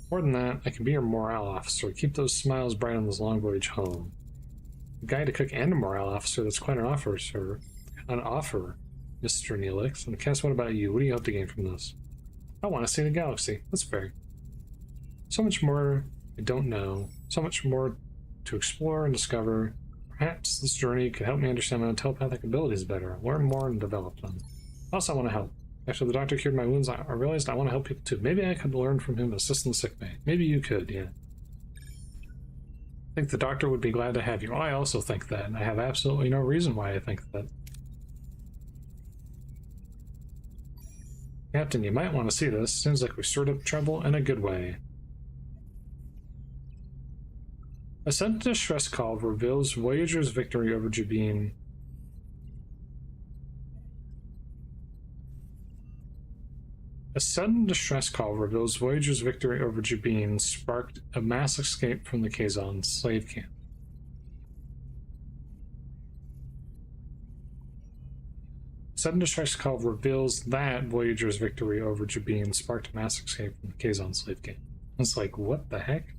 More than that, I can be your morale officer. Keep those smiles bright on this long voyage home. A guide, a cook, and a morale officer, that's quite an offer, sir. An offer, Mr. Neelix. And Cass, what about you? What do you hope to gain from this? I want to see the galaxy. That's fair. So much more I don't know. So much more to explore and discover. Perhaps this journey could help me understand my own telepathic abilities better, learn more, and develop them. Also, I want to help. After the doctor cured my wounds, I realized I want to help people too. Maybe I could learn from him, assist in sickbay. Maybe you could, yeah. I think the doctor would be glad to have you. I also think that, and I have absolutely no reason why I think that. Captain, you might want to see this. Seems like we stirred up trouble in a good way. A sudden distress call reveals Voyager's victory over Jabin. A sudden distress call reveals Voyager's victory over Jabin sparked a mass escape from the Kazon slave camp. Sudden distress call reveals that Voyager's victory over Jabin sparked a mass escape from the Kazon slave camp. It's like, what the heck?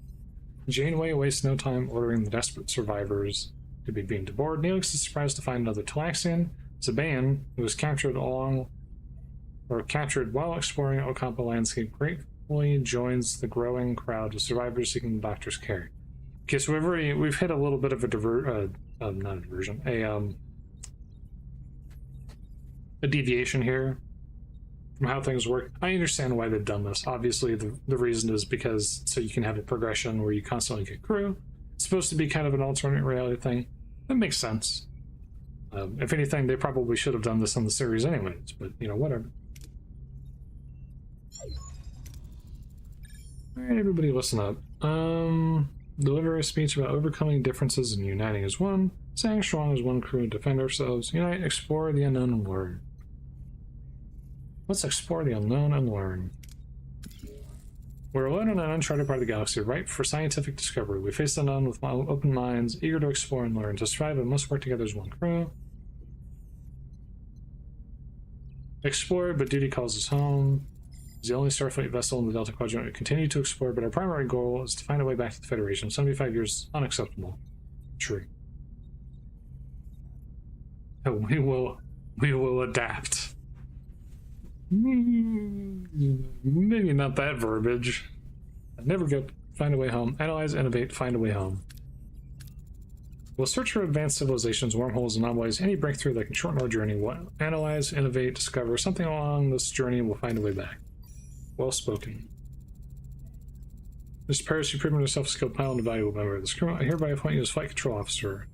Janeway wastes no time ordering the desperate survivors to be beamed aboard. Neelix is surprised to find another Talaxian. Zaban, who was captured while exploring Ocampo landscape, gratefully joins the growing crowd of survivors seeking the doctor's care. Okay, so we've hit a little bit of a a deviation here from how things work. I understand why they've done this. Obviously, the reason is because so you can have a progression where you constantly get crew. It's supposed to be kind of an alternate reality thing. That makes sense. If anything, they probably should have done this on the series anyways, but, you know, whatever. Alright, everybody listen up. Deliver a speech about overcoming differences and uniting as one. Staying strong as one crew and defend ourselves. Unite, explore the unknown, and learn. Let's explore the unknown and learn. We're alone in an uncharted part of the galaxy, ripe for scientific discovery. We face the unknown with open minds, eager to explore and learn. To strive, we must work together as one crew. Explore, but duty calls us home. As the only Starfleet vessel in the Delta Quadrant, we continue to explore, but our primary goal is to find a way back to the Federation. 75 years, unacceptable. True. We will adapt. Maybe not that verbiage. Never go. Find a way home. Analyze, innovate, find a way home. We'll search for advanced civilizations, wormholes, anomalies, any breakthrough that can shorten our journey. We'll analyze, innovate, discover something along this journey, and we'll find a way back. Well spoken. Mr. Paris, you've proven yourself a skilled pilot and a valuable member of this crew. I hereby appoint you as Flight Control Officer.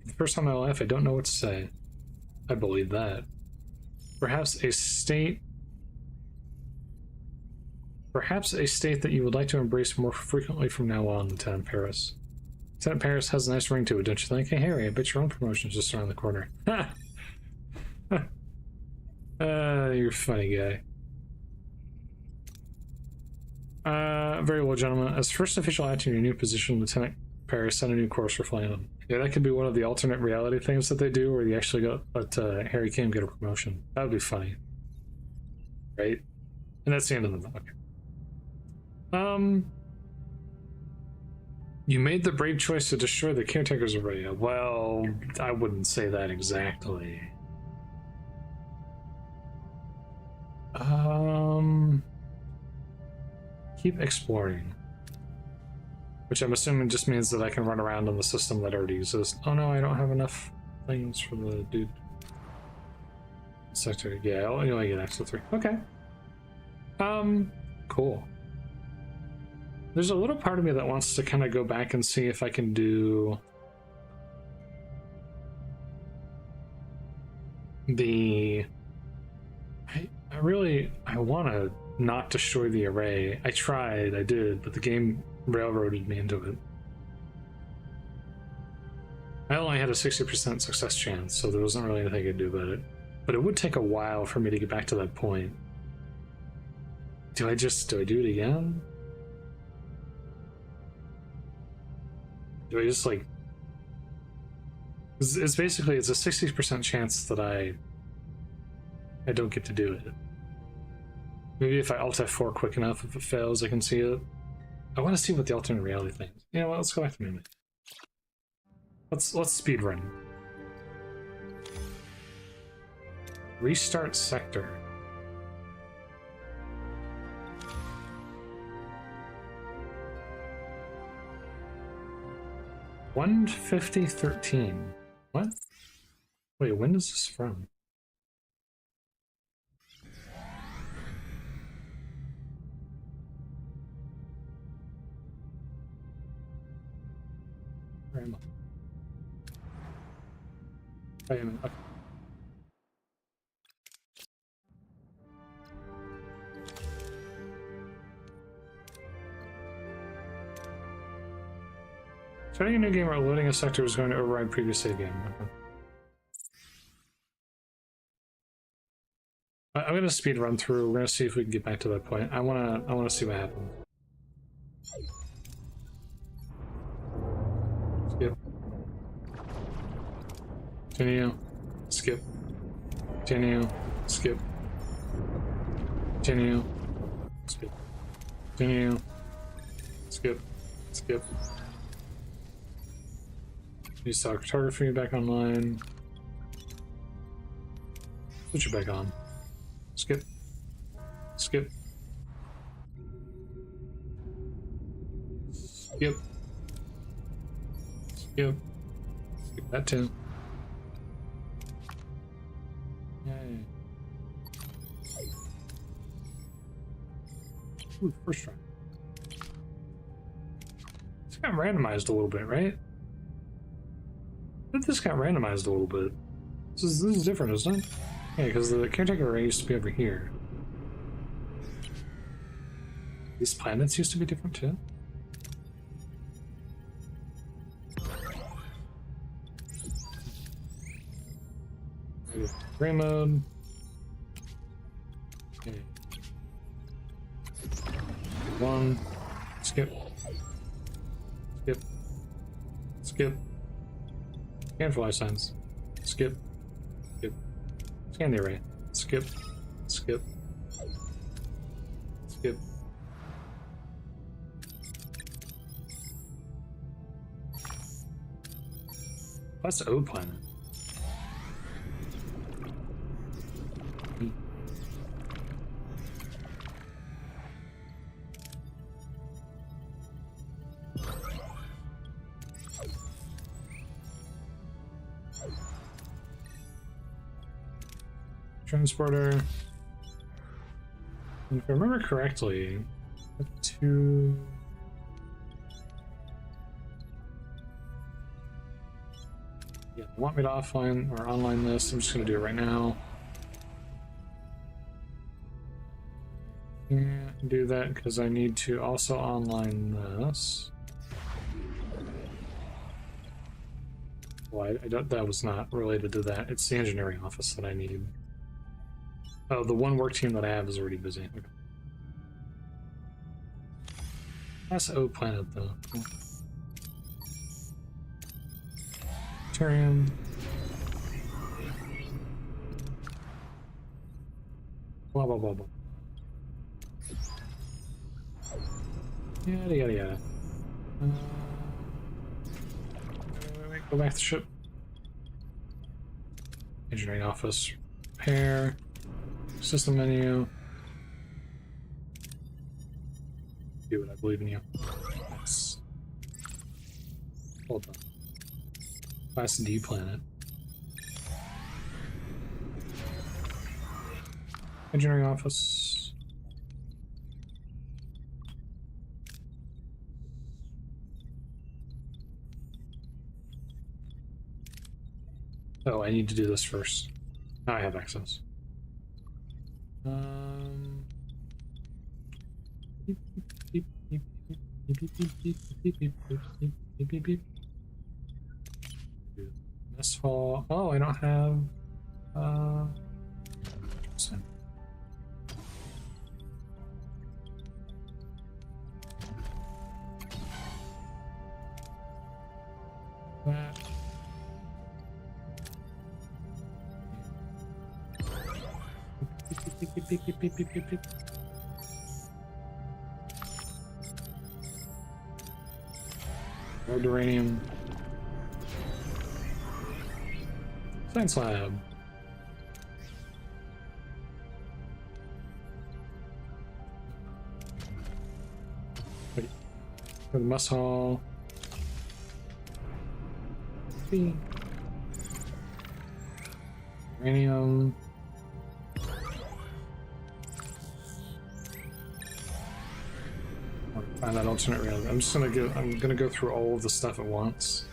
For the first time in my life, I don't know what to say. I believe that. Perhaps a state that you would like to embrace more frequently from now on, Lieutenant Paris. Lieutenant Paris has a nice ring to it, don't you think? Hey, Harry, I bet your own promotion's just around the corner. Ha! You're a funny guy. Very well, gentlemen. As first official act in your new position, Lieutenant Paris set a new course for flying them. Yeah, that could be one of the alternate reality things that they do, where you actually let Harry Kim get a promotion. That would be funny. Right? And that's the end of the book. You made the brave choice to destroy the caretaker's array. Well, I wouldn't say that exactly. Keep exploring. Which I'm assuming just means that I can run around on the system that already exists. Oh no, I don't have enough things for the dude. Sector, yeah, I'll only get access to 3. Okay. Cool. There's a little part of me that wants to kind of go back and see if I can do the... I want to not destroy the array. I tried, I did, but the game railroaded me into it. I only had a 60% success chance, so there wasn't really anything I could do about it. But it would take a while for me to get back to that point. Do I do it again? Do I just like... It's basically, it's a 60% chance that I don't get to do it. Maybe if I Alt F4 quick enough, if it fails, I can see it. I want to see what the alternate reality thing is. You know what, let's go back to memory. Let's speed run. Restart sector. $150.13. What? Wait, when is this from? Where am I? I am. Okay. Starting a new game or loading a sector is going to override previous save game. Okay. I'm gonna speed run through. We're gonna see if we can get back to that point. I wanna see what happens. Skip. Continue. Skip. Continue. Skip. Continue. Skip. Continue. Skip. Skip. New stock photography back online. Switch it back on. Skip. Skip. Skip. Skip. Skip that too. Yay. Ooh, first try. This got randomized a little bit, right? I think this got randomized a little bit. This is different, isn't it? Yeah, because the caretaker array used to be over here. These planets used to be different too. Gray mode. Okay. One. Skip. Skip. Skip. Scan for life signs. Skip. Skip. Scan the array. Skip. Skip. Skip. That's the O planet. Transporter. And if I remember correctly, I have to... Yeah, they want me to offline or online this. I'm just going to do it right now. Can't do that because I need to also online this. Well, I don't, that was not related to that. It's the engineering office that I need. Oh, the one work team that I have is already busy. Okay. That's O planet though. Cool. Turium. Blah blah blah blah. Yada yada yada. Go back to the ship. Engineering office. Repair. System menu. Do it, I believe in you. Nice. Hold on. Class D planet. Engineering office. Oh, I need to do this first. Now I have access. Mess hall. Oh, I don't have. That. More uranium. Science lab. Wait. For the mess hall. Uranium. Find that alternate reality. I'm gonna go through all of the stuff at once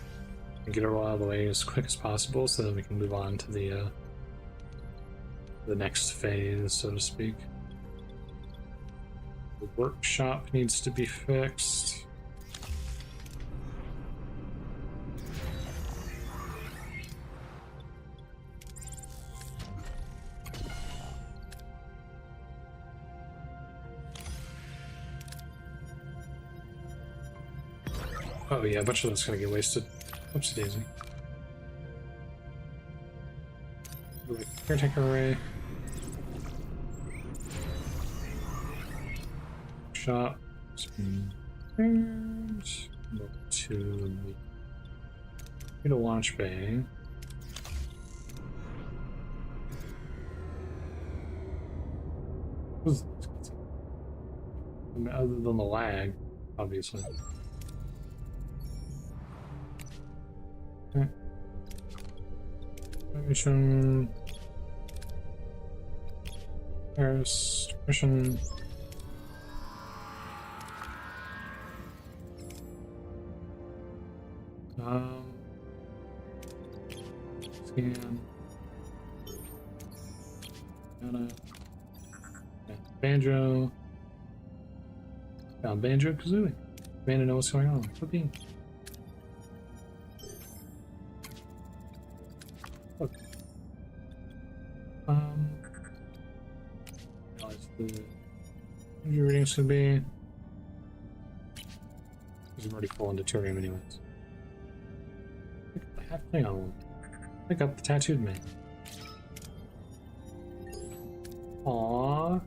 and get it all out of the way as quick as possible so that we can move on to the next phase, so to speak. The workshop needs to be fixed. Oh yeah, a bunch of that's gonna get wasted. Oopsie daisy. Caretaker array. Shop. And to get a launch bay. I mean, other than the lag, obviously. Okay. Mission. Paris. Mission. Scan. Got Banjo. Found Banjo Kazooie. Man to know what's going on. Flipping. Look. Realize the energy readings could be. Because I'm already full into deuterium anyways. Pick up the half thing on one. Pick up the tattooed man. Aww.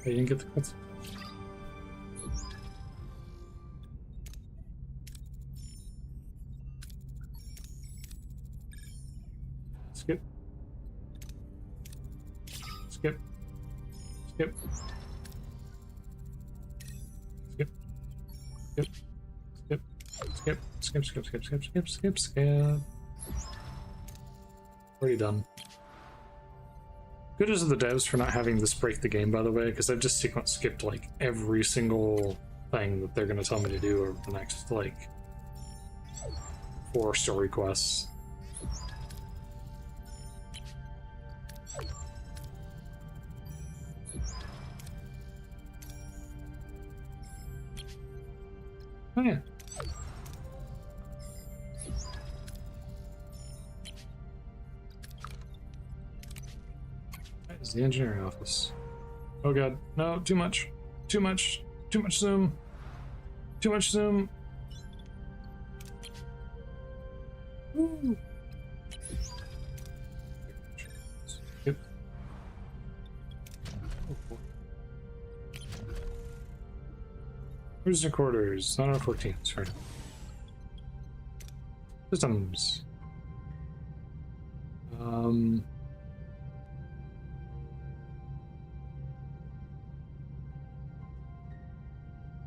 They didn't get the cuts. Skip. Skip. Skip. Skip. Skip. Skip. Skip. Skip. Skip. Skip. Skip. Skip. Skip. Skip. Already done. Good as the devs for not having this break the game, by the way, because I've just sequence skipped like every single thing that they're going to tell me to do over the next like 4 story quests. Oh yeah. That is the engineering office. Oh god, no, too much. Too much. Too much zoom. Too much zoom. Woo. Yep. Oh, boy. Where's the quarters? 914, sorry. Systems.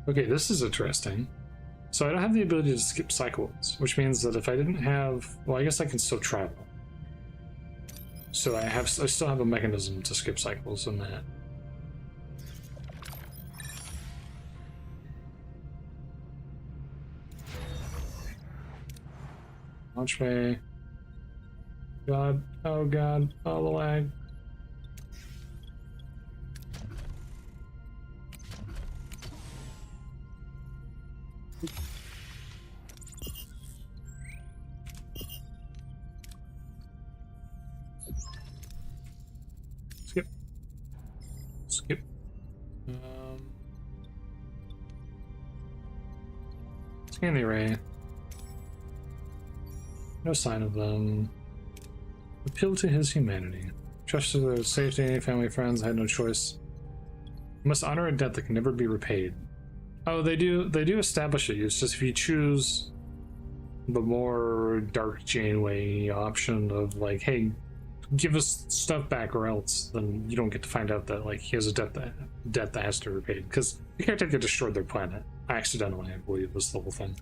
Okay, this is interesting. So I don't have the ability to skip cycles, which means that if I didn't have, well, I guess I can still travel. So I still have a mechanism to skip cycles in that. Launch bay. God, oh god, oh the lag. Skip. Skip. Scan the array. No sign of them. Appeal to his humanity. Trust to their safety, family, friends, I had no choice. Must honor a debt that can never be repaid. Oh, they do establish it. It's just if you choose the more Dark Janeway option of like, hey, give us stuff back or else, then you don't get to find out that like he has a debt that has to be repaid. Because the caretaker destroyed their planet accidentally, I believe, was the whole thing.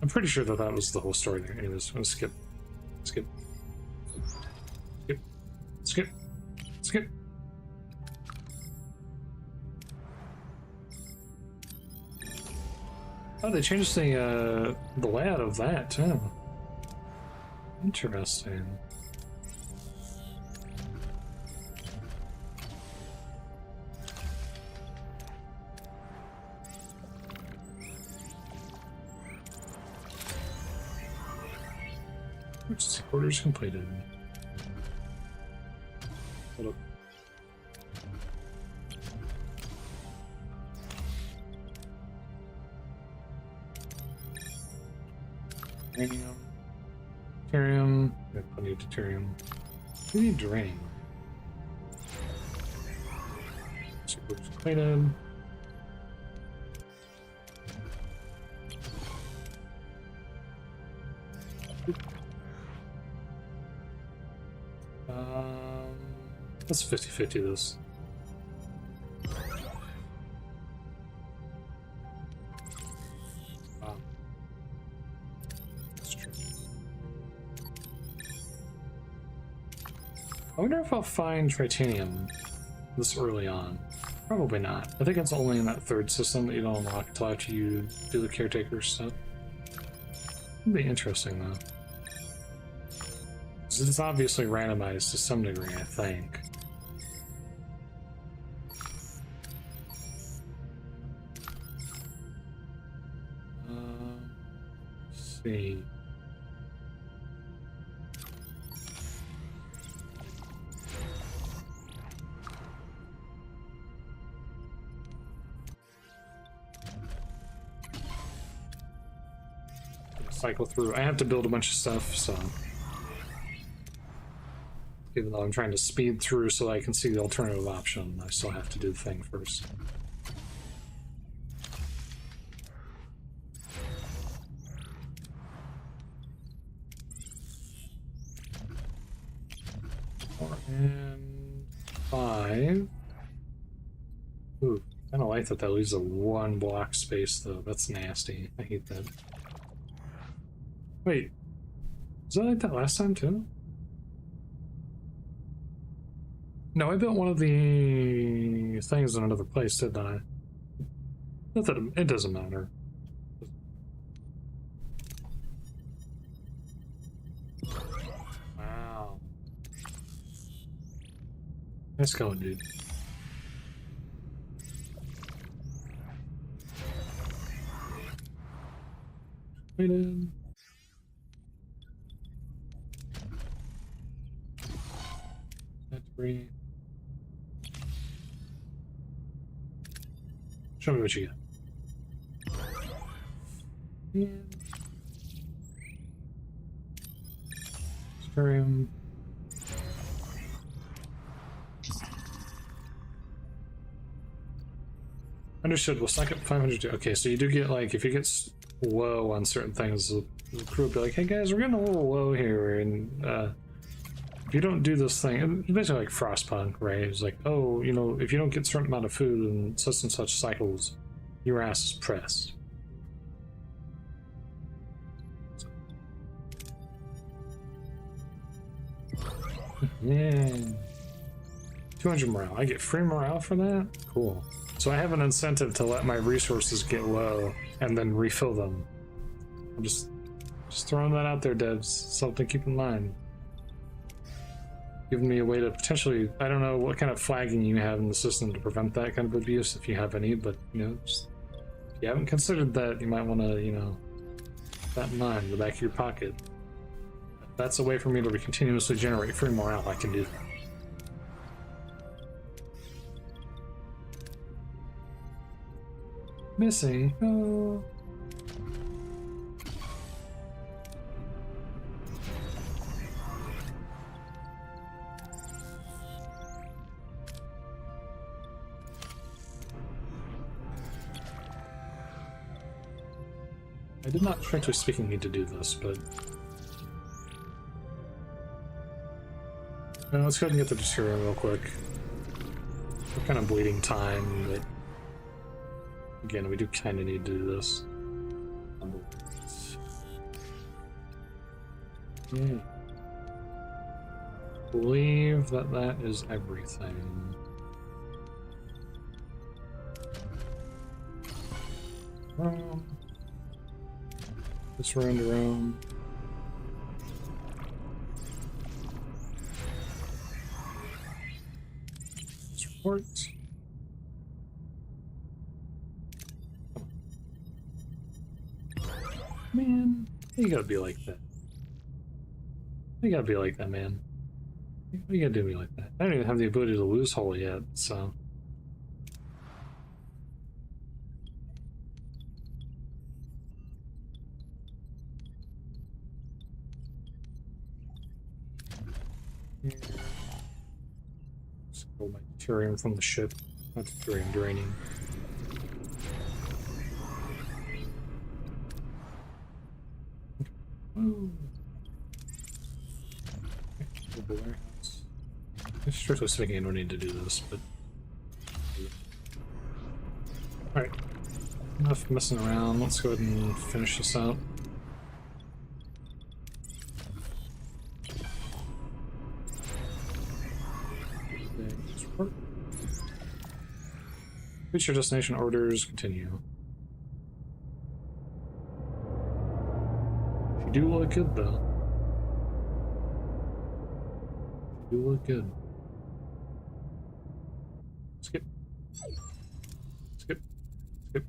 I'm pretty sure that that was the whole story there. Anyways, I'm gonna skip. Skip. Skip. Skip. Skip. Oh, they changed the layout of that too. Interesting. Emergency orders completed. Hold up. Uranium. Deuterium. We have plenty of deuterium. We need drain. Orders completed. Let's 50-50 this. Wow. That's true. I wonder if I'll find titanium this early on. Probably not. I think it's only in that third system that you don't unlock until after you do the caretaker stuff. It'd be interesting though. It's obviously randomized to some degree, I think. Let's see. Cycle through. I have to build a bunch of stuff, so. Even though I'm trying to speed through so I can see the alternative option, I still have to do the thing first. Four and 5. Ooh, I don't like that that leaves a 1 block space though. That's nasty. I hate that. Wait, was that like that last time too? No, I built one of the things in another place, didn't I? Not that it doesn't matter. Wow. Nice going, dude. Waited. That's 3. Show me what you got. And Spurium. Understood. We'll stack up 500. Okay, so you do get, like, if you get low on certain things, the crew will be like, hey guys, we're getting a little low here, and if you don't do this thing, it's basically like Frostpunk, right? It's like, oh, you know, if you don't get a certain amount of food in such and such cycles, your ass is pressed. Yeah. 200 morale. I get free morale for that? Cool. So I have an incentive to let my resources get low and then refill them. I'm just throwing that out there, devs. Something to keep in mind. Giving me a way to potentially, I don't know what kind of flagging you have in the system to prevent that kind of abuse, if you have any, but, you know, just, if you haven't considered that, you might want to, you know, keep that in mind in the back of your pocket. If that's a way for me to continuously generate free morale, I can do that. Missing. Oh. I did not, strictly speaking, need to do this, but... let's go ahead and get the Deuterium real quick. We're kind of bleeding time, but... Again, we do kind of need to do this. Believe that that is everything. This round to round. Support. Man, you gotta be like that. You gotta be like that, man. You gotta do me like that. I don't even have the ability to lose hull yet, so. Just pull my Deuterium from the ship. Not Deuterium draining. Oh. Strictly speaking, I don't need to do this, but... Alright. Enough messing around. Let's go ahead and finish this out. Reach your destination orders. Continue. You do look good, though. You do look good. Skip. Skip. Skip.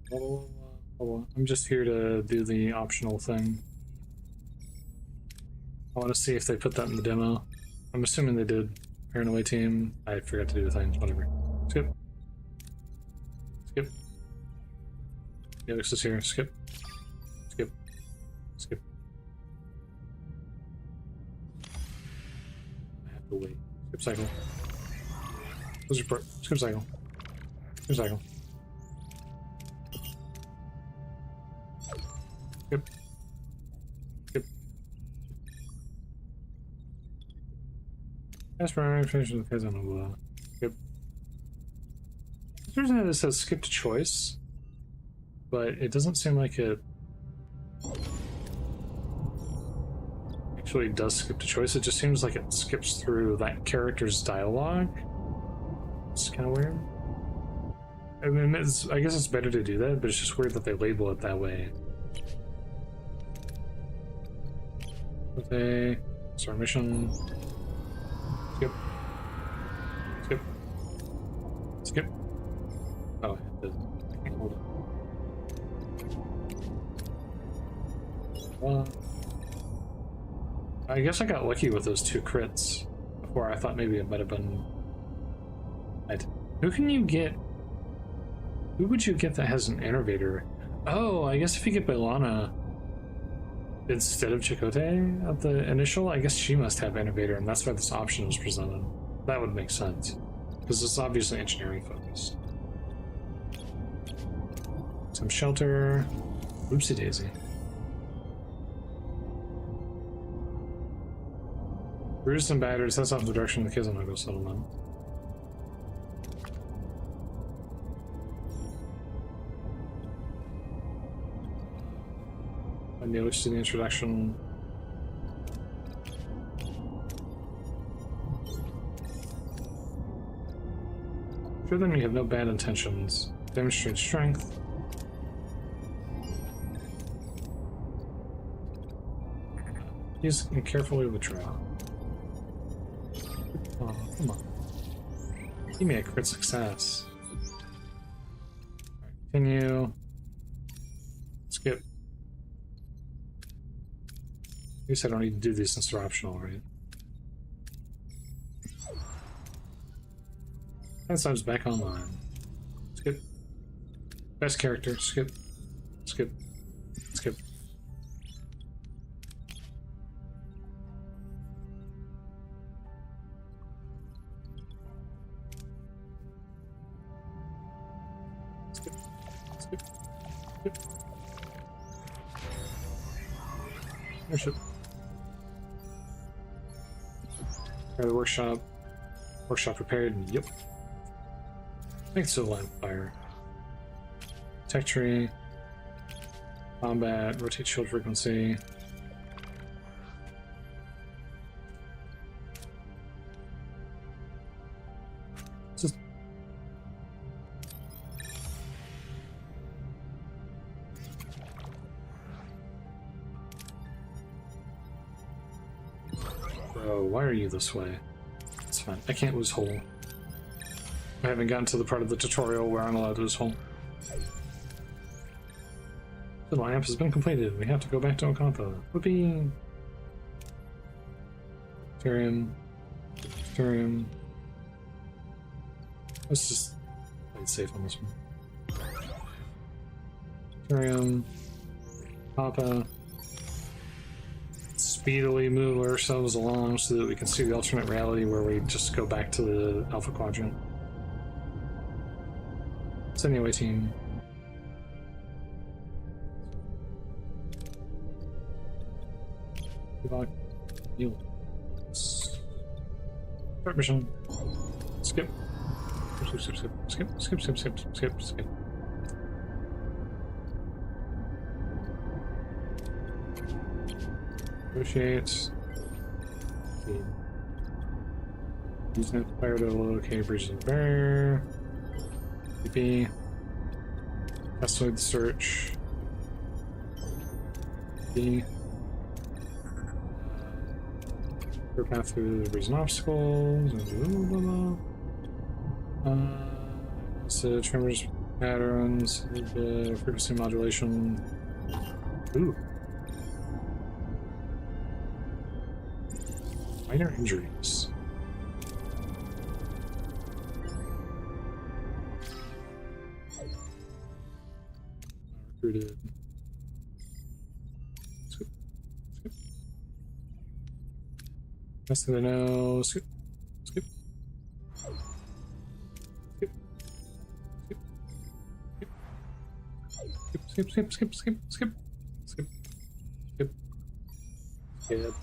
Hold on. I'm just here to do the optional thing. I want to see if they put that in the demo. I'm assuming they did. Parent away team. I forgot to do the things. Whatever. Skip. Skip. Yeah, this is here. Skip. Skip. Skip. I have to wait. Skip cycle. Close report. Skip cycle. Skip cycle. Skip. Skip. As for our information, the phase on the wall. Skip. There's reason that it says skip to choice, but it doesn't seem like it actually does skip to choice. It just seems like it skips through that character's dialogue. It's kind of weird. I mean, I guess it's better to do that, but it's just weird that they label it that way. Okay, start mission. Skip. Skip. Skip. Oh, I can't hold it. I guess I got lucky with those 2 crits before. I thought maybe it might have been. Who can you get? Who would you get that has an innovator? Oh, I guess if you get Belana instead of Chakotay at the initial, I guess she must have innovator, and that's why this option was presented. That would make sense. because it's obviously engineering focused. Some shelter. Oopsie daisy. Bruised and battered, sets off in the direction of the Kizamogo settlement. I noticed in the introduction. Show them you have no bad intentions. Demonstrate strength. Use and carefully withdraw. Oh, come on. Give me a crit success. Right, continue. Skip. I guess I don't need to do these since they're optional, right? Time's back online. Skip. Best character. Skip. Skip. Skip. Skip. Skip. Skip. Worship. Prepare the workshop. Workshop prepared. Yep. Thanks to the line of fire. Tech tree. Combat. Rotate shield frequency. Just... Bro, why are you this way? It's fine. I can't lose hole. I haven't gotten to the part of the tutorial where I'm allowed to lose hole. The lineup has been completed. We have to go back to Oct2025. Whoopee! Ethereum. Ethereum. Let's just play it safe on this one. Ethereum. Papa. Speedily move ourselves along so that we can see the alternate reality where we just go back to the Alpha Quadrant. So anyway, team. Start mission. Skip. Skip, skip, skip, skip, skip, skip, skip, skip, skip. Negotiate. Use net fire to locate bridges of the barrier. TP. Asteroid search. TP. Clear path through the reason obstacles. So tremors patterns, frequency modulation. Ooh. Minor injuries. Recruited. Skip. Skip. Best thing I know. Skip. Skip. Skip. Skip. Skip. Skip. Skip. Skip. Skip. Skip. Skip. Skip. Skip.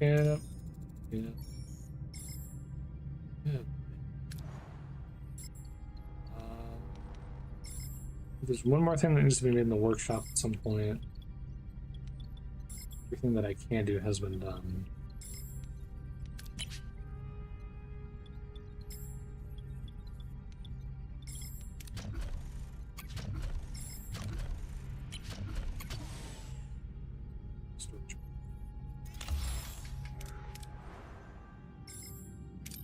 Yeah. Yeah. Yeah. There's one more thing that needs to be made in the workshop at some point. Everything that I can do has been done.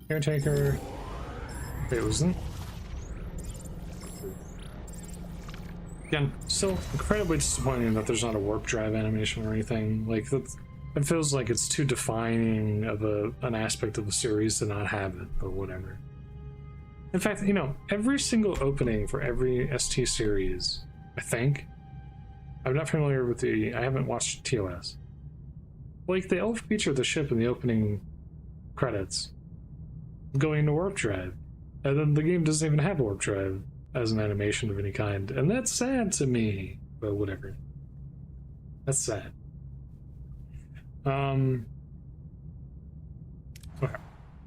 Caretaker. It wasn't. Again, still incredibly disappointing that there's not a warp drive animation or anything. Like, it feels like it's too defining of an aspect of the series to not have it, but whatever. In fact, you know, every single opening for every ST series, I think, I'm not familiar with I haven't watched TOS. Like, they all feature the ship in the opening credits going to warp drive, and then the game doesn't even have warp drive as an animation of any kind, and that's sad to me. But whatever. That's sad. Okay.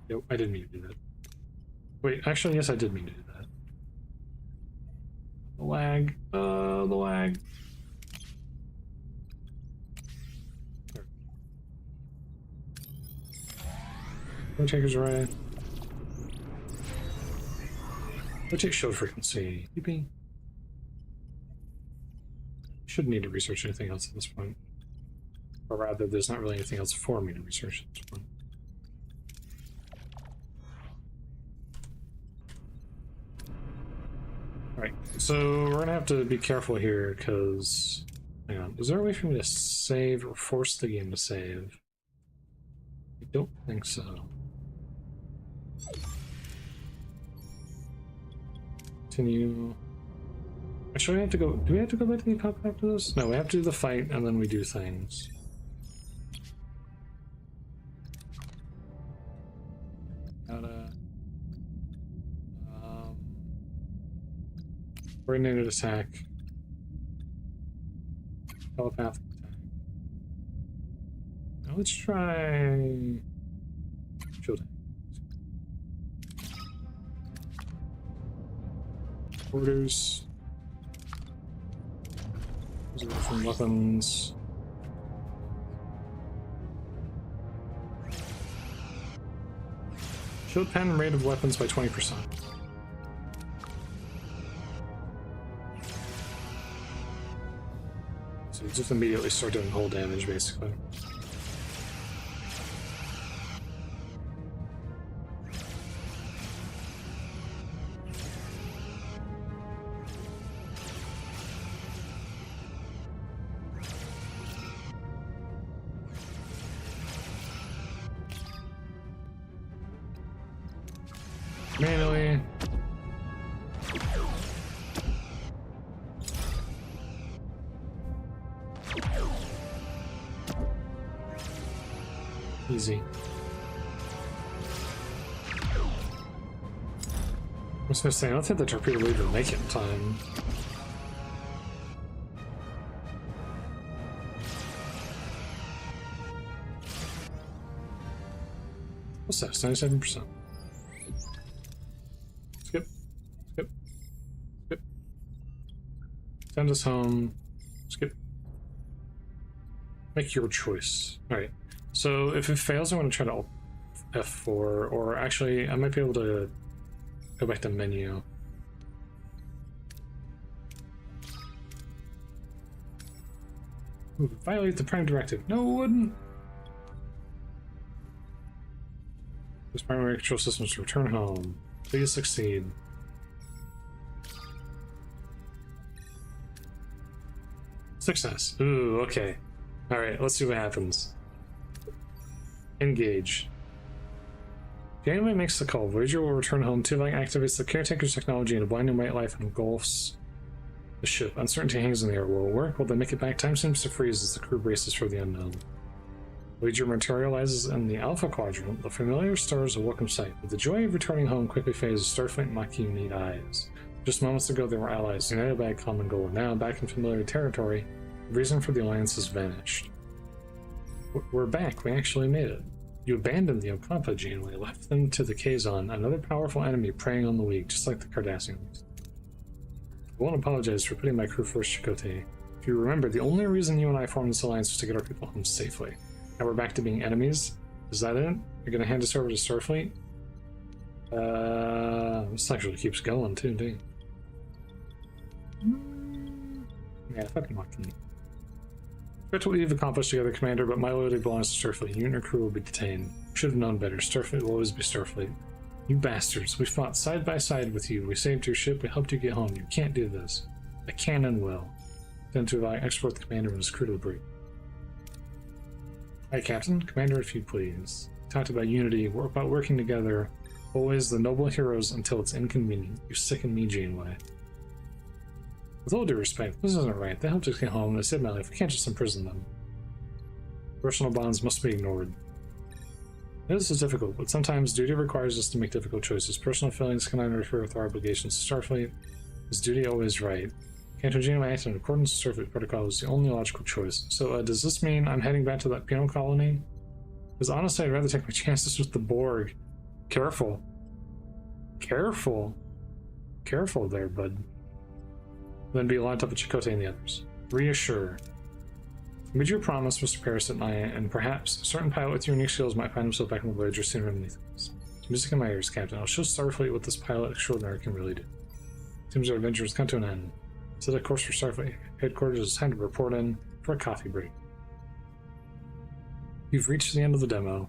Nope, I didn't mean to do that. Wait, actually, yes, I did mean to do that. The lag. The lag. Caretaker's right. Rotate shield frequency. Yippee. Shouldn't need to research anything else at this point. Or rather, there's not really anything else for me to research at this point. Alright, so we're gonna have to be careful here, because... Hang on, is there a way for me to save or force the game to save? I don't think so. Continue. Actually, we have to go. Do we have to go back to the cockpit after this? No, we have to do the fight and then we do things. Gotta. Coordinated attack. Telepathic attack. Now let's try. Shield. Orders. From weapons. Shield pen rate of weapons by 20%. So you just immediately start doing whole damage, basically. Manually. Easy. I was gonna say, I don't think the torpedo will even make it in time. What's that? 97%. Skip. Skip. Skip. Send us home. Skip. Make your choice. Alright. So if it fails, I want to try to Alt F4, or actually, I might be able to go back to menu. Ooh, violate the Prime Directive. No, it wouldn't. Use primary control systems to return home. Please succeed. Success. Ooh, okay. Alright, let's see what happens. Engage. If the enemy makes the call, Voyager will return home. Tuvang activates the caretaker's technology and a blinding white light engulfs the ship. Uncertainty hangs in the air. Will it work? Will they make it back? Time seems to freeze as the crew braces for the unknown. Voyager materializes in the Alpha Quadrant. The familiar star is a welcome sight, but the joy of returning home quickly fades as Starfleet and Maquis meet eyes. Just moments ago they were allies, united by a common goal. Now, back in familiar territory, the reason for the alliance has vanished. We're back. We actually made it. You abandoned the Oct2025 Janeway, left them to the Kazon, another powerful enemy preying on the weak, just like the Cardassians. I won't apologize for putting my crew first, Chakotay. If you remember, the only reason you and I formed this alliance was to get our people home safely. Now we're back to being enemies? Is that it? You're gonna hand us over to Starfleet? This actually keeps going too, dude. Yeah, fucking lucky. Forget what we've accomplished together, Commander, but my loyalty belongs to Starfleet. You and your crew will be detained. Should have known better. Starfleet will always be Starfleet. You bastards. We fought side by side with you. We saved your ship. We helped you get home. You can't do this. I can and will. Then to export the Commander and his crew to the brig. Hi, Captain. Commander, if you please. Talked about unity, about working together. Always the noble heroes until it's inconvenient. You sicken me, Janeway. With all due respect, this isn't right. They helped us get home and they saved my life. We can't just imprison them. Personal bonds must be ignored. This is difficult, but sometimes duty requires us to make difficult choices. Personal feelings cannot interfere with our obligations to Starfleet. Is duty always right? Canto Genome act in accordance with Starfleet protocol is the only logical choice. So does this mean I'm heading back to that penal colony? Because honestly, I'd rather take my chances with the Borg. Careful. Careful. Careful there, bud. Then be lined up with Chakotay and the others. Reassure. Made you a promise, Mr. Paris, at night, and perhaps a certain pilot with your unique skills might find himself back in the Voyager sooner than he thinks. Music in my ears, Captain. I'll show Starfleet what this pilot extraordinary can really do. Seems our adventure has come to an end. Set a course for Starfleet headquarters. It's time to report in for a coffee break. You've reached the end of the demo.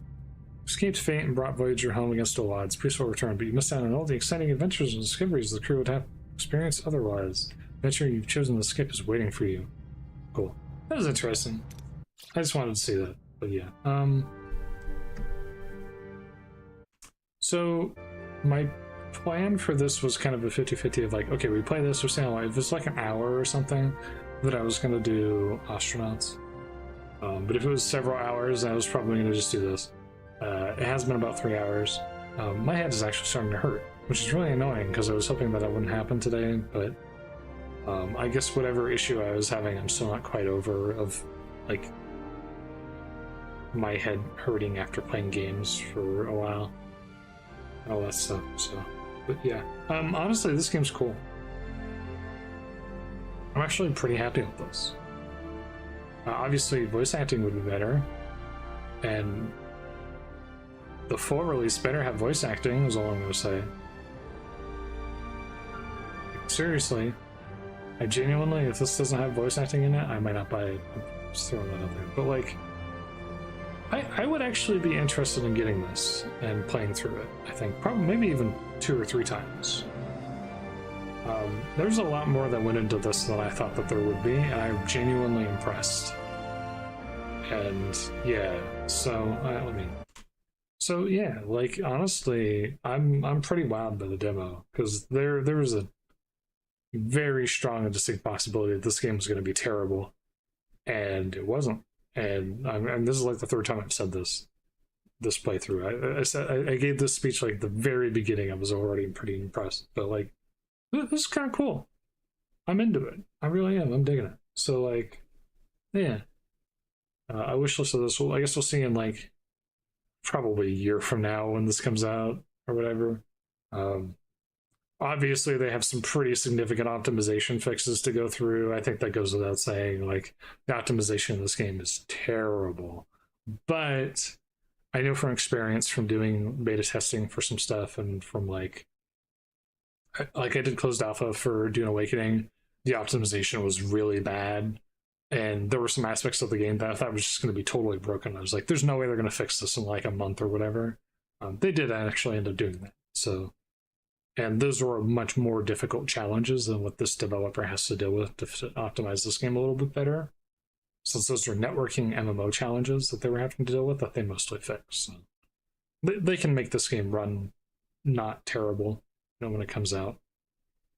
Escaped fate and brought Voyager home against all odds. Peaceful return, but you missed out on all the exciting adventures and discoveries the crew would have experienced otherwise. The adventure you've chosen to skip is waiting for you. Cool. That was interesting. I just wanted to see that, but yeah. So my plan for this was kind of a 50-50 of like, okay, we play this, we're saying like, if it's like an hour or something, that I was gonna do astronauts. But if it was several hours, I was probably gonna just do this. It has been about 3 hours. My head is actually starting to hurt, which is really annoying because I was hoping that wouldn't happen today, but I guess whatever issue I was having, I'm still not quite over of, like, my head hurting after playing games for a while. All that stuff, so. But yeah. Honestly, this game's cool. I'm actually pretty happy with this. Obviously, voice acting would be better. And the full release better have voice acting, is all I'm gonna say. Seriously. I genuinely, if this doesn't have voice acting in it, I might not buy it. I'm just throwing that out there. But like, I would actually be interested in getting this and playing through it. I think probably maybe even 2 or 3 times. There's a lot more that went into this than I thought that there would be, and I'm genuinely impressed. And yeah, so so yeah, like honestly, I'm pretty wowed by the demo because there was a very strong and distinct possibility that this game was going to be terrible, and it wasn't. And this is like the 3rd time I've said this playthrough. I gave this speech like the very beginning. I was already pretty impressed, but like this is kind of cool. I'm into it. I really am. I'm digging it. So like, yeah. I wish list of this. I guess we'll see in like probably a year from now when this comes out or whatever. Obviously, they have some pretty significant optimization fixes to go through. I think that goes without saying. Like, the optimization in this game is terrible. But I know from experience from doing beta testing for some stuff and from like I did closed alpha for Dune Awakening, the optimization was really bad. And there were some aspects of the game that I thought was just going to be totally broken. I was like, there's no way they're going to fix this in like a month or whatever. They did actually end up doing that. So. And those were much more difficult challenges than what this developer has to deal with to optimize this game a little bit better. Since those are networking MMO challenges that they were having to deal with that they mostly fixed. So they can make this game run not terrible, when it comes out.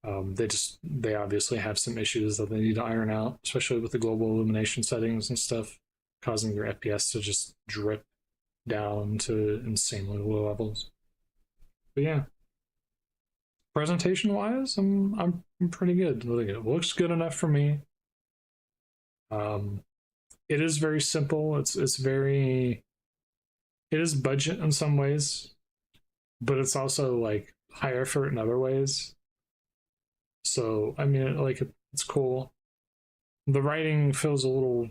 They obviously have some issues that they need to iron out, especially with the global illumination settings and stuff, causing your FPS to just drip down to insanely low levels. But yeah. Presentation wise, I'm pretty good. It looks good enough for me. It is very simple. It is budget in some ways, but it's also like high effort in other ways. So I mean, it's cool. The writing feels a little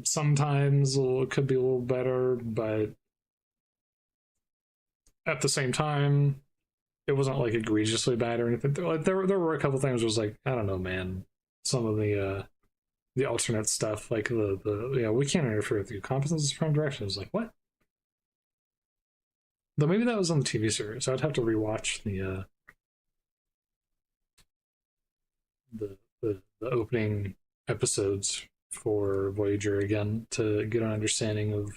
sometimes it could be a little better, but at the same time, it wasn't like egregiously bad or anything. Like there were a couple things where I was like, I don't know, man. Some of the alternate stuff, like we can't interfere with your competences from direction. I was like, what? Though maybe that was on the TV series. So I'd have to rewatch the opening episodes for Voyager again to get an understanding of